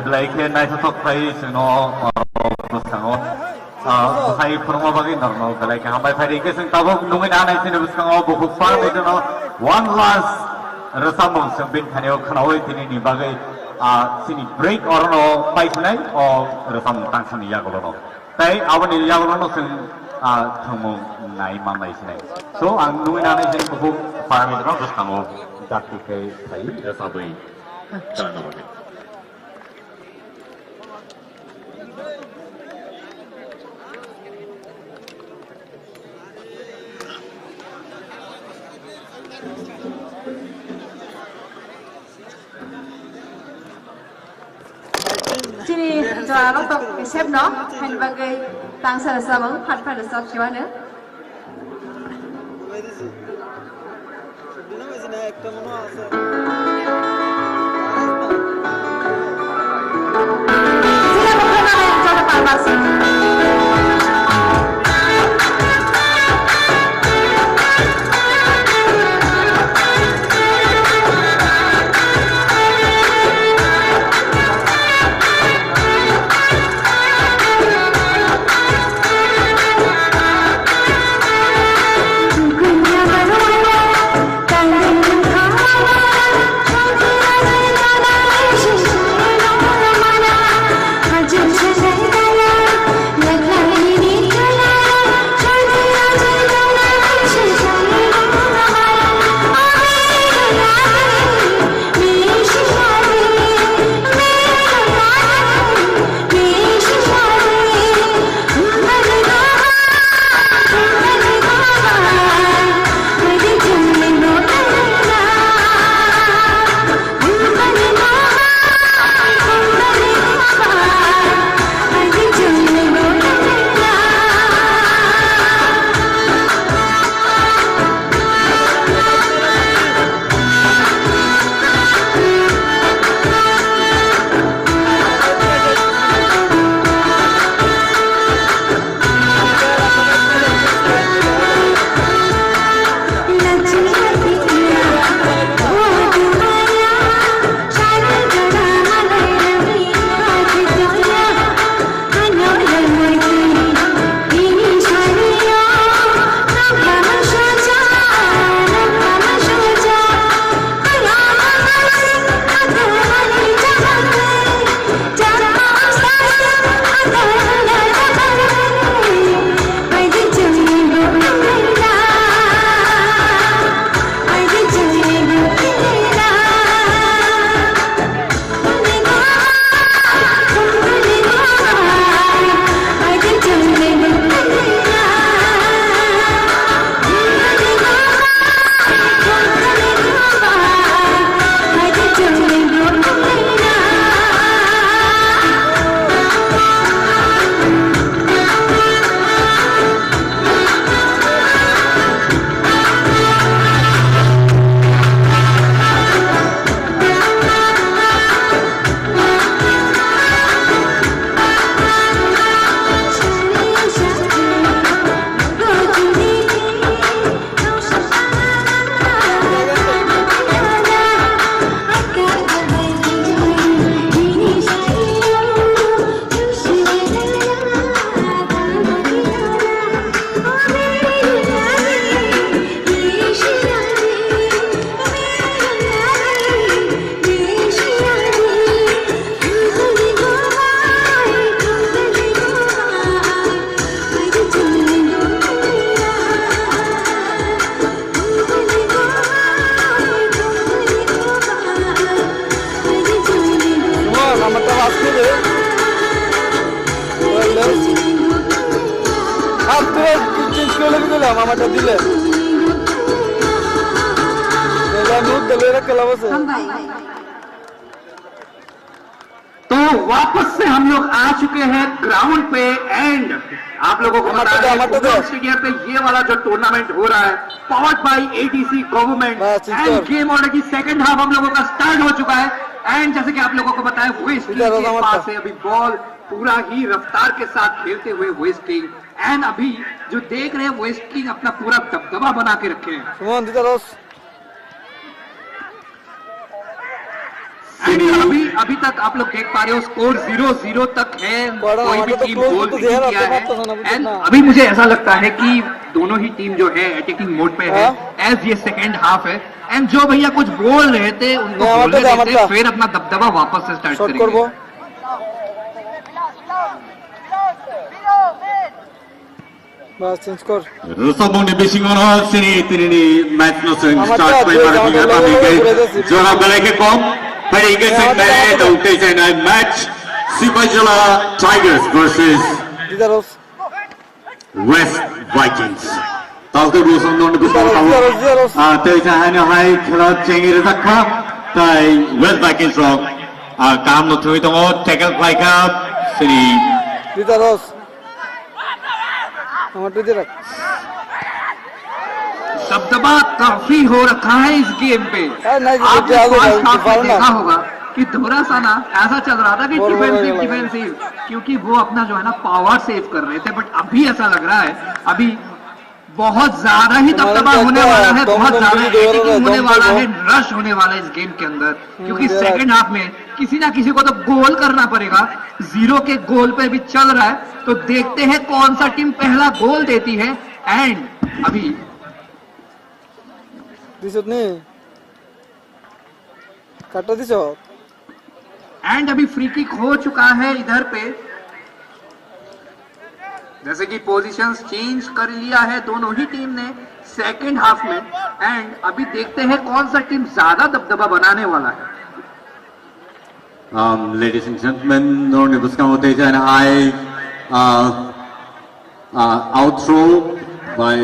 Belai ke naik satu kali seno bersanggo, hai promo bagi normal belai ke hambai hari ke seng tahu nungin anai sini bersanggo buku far itu no one last resambung sembin kanio kanawai tini ni bagai sini break or no baik nai or resambung tangsan iya kalau no, tapi awan iya kalau no seng temu nai mamai sini, so ang nungin anai sini buku far itu no bersanggo jatuh ke hai resambung, jangan lupa. Sini jual untuk chef no, hand bagai tangsa sabang, hot pada sab siapa ne? Sila bukan nama yang jual palmas. Pass করে আর তুই change করে দিলাম আমারটা দিলে तो वापस से हम लोग आ चुके हैं ग्राउंड पे एंड आप लोगों को बता दें स्टेडियम पे ये वाला जो टूर्नामेंट हो रहा है powered by ADC government end game already second half हम लोगों का स्टार्ट हो चुका है एंड जैसे कि आप लोगों को बताया वेस्ट किंग के पास है अभी बॉल पूरा ही रफ्तार के साथ खेलते हुए वेस्ट किंग एंड अभी जो देख रहे हैं वेस्ट किंग अपना पूरा दबदबा बना के रखे हैं अभी तक आप लोग देख पा रहे हो स्कोर 0-0 तक है कोई भी टीम गोल नहीं किया है एंड अभी मुझे ऐसा लगता है कि दोनों ही टीम जो है अटैकिंग मोड पे है एज ये सेकंड हाफ है एंड जो भैया कुछ बोल रहे थे उनको बोलने देते फिर अपना दबदबा वापस से स्टार्ट करेंगे Rusabong ni Bisingono sini tinini match no sing start by Marabinga Pamike Jora Balake Kom Parike Sing Bale Daute China match Sipajala Tigers versus West Vikings. Talto Rusam non Gusau Tei Hana Hai Khala Chengi Zakha Tai West Vikings Rock Kam no Thui Tongo Tackle Like Up Sini Didaros दबदबा काफी हो रखा है इस game पे आपने देखा होगा कि थोड़ा सा ना ऐसा चल रहा था कि डिफेंसिव क्योंकि वो अपना जो है ना पावर सेव कर रहे थे बट अभी ऐसा लग रहा है अभी बहुत ज्यादा ही दबदबा होने वाला है बहुत ज्यादा एटेकिंग होने वाला है रश होने वाला है इस गेम के अंदर क्योंकि सेकंड हाफ में किसी ना किसी को तो गोल करना पड़ेगा 0 के गोल पे भी चल रहा है तो देखते हैं कौन सा टीम पहला गोल देती है एंड अभी एंड अभी फ्री किक हो चुका है इधर पे जैसे कि पोजीशंस चेंज कर लिया है दोनों ही टीम ने सेकंड हाफ में एंड अभी देखते हैं कौन सा टीम ज्यादा दबदबा बनाने वाला है Ladies and gentlemen, Norne Buskamo Teja and high outthrow by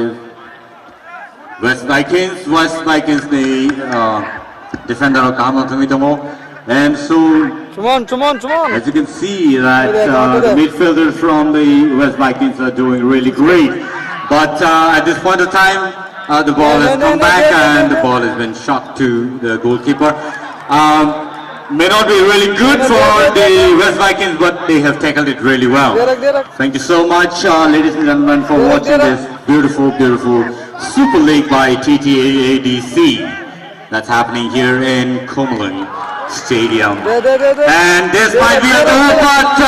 West Vikings. West Vikings, the defender of Kamo Tomitomo. And so, as you can see, that the midfielders from the West Vikings are doing really great. But at this point of time, the ball has come back and the ball has been shot to the goalkeeper. May not be really good for the West Vikings, but they have tackled it really well. Thank you so much, ladies and gentlemen, for watching this beautiful, beautiful Super League by TTADC that's happening here in Kumulun Stadium. And this might be a goal, but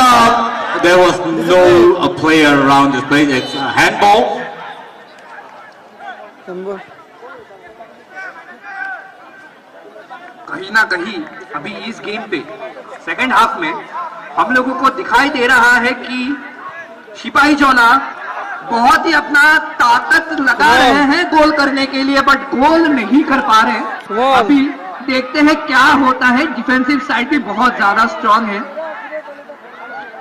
there was no player around this place. It's a handball. कहीं ना कहीं अभी इस game पे second half में हम लोगों को दिखाई दे रहा है कि सिपाही जोला बहुत ही अपना ताकत लगा रहे हैं गोल करने के लिए बट गोल नहीं कर पा रहे अभी देखते हैं क्या होता है डिफेंसिव साइड भी बहुत ज्यादा स्ट्रांग है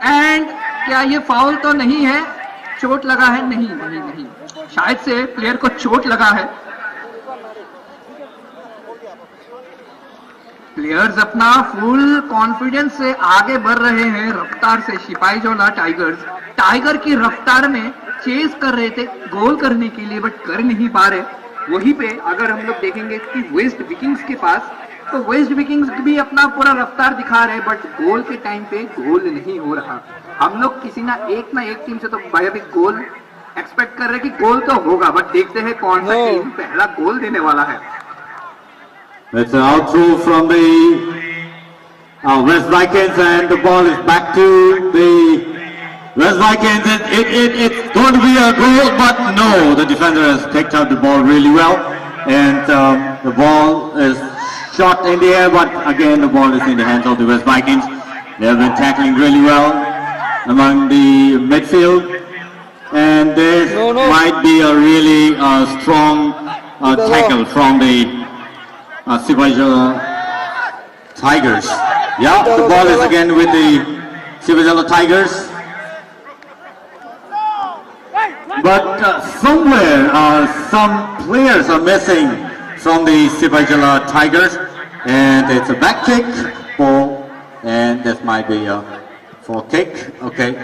एंड क्या ये फाउल तो नहीं है चोट लगा है नहीं नहीं नहीं शायद से प्लेयर को चोट लगा है प्लेयर्स अपना फुल कॉन्फिडेंस से आगे बढ़ रहे हैं रफ्तार से सिपाही जोला टाइगर्स टाइगर की रफ्तार में चेस कर रहे थे गोल करने के लिए बट कर नहीं पा रहे वहीं पे अगर हम लोग देखेंगे कि वेस्ट विकिंग्स के पास तो वेस्ट विकिंग्स भी अपना पूरा रफ्तार दिखा रहे बट गोल के टाइम पे गोल नहीं हो रहा हम लोग किसी ना एक टीम से तो भाई अभी गोल एक्सपेक्ट कर रहे कि गोल तो होगा बट देखते हैं कौन सा टीम पहला गोल देने वाला है It's an outthrow from the West Vikings and the ball is back to the West Vikings. It's going to be a goal, but no, the defender has picked up the ball really well and the ball is shot in the air, but again the ball is in the hands of the West Vikings. They have been tackling really well among the midfield and there might be a really strong tackle from the Sipajala Tigers. Yeah, the ball is again with the Sipajala Tigers. But somewhere some players are missing from the Sipajala Tigers, and it's a back kick ball, and this might be a full kick. Okay.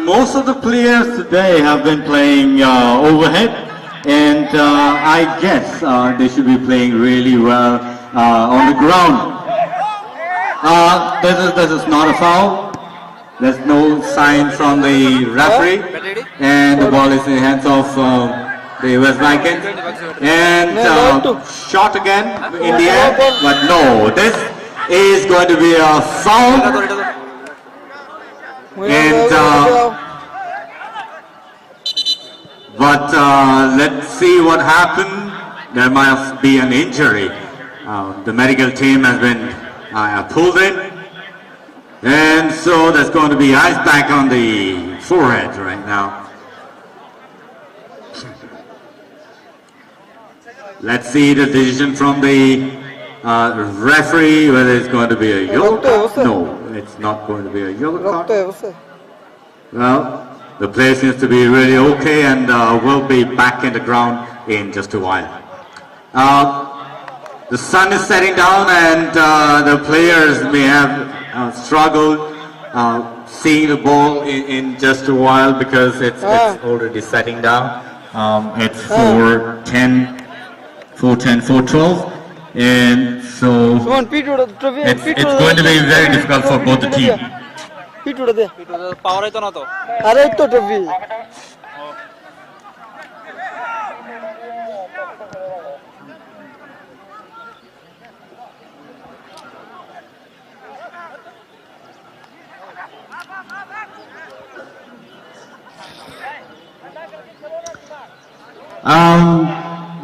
Most of the players today have been playing overhead, and I guess they should be playing really well on the ground. This is not a foul. There's no sign from the referee, and the ball is in the hands of the West Vikings. And shot again in the air, but no, this is going to be a foul. And but let's see what happened. There must be an injury. The medical team has been pulled in, and so there's going to be ice pack on the forehead right now. Let's see the decision from the referee, whether it's going to be a yellow card. No, it's not going to be a yellow card. Well, the player seems to be really okay, and will be back in the ground in just a while. The sun is setting down, and the players may have struggled seeing the ball in just a while because it's already setting down. It's 4:10, 4:12, and so it's going to be very difficult for both the teams.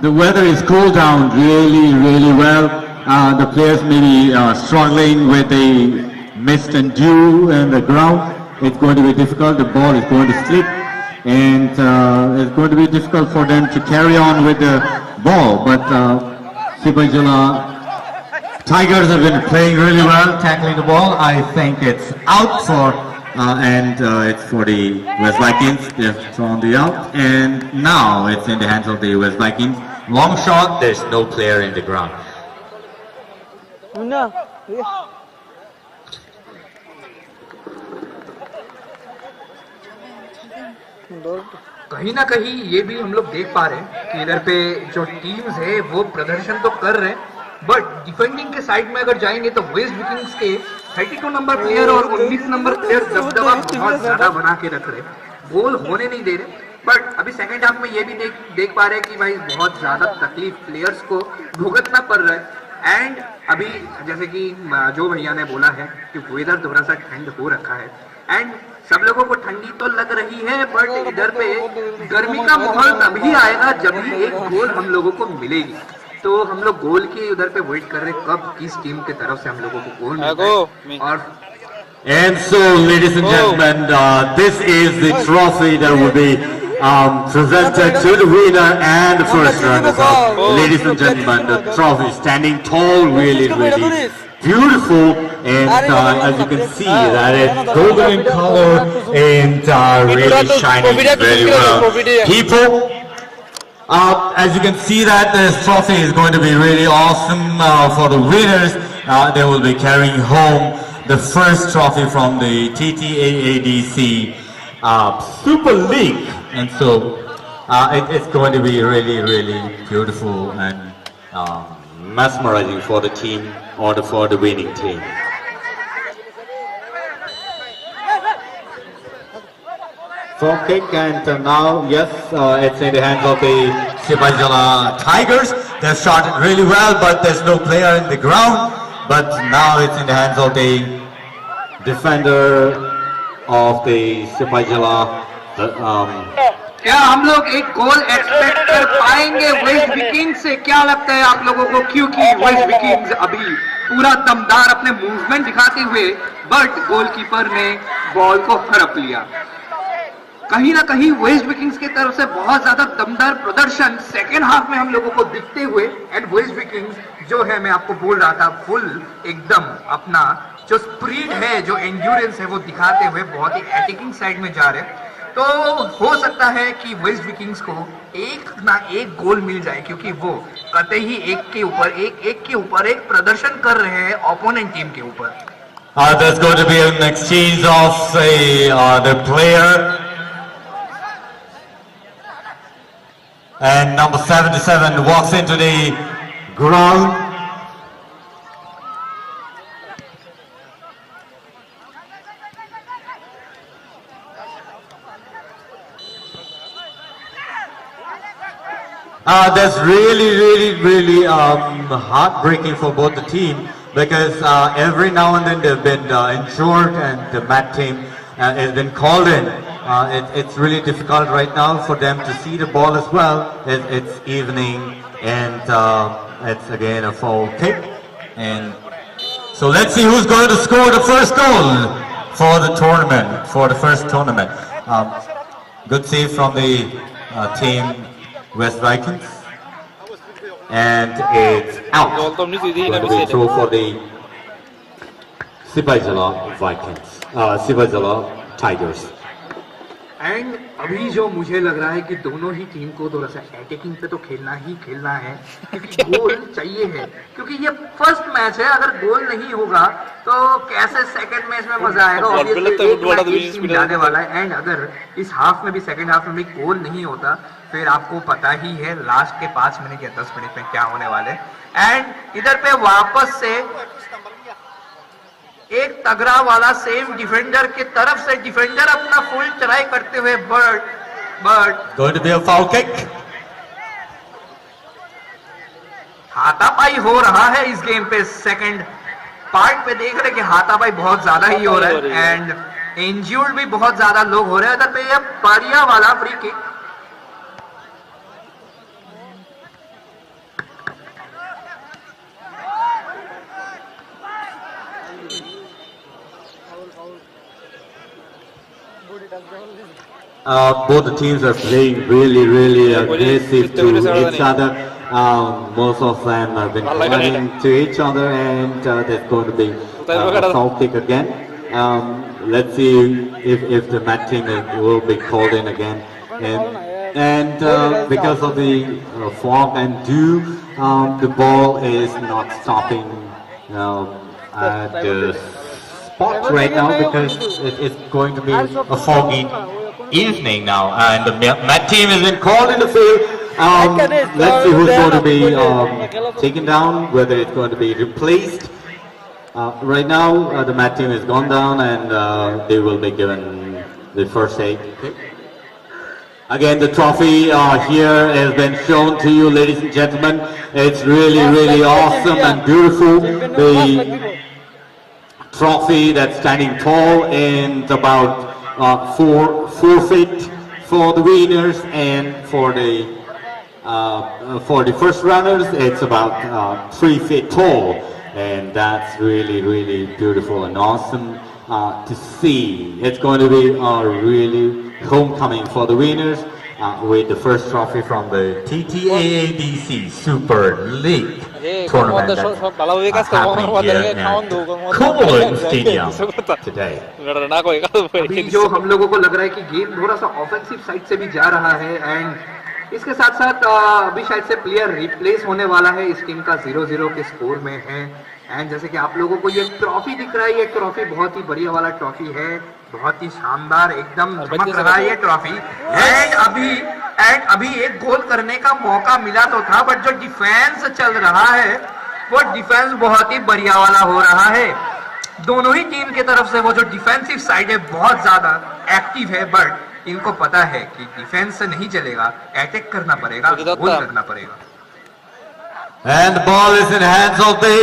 The weather is cooled down really well. The players may be struggling with the mist and dew and the ground. It's going to be difficult. The ball is going to slip, and it's going to be difficult for them to carry on with the ball. But Sipajala Tigers have been playing really well, tackling the ball. I think it's out for and it's for the West Vikings. They've thrown the out, and now it's in the hands of the West Vikings. Long shot, there's no player in the ground. No. कहीं ना कहीं ये भी हम लोग देख पा रहे हैं कि इधर पे जो टीम्स है वो प्रदर्शन तो कर रहे हैं, बट डिफेंडिंग के साइड में अगर जाएंगे तो वेस्ट विकिंग्स के 32 नंबर प्लेयर और 19 नंबर प्लेयर दबदबा बहुत ज्यादा बना के रख रहे, गोल होने नहीं दे रहे। बट अभी सेकंड हाफ में ये भी देख पा रहे हैं कि भाई बहुत ज्यादा तकलीफ प्लेयर्स को भुगतना पड़ रहा है। एंड अभी जैसे कि जो भैया ने बोला है कि वेदर थोड़ा सा ठंड हो रखा है, एंड सब लोगों को ठंडी तो लग रही है, बट इधर पे गर्मी का माहौल तभी आएगा जब भी एक गोल हम लोगों को मिलेगी। तो हम लोग गोल के उधर पे वेट कर रहे हैं कब किस टीम के तरफ से हम लोगों को गोल मिलेगा। और And so, ladies and gentlemen, this is the trophy that will be presented to the winner and the first runners-up. Ladies and gentlemen, the trophy is standing tall, really beautiful, and as you can see, that it's golden in color and really shining very well. People, as you can see, that this trophy is going to be really awesome for the winners. They will be carrying home the first trophy from the TTAADC Super League, and so it's going to be really beautiful and mesmerizing for the team or for the winning team. Front kick, and now, yes, it's in the hands of the Sipajala Tigers. They've shot really well, but there's no player in the ground. But now it's in the hands of the defender of the Sipajala. क्या हम लोग एक गोल expect कर पाएंगे waste Vikings से? क्या लगता है आप लोगों को? क्योंकि वेस्ट विकिंग्स अभी पूरा दमदार अपने मूवमेंट दिखाते हुए, बट गोलकीपर ने बॉल को हड़प लिया। कहीं ना कहीं वेस्ट विकिंग्स की तरफ से बहुत ज्यादा दमदार प्रदर्शन सेकेंड हाफ में हम लोगों को दिखते हुए, एंड वेस्ट विकिंग्स जो है, मैं आपको बोल रहा था, फुल एकदम अपना जो स्प्रीड है, जो एंड्योरेंस है, वो दिखाते हुए बहुत ही अटैकिंग साइड में जा रहे हैं। तो हो सकता है कि वेस्ट विकिंग्स को एक ना एक गोल मिल जाए, क्योंकि वो कतई एक के ऊपर एक प्रदर्शन कर रहे हैं ओपोनेंट टीम के ऊपर। There's going to be an exchange of the player. And number 77 walks into the ground. That's really heartbreaking for both the team, because every now and then they've been injured and the mat team has been called in. It's really difficult right now for them to see the ball as well. It's evening, and it's again a foul kick. And so let's see who's going to score the first goal for the tournament, for the first tournament. Good save from the team West Vikings. And it's out. Going to be throw for the Sipajala Vikings, Sipajala Tigers. And अभी जो मुझे लग रहा है कि दोनों ही team को थोड़ा सा अटैकिंग पे तो खेलना है, क्योंकि गोल चाहिए है, क्योंकि ये फर्स्ट मैच है। अगर गोल नहीं होगा तो कैसे सेकंड मैच में मजा आएगा? ऑब्वियसली जाने वाला है। एंड अगर इस हाफ में भी, सेकंड हाफ में भी गोल नहीं होता, फिर आपको पता ही है लास्ट के 5 मिनट या 10 मिनट में क्या होने वाले। एंड इधर पे वापस से एक तगड़ा वाला सेम डिफेंडर की तरफ से डिफेंडर अपना फुल ट्राई करते हुए but going to be a foul kick. हाथापाई हो रहा है इस गेम पे। सेकंड पार्ट पे देख रहे कि हाथापाई बहुत ज्यादा ही हो रहा है, एंड इंज्यूर्ड भी बहुत ज्यादा लोग हो रहे हैं। इधर पे ये पारिया वाला free kick, both the teams are playing really aggressive to each other. Most of them have been running to each other, and there's going to be a foul kick again. Let's see if the mat team will be called in again. And because of the fog and dew, the ball is not stopping at the spot right now, because it's going to be a foggy evening now, and the mat team has been called in the field. Let's see who's going to be taken down, whether it's going to be replaced. Right now, the mat team has gone down, and they will be given the first aid. Again, the trophy here has been shown to you, ladies and gentlemen. It's really awesome and beautiful. The trophy that's standing tall, and about 4 feet for the winners, and for the first runners it's about 3 feet tall, and that's really beautiful and awesome to see. It's going to be a really homecoming for the winners with the first trophy from the TTAADC Super League tournament that's happening here at Kumulun Stadium today. अभी जो हम लोगों को लग रहा है कि game थोड़ा सा ऑफेंसिव साइड से भी जा रहा है, एंड इसके साथ साथ अभी शायद से प्लेयर रिप्लेस होने वाला है। इस टीम का 0-0 के स्कोर में है, एंड जैसे कि आप लोगों को ये ट्रॉफी दिख रहा है, ये ट्रॉफी बहुत ही बढ़िया वाला ट्रॉफी है, बहुत ही शानदार एकदम चमक रहा है ये ट्रॉफी। एंड अभी एक गोल करने का मौका मिला तो था, बट जो डिफेंस चल रहा है वो डिफेंस बहुत ही बढ़िया वाला हो रहा है। दोनों ही टीम की तरफ से वो जो डिफेंसिव साइड है बहुत ज्यादा एक्टिव है, बट इनको पता है कि डिफेंस से नहीं चलेगा, अटैक करना पड़ेगा, गोल करना पड़ेगा। And the ball is in the hands of the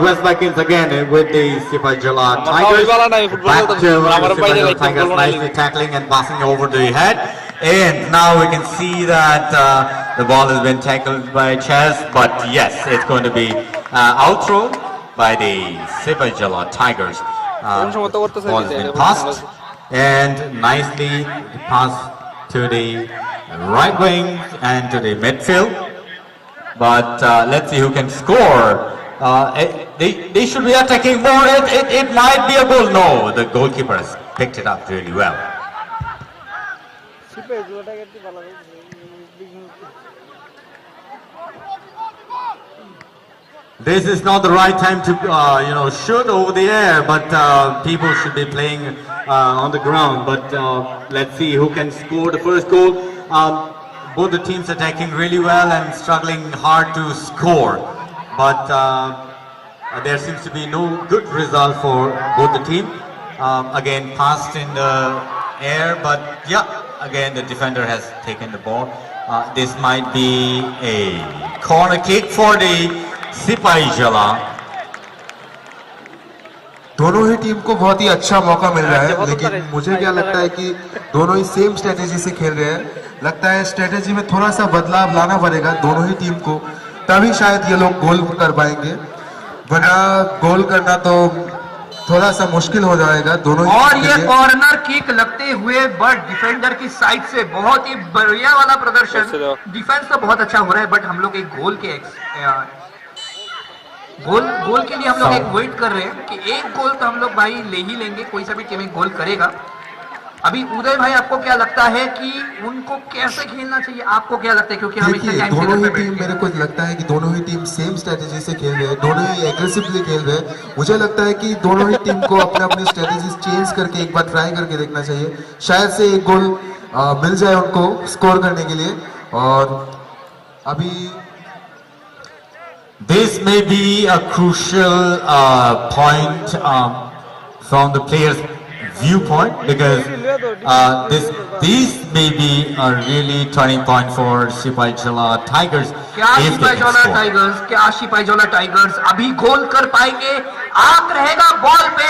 West Vikings again with the Sipajala Tigers. Back to Sipajala Tigers, nicely tackling and passing over the head. And now we can see that the ball has been tackled by Chess, but yes, it's going to be outthrown by the Sipajala Tigers. Ball has been passed and nicely pass to the right wing and to the midfield. But let's see who can score. They should be attacking more. It might be a goal. No, the goalkeeper has picked it up really well. This is not the right time to shoot over the air, but people should be playing on the ground. But let's see who can score the first goal. Both the teams attacking really well and struggling hard to score, but there seems to be no good result for both the team. Again, passed in the air, but yeah, again the defender has taken the ball. This might be a corner kick for the सिपाही जला. दोनों ही team को बहुत ही अच्छा मौका मिल रहा है, लेकिन मुझे क्या लगता है कि दोनों ही सेम स्ट्रेटेजी से खेल रहे हैं. लगता है स्ट्रेटेजी में थोड़ा सा बदलाव लाना पड़ेगा दोनों ही टीम को, तभी शायद ये लोग गोल कर पाएंगे, वरना गोल करना तो थोड़ा सा मुश्किल हो जाएगा दोनों ही. और ये कॉर्नर किक लगते हुए बट डिफेंडर की साइड से बहुत ही बढ़िया वाला प्रदर्शन. डिफेंस तो बहुत अच्छा हो रहा है, बट हम लोग एक गोल के लिए हम लोग एक वेट कर रहे हैं कि एक गोल तो हम लोग भाई ले ही लेंगे, कोई सा भी टीम एक गोल करेगा. अभी उदय भाई आपको क्या लगता है कि उनको कैसे खेलना चाहिए, आपको क्या लगता है? क्योंकि हम दोनों ही टीम, मेरे को लगता है कि दोनों ही टीम सेम स्ट्रेटेजी से खेल रहे हैं, दोनों ही एग्रेसिवली खेल रहे हैं. मुझे लगता है कि दोनों ही टीम को अपने अपनी स्ट्रेटेजी चेंज करके एक बार ट्राई करके देखना चाहिए. शायद से एक गोल मिल जाए उनको स्कोर करने के लिए. और अभी this may be a crucial point from the players' viewpoint, because these may be a really turning point for Sipaijala Tigers. क्या सिपाहीजोला टाइगर्स, क्या सिपाहीजोला टाइगर्स अभी गोल कर पाएंगे? आंख रहेगा बॉल पे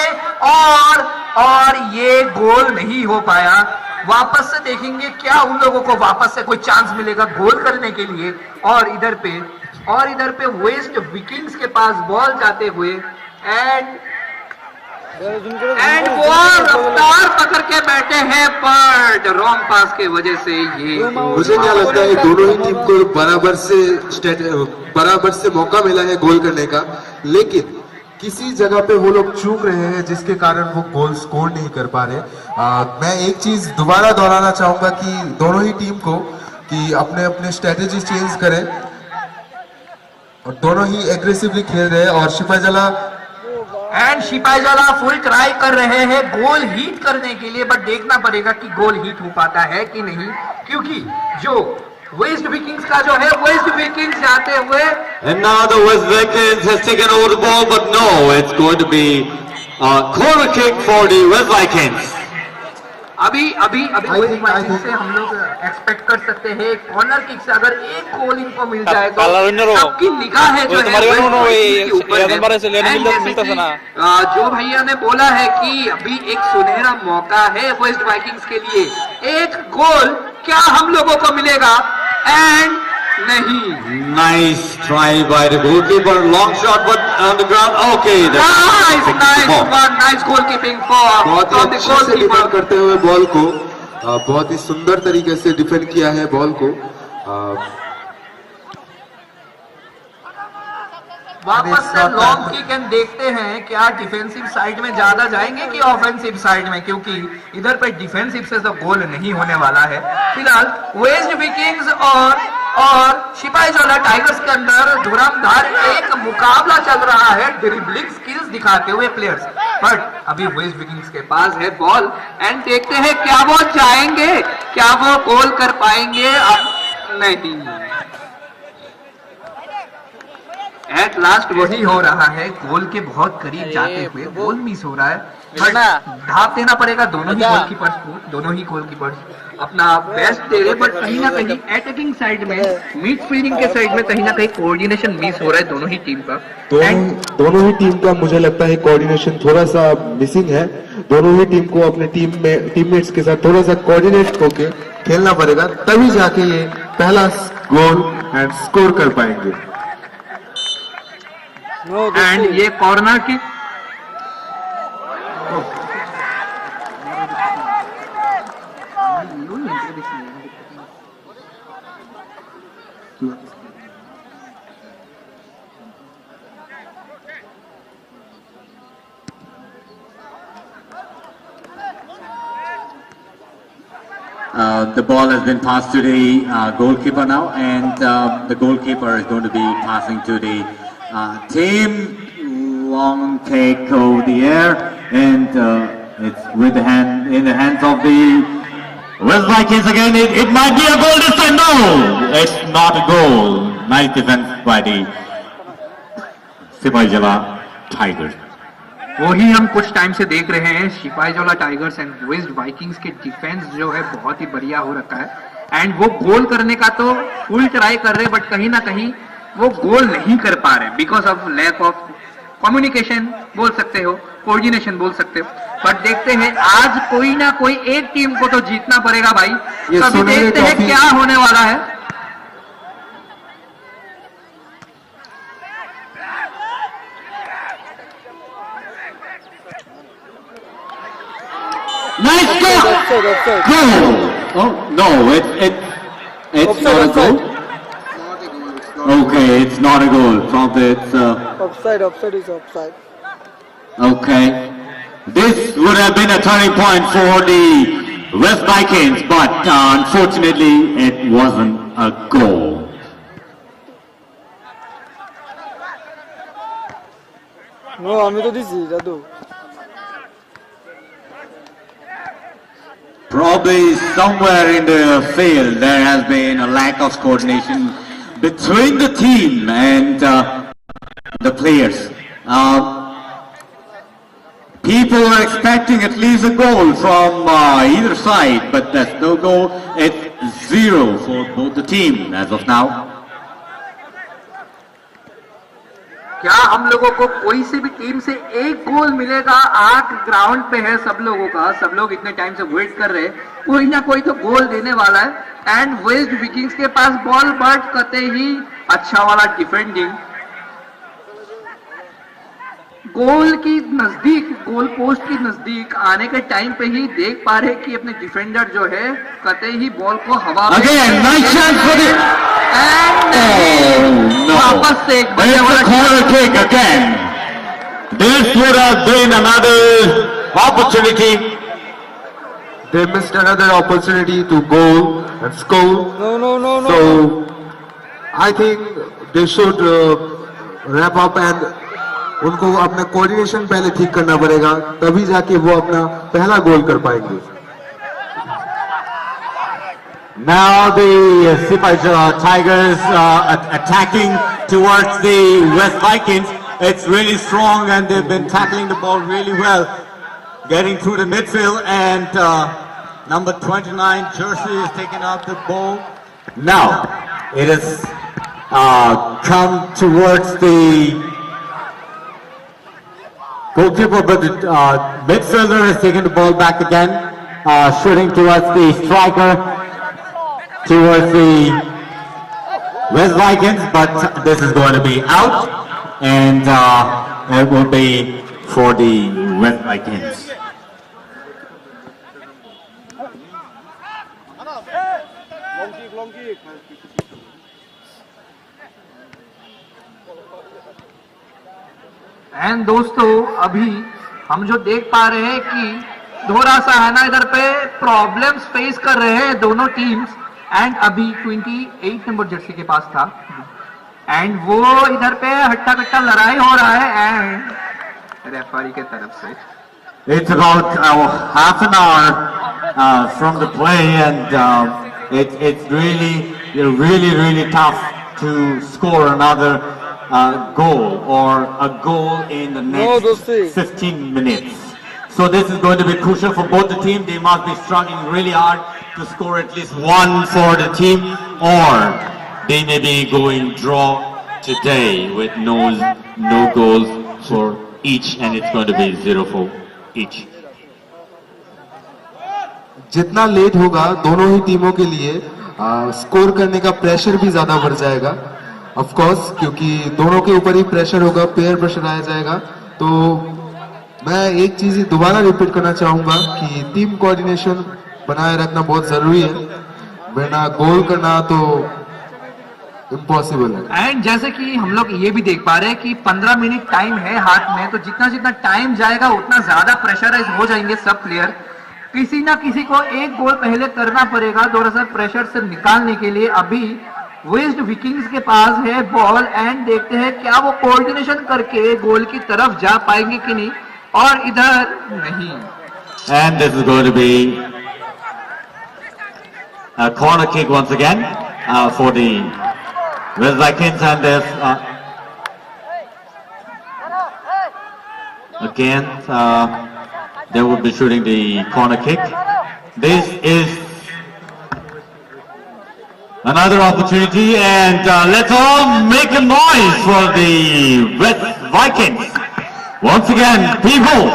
और ये गोल नहीं हो पाया. वापस से देखेंगे क्या उन लोगों को वापस से कोई चांस मिलेगा गोल करने के लिए. और इधर पे वेस्ट विकिंग्स के पास बॉल जाते हुए एंड वो रफ्तार पकड़ के बैठे हैं, पर रॉन्ग पास के वजह से ये. मुझे क्या लगता है दोनों ही टीम को बराबर से मौका मिला है गोल करने का, लेकिन किसी जगह पे वो लोग चूक रहे हैं जिसके कारण वो गोल स्कोर नहीं कर पा रहे. मैं एक चीज दोबारा दोहराना चाहूंगा कि दोनों ही टीम को कि अपने अपने स्ट्रेटेजी चेंज करें, और दोनों ही एग्रेसिवली खेल रहे हैं. और सिपाहीजला फुल ट्राई कर रहे हैं गोल हिट करने के लिए, बट देखना पड़ेगा कि गोल हिट हो पाता है कि नहीं, क्योंकि जो वेस्ट विकिंग्स का जो है, वेस्ट विकिंग्स जाते हुए and now the West Vikings has taken over the ball, but no, it's going to be a corner kick for the West Vikings. अभी वेस्ट विकिंग्स से हम लोग एक्सपेक्ट कर सकते हैं कॉर्नर किक से अगर एक गोल इनको मिल जाए तो सबकी निगाहें जो है जो भैया ने बोला है कि अभी एक सुनहरा मौका है वेस्ट वाइकिंग्स के लिए. एक गोल क्या हम लोगों को मिलेगा? एंड नहीं. Nice try by the goalkeeper, long shot but on the ground. Okay, nice goalkeeping for बहुत ही अच्छे से डिफेंड करते हुए बॉल को, बहुत ही सुंदर तरीके से डिफेंड किया है बॉल को. वापस से लॉन्ग किक एंड देखते हैं क्या डिफेंसिव साइड में ज्यादा जाएंगे कि ऑफेंसिव साइड में, क्योंकि इधर पे डिफेंसिव से तो गोल नहीं होने वाला है. फिलहाल वेस्ट विकिंग्स और सिपाहीजोला टाइगर्स के अंदर धुरंधर एक मुकाबला चल रहा है ड्रिबलिंग स्किल्स दिखाते हुए प्लेयर्स. बट अभी वेस्ट विकिंग्स के पास है बॉल एंड देखते हैं क्या वो जाएंगे, क्या वो गोल कर पाएंगे? अब नहीं. एट लास्ट वही हो रहा है, गोल के बहुत करीब जाते हुए गोल मिस हो रहा है. ढाप देना पड़ेगा दोनों ही गोलकीपर्स अपना बेस्ट दे रहे, बट कहीं ना कहीं अटैकिंग साइड में, मिडफील्डिंग के साइड में कहीं ना कहीं कोऑर्डिनेशन मिस हो रहा है दोनों ही टीम का. दोनों ही टीम का मुझे लगता है कोऑर्डिनेशन थोड़ा सा मिसिंग है. दोनों ही टीम को अपने टीममेट्स के साथ थोड़ा सा कोऑर्डिनेट होके खेलना पड़ेगा, तभी जाके ये पहला गोल एंड स्कोर कर पाएंगे. एंड ये कॉर्नर की The ball has been passed to the goalkeeper now, and the goalkeeper is going to be passing to the team. Long take over the air, and it's in the hands of the West Vikings again. It might be a goal this time. No, it's not a goal. Nice defense by the Sipaijala Tigers. वही हम कुछ time से देख रहे हैं, Sepahijala Tigers and waste Vikings के defence जो है बहुत ही बढ़िया हो रखा है एंड वो गोल करने का तो फुल ट्राई कर रहे हैं, बट कहीं ना कहीं वो गोल नहीं कर पा रहे because of lack of communication बोल सकते हो, कोऑर्डिनेशन बोल सकते हो। बट देखते हैं आज कोई ना कोई एक टीम को तो जीतना पड़ेगा भाई, अभी देखते हैं क्या होने वाला है। Nice goal! Goal! Oh no, it's not a goal. Okay, it's not a goal. Probably it's offside. Offside is offside. Okay, this would have been a turning point for the West Vikings, but unfortunately, it wasn't a goal. No, আমি তো দিছি দাদু। Probably somewhere in the field there has been a lack of coordination between the team and the players. People were expecting at least a goal from either side, but there's no goal. It's 0 for both the team as of now. क्या हम लोगों को कोई से भी team से एक गोल मिलेगा? 8 ग्राउंड पे है सब लोगों का, सब लोग इतने टाइम से वेट कर रहे हैं, कोई ना कोई तो गोल देने वाला है। एंड वेस्ट विकिंग्स के पास बॉल, बट कते ही अच्छा वाला डिफेंडिंग, गोल की नजदीक, गोल पोस्ट की नजदीक आने के टाइम पे ही देख पा रहे कि अपने डिफेंडर जो है कते ही बॉल को हवा में वापस से एक corner kick again. This would have been another opportunity. They missed another opportunity to goal and score. No. So I think they should wrap up and उनको अपना कोऑर्डिनेशन पहले ठीक करना पड़ेगा, तभी जाके वो अपना पहला गोल कर पाएंगे। Now the Sipaijala Tigers attacking towards the West Vikings. It's really strong and they've been tackling the ball really well, getting through the midfield, and number 29 jersey is taking out the ball. Now it has come towards the goalkeeper, but the midfielder is taking the ball back again, shooting towards the striker, towards the West Vikings, but this is going to be out, and it will be for the West Vikings. Long kick. And दोस्तों अभी हम जो देख पा रहे हैं कि थोड़ा सा है ना इधर पे प्रॉब्लम्स फेस कर रहे हैं दोनों टीम्स, एंड अभी 28 नंबर जर्सी के पास था एंड वो इधर पे हट्टा कट्टा लड़ाई हो रहा है एंड रेफरी के तरफ से। It's about half an hour from the play, and it's really tough to score another goal or a goal in the next 15 minutes. So this is going to be crucial for both the team. They must be struggling really hard to score at least one for the team, or they may be going draw today with no goals for each, and it's going to be 0 for each. जितना late होगा दोनों ही टीमों के लिए score करने का pressure भी ज्यादा बढ़ जाएगा, ऑफ कोर्स, क्योंकि दोनों के ऊपर ही प्रेशर होगा, पेयर प्रेशर आया जाएगा। तो मैं एक चीज दोबारा रिपीट करना चाहूंगा कि टीम कोऑर्डिनेशन बनाए रखना बहुत जरूरी है, वरना गोल करना तो इम्पॉसिबल है। एंड जैसे कि हम लोग ये भी देख पा रहे हैं कि 15 मिनट टाइम है हाथ में, तो जितना जितना टाइम जाएगा उतना ज्यादा प्रेशराइज हो जाएंगे सब प्लेयर। किसी ना किसी को एक गोल पहले करना पड़ेगा थोड़ा सा प्रेशर से निकालने के लिए। अभी वेस्ट विकिंग्स के पास है बॉल एंड देखते हैं क्या वो कोऑर्डिनेशन करके गोल की तरफ जा पाएंगे कि नहीं, और इधर नहीं। And this is going to be a corner kick once again for the West Vikings, and there's again they will be shooting the corner kick. This is another opportunity, and let's all make a noise for the West Vikings. Once again, people.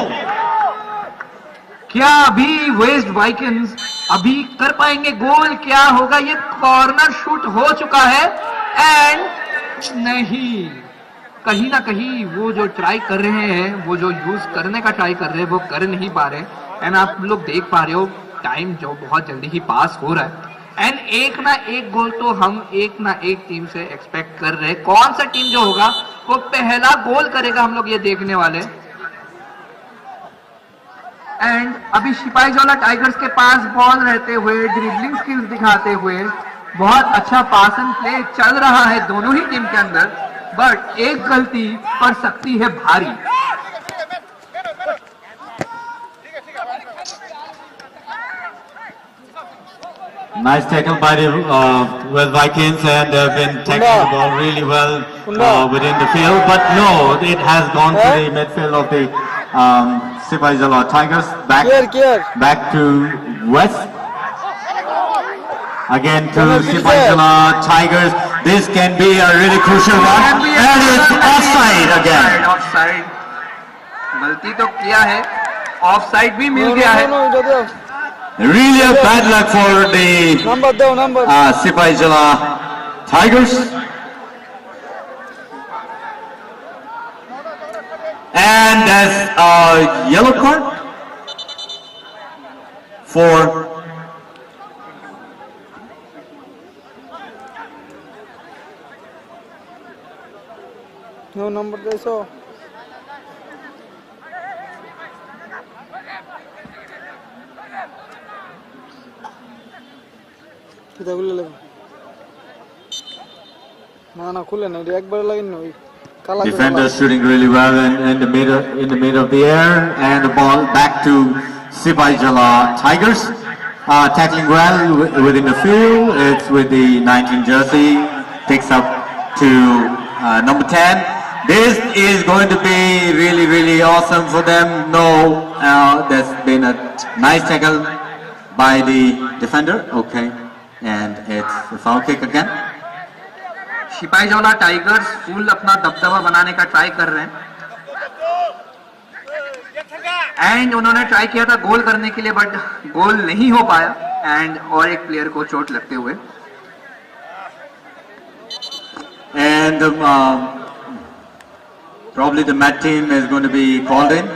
क्या अभी waste Vikings अभी कर पाएंगे गोल? क्या होगा? ये corner shoot हो चुका है एंड नहीं, कहीं ना कहीं वो जो ट्राई कर रहे हैं, वो जो यूज करने का ट्राई कर रहे हैं, वो कर नहीं पा रहे। एंड आप लोग देख पा रहे हो टाइम जो बहुत जल्दी ही पास हो रहा है, एंड एक ना एक गोल तो हम एक ना एक टीम से एक्सपेक्ट कर रहे हैं। कौन सा टीम जो होगा वो पहला गोल करेगा, हम लोग ये देखने वाले। एंड अभी सिपाहीजोला टाइगर्स के पास बॉल रहते हुए, ड्रिबलिंग स्किल्स दिखाते हुए, बहुत अच्छा पास एंड प्ले चल रहा है दोनों ही टीम के अंदर, बट एक गलती पड़ सकती है भारी। Nice tackle by the West Vikings, and they've been tackling the ball really well within the field, but no, it has gone to the midfield of the Sipaijala Tigers, back to West. Again to Sipaijala Tigers. This can be a really crucial one, and it's offside again. Offside. गलती तो किया है, offside भी मिल गया है। Really a bad luck for the Sipaijala Tigers. And that's a yellow card for no number they saw. किधर खुले लगे? ना खुले नहीं, एक बार लगे नहीं। Defenders shooting really well in the middle of the air, and the ball back to Sipaijala Tigers. Tackling well within the field. It's with the 19 jersey, picks up to number 10. This is going to be really awesome for them. No, there's been a nice tackle by the defender. Okay, and it's a foul kick again. Sepahijala Tigers full अपना दबदबा बनाने का try कर रहे हैं, and उन्होंने try किया था गोल करने के लिए, बट गोल नहीं हो पाया, एंड और एक प्लेयर को चोट लगते हुए। And probably the mat team is going to be called in.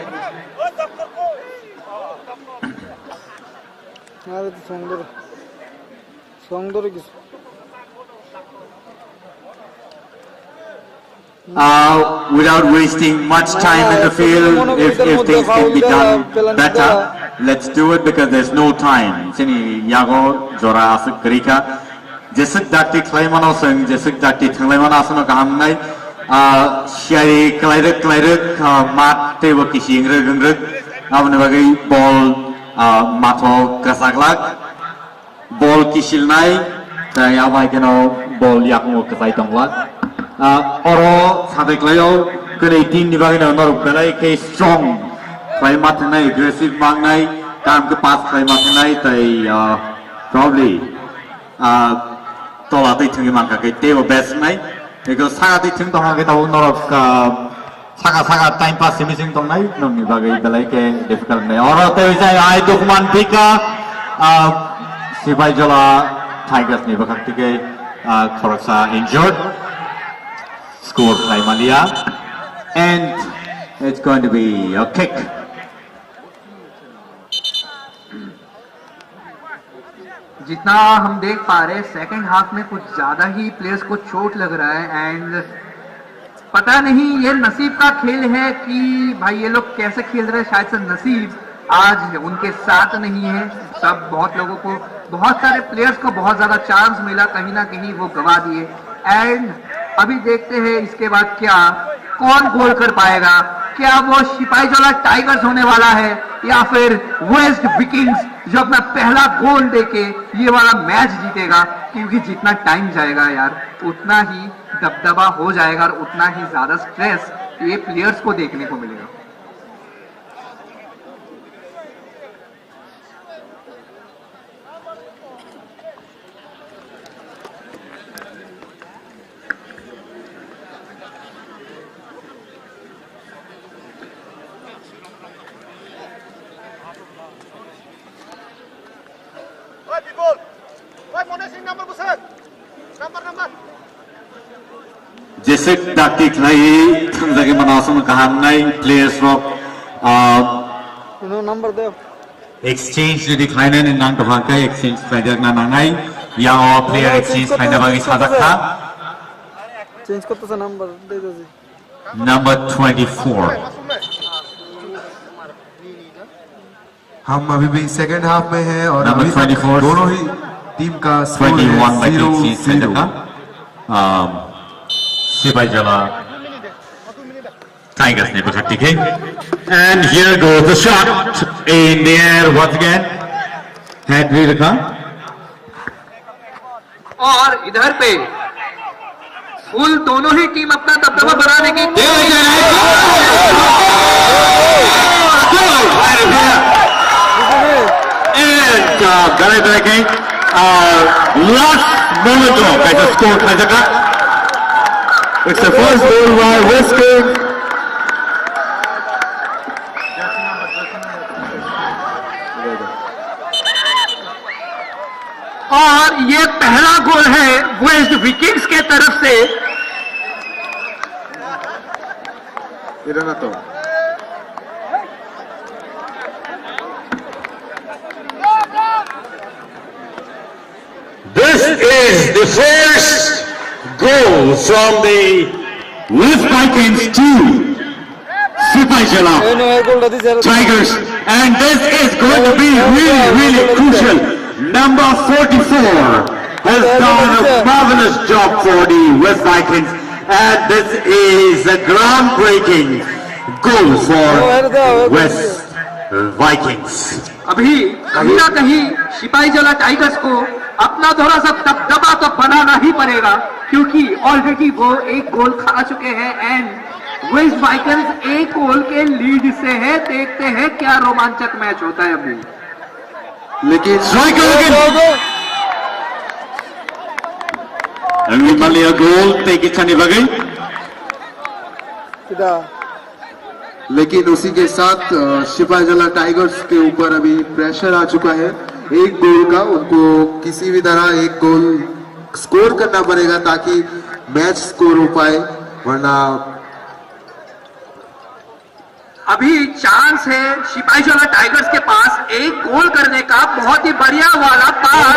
Without wasting much time in the field, if things can be done better, let's do it because there's no time. Sini Yago Jora Asik Krika Jesik Dakti Claymano Sing Jesik Dakti Tanglemana Asana Kahamnai Shari Klairik Mat Tewa Kishing Rug Avnavagi Ball Mato Kasaglak Ball Kishilnai Yamai Kano Ball Yakmo Kasai Tonglak Oro Sadeklayo Kuleitin Nivagino Nor Belay K strong Play Matanai aggressive Magnai Kam Kapas Play Matanai they probably Tolati Tungimanka Teo Best Night because Sagati Tuntonga Nor Saga time pass missing tonight no Nivagi Belay K difficult Oro Tevisa I Dukman Pika Sipaijala Tigers Nivakatike Korasa injured. Scored by Malia, and it's going to be a kick. जितना हम देख पा रहे हैं second half में कुछ ज्यादा ही players को चोट लग रहा है, एंड पता नहीं ये नसीब का खेल है कि भाई ये लोग कैसे खेल रहे हैं, शायद से नसीब आज उनके साथ नहीं है। सब बहुत लोगों को, बहुत सारे प्लेयर्स को बहुत ज्यादा चांस मिला, कहीं ना कहीं वो गवा दिए। एंड अभी देखते हैं इसके बाद क्या, कौन गोल कर पाएगा। क्या वो सिपाहीजला टाइगर्स होने वाला है या फिर वेस्ट विकिंग्स जो अपना पहला गोल देके ये वाला मैच जीतेगा। क्योंकि जितना टाइम जाएगा यार उतना ही दबदबा हो जाएगा और उतना ही ज्यादा स्ट्रेस ये प्लेयर्स को देखने को मिलेगा। Jessic taktik lagi thangzagi manasam kahamnai players rock number deo exchange jadi klainan nang dohangkai exchange player na nangai yang player exchange kaina bagi sadakha change korte se number de do ji number 24 हम अभी भी second half में हैं और Number अभी तक 24 दोनों ही team का स्कोर 21 by है 0-0 Sipaijala Tigers ne pakhati ke and here goes the shot in the air once again had Virka और इधर पे फुल दोनों ही टीम अपना दबदबा बढ़ाने की and Galay Balake last moment of the score Kajaka. It's the first goal by West Coast. और ये पहला गोल है वेस्ट विकिंग्स के तरफ से। This is the first goal from the West Vikings to Sipaijala Tigers, and this is going to be really crucial. Number 44 has done a marvelous job for the West Vikings, and this is a groundbreaking goal for West Vikings. अभी कहीं ना कहीं Sipahijala tigers को अपना थोड़ा सा दबदबा तो बनाना ही पड़ेगा, क्योंकि ऑलरेडी वो एक गोल खा चुके हैं एंड वेस्ट वाइकिंग्स एक गोल के लीड से है। देखते हैं क्या रोमांचक मैच होता है अभी। लेकिन लेकिन उसी के साथ सिपाहीजला टाइगर्स के ऊपर अभी प्रेशर आ चुका है एक गोल का। उनको किसी भी तरह एक गोल स्कोर करना पड़ेगा ताकि मैच स्कोर हो पाए, वरना अभी चांस है सिपाहीजला टाइगर्स के पास एक गोल करने का। बहुत ही बढ़िया वाला पास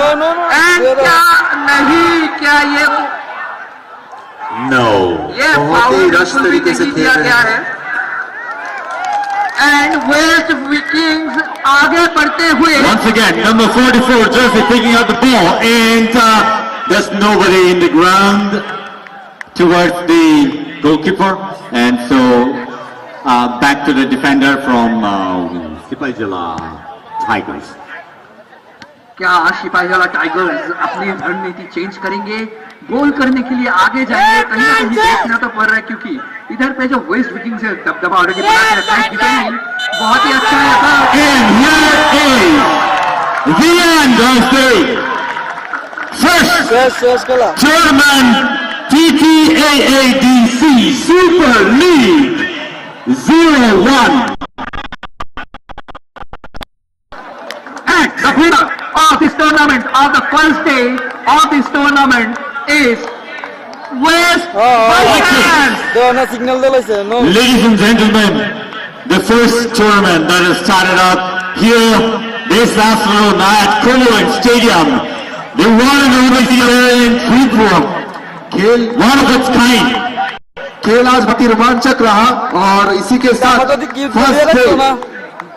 एंड क्या नहीं, क्या ये बहुत ही रश तरीके से खेल रहे हैं। एंड वेस्ट विकिंग्स आगे बढ़ते हुए Once again, number 44 jersey picking up the ball, and there's nobody in the ground towards the goalkeeper, and so back to the defender from Sipaijala Tigers. क्या सिपाहीजला टाइगर्स अपनी रणनीति चेंज करेंगे, गोल करने के लिए आगे जाएंगे? कहीं ना कहीं देखना तो पड़ रहा है, क्योंकि इधर पे जो वेस्ट विकिंग्स है दबदबा ऑलरेडी बना के रखा है। डिफेंडिंग बहुत ही अच्छा है। The end of the first tournament TTAADC Super League 01. And the winner of this tournament, of the first day of this tournament, is West Vikings. Ladies and gentlemen, the first tournament that has started up here this afternoon at Cumberland Stadium, the one and only in Tripura, one of its kind. खेल आज बहुत ही रोमांचक रहा और इसी के साथ first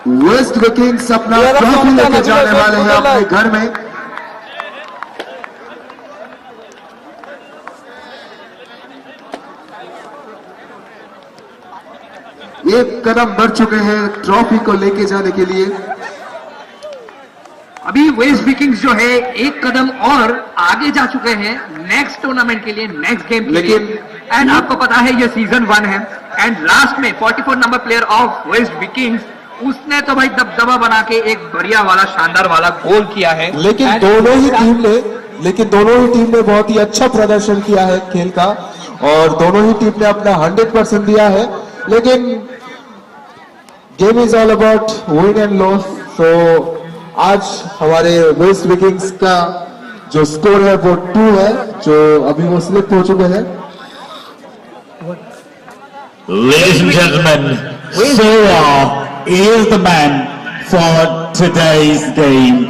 waste Vikings अपना ट्रॉफी लेके जाने वाले हैं अपने घर में। एक कदम बढ़ चुके हैं ट्रॉफी को लेके जाने के लिए। अभी वेस्ट विकिंग्स जो है एक कदम और आगे जा चुके हैं नेक्स्ट टूर्नामेंट के लिए, नेक्स्ट गेम के लिए। एंड आपको पता है ये सीजन 1 है एंड लास्ट में 44 number player of waste Vikings उसने तो भाई दबदबा बना के एक बढ़िया वाला शानदार वाला गोल किया है। लेकिन दोनों ही टीम ने बहुत ही अच्छा प्रदर्शन किया है खेल का और दोनों ही टीम ने अपना 100% दिया है। लेकिन game is all about win and loss. तो आज हमारे वेस्ट विकिंग्स का जो स्कोर है वो 2 है, जो अभी वो सिलेक्ट हो चुके हैं। Ladies and gentlemen, Soa is the man for today's game.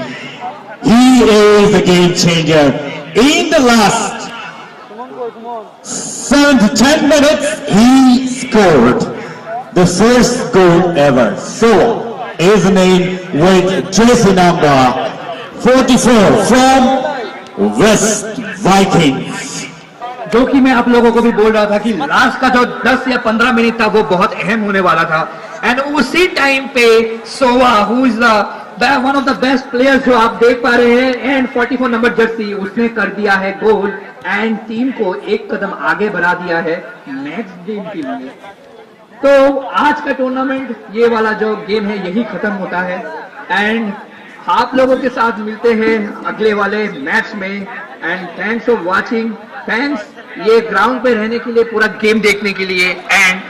He is the game changer. In the last 7 to 10 minutes, he scored the first goal ever. Soa is the name with jersey number 44 from West Vikings. जो कि मैं आप लोगों को भी बोल रहा था कि लास्ट का जो 10 या 15 मिनट था वो बहुत अहम होने वाला था। एंड उसी टाइम पे सोवा who is one of the best players जो आप देख पा रहे हैं एंड 44 नंबर जर्सी उसने कर दिया है गोल एंड टीम को एक कदम आगे बढ़ा दिया है नेक्स्ट गेम के लिए। तो आज का टूर्नामेंट ये वाला जो गेम है यही खत्म होता है एंड आप लोगों के साथ मिलते हैं अगले वाले मैच में। And thanks for watching, thanks ये ग्राउंड पे रहने के लिए, पूरा गेम देखने के लिए एंड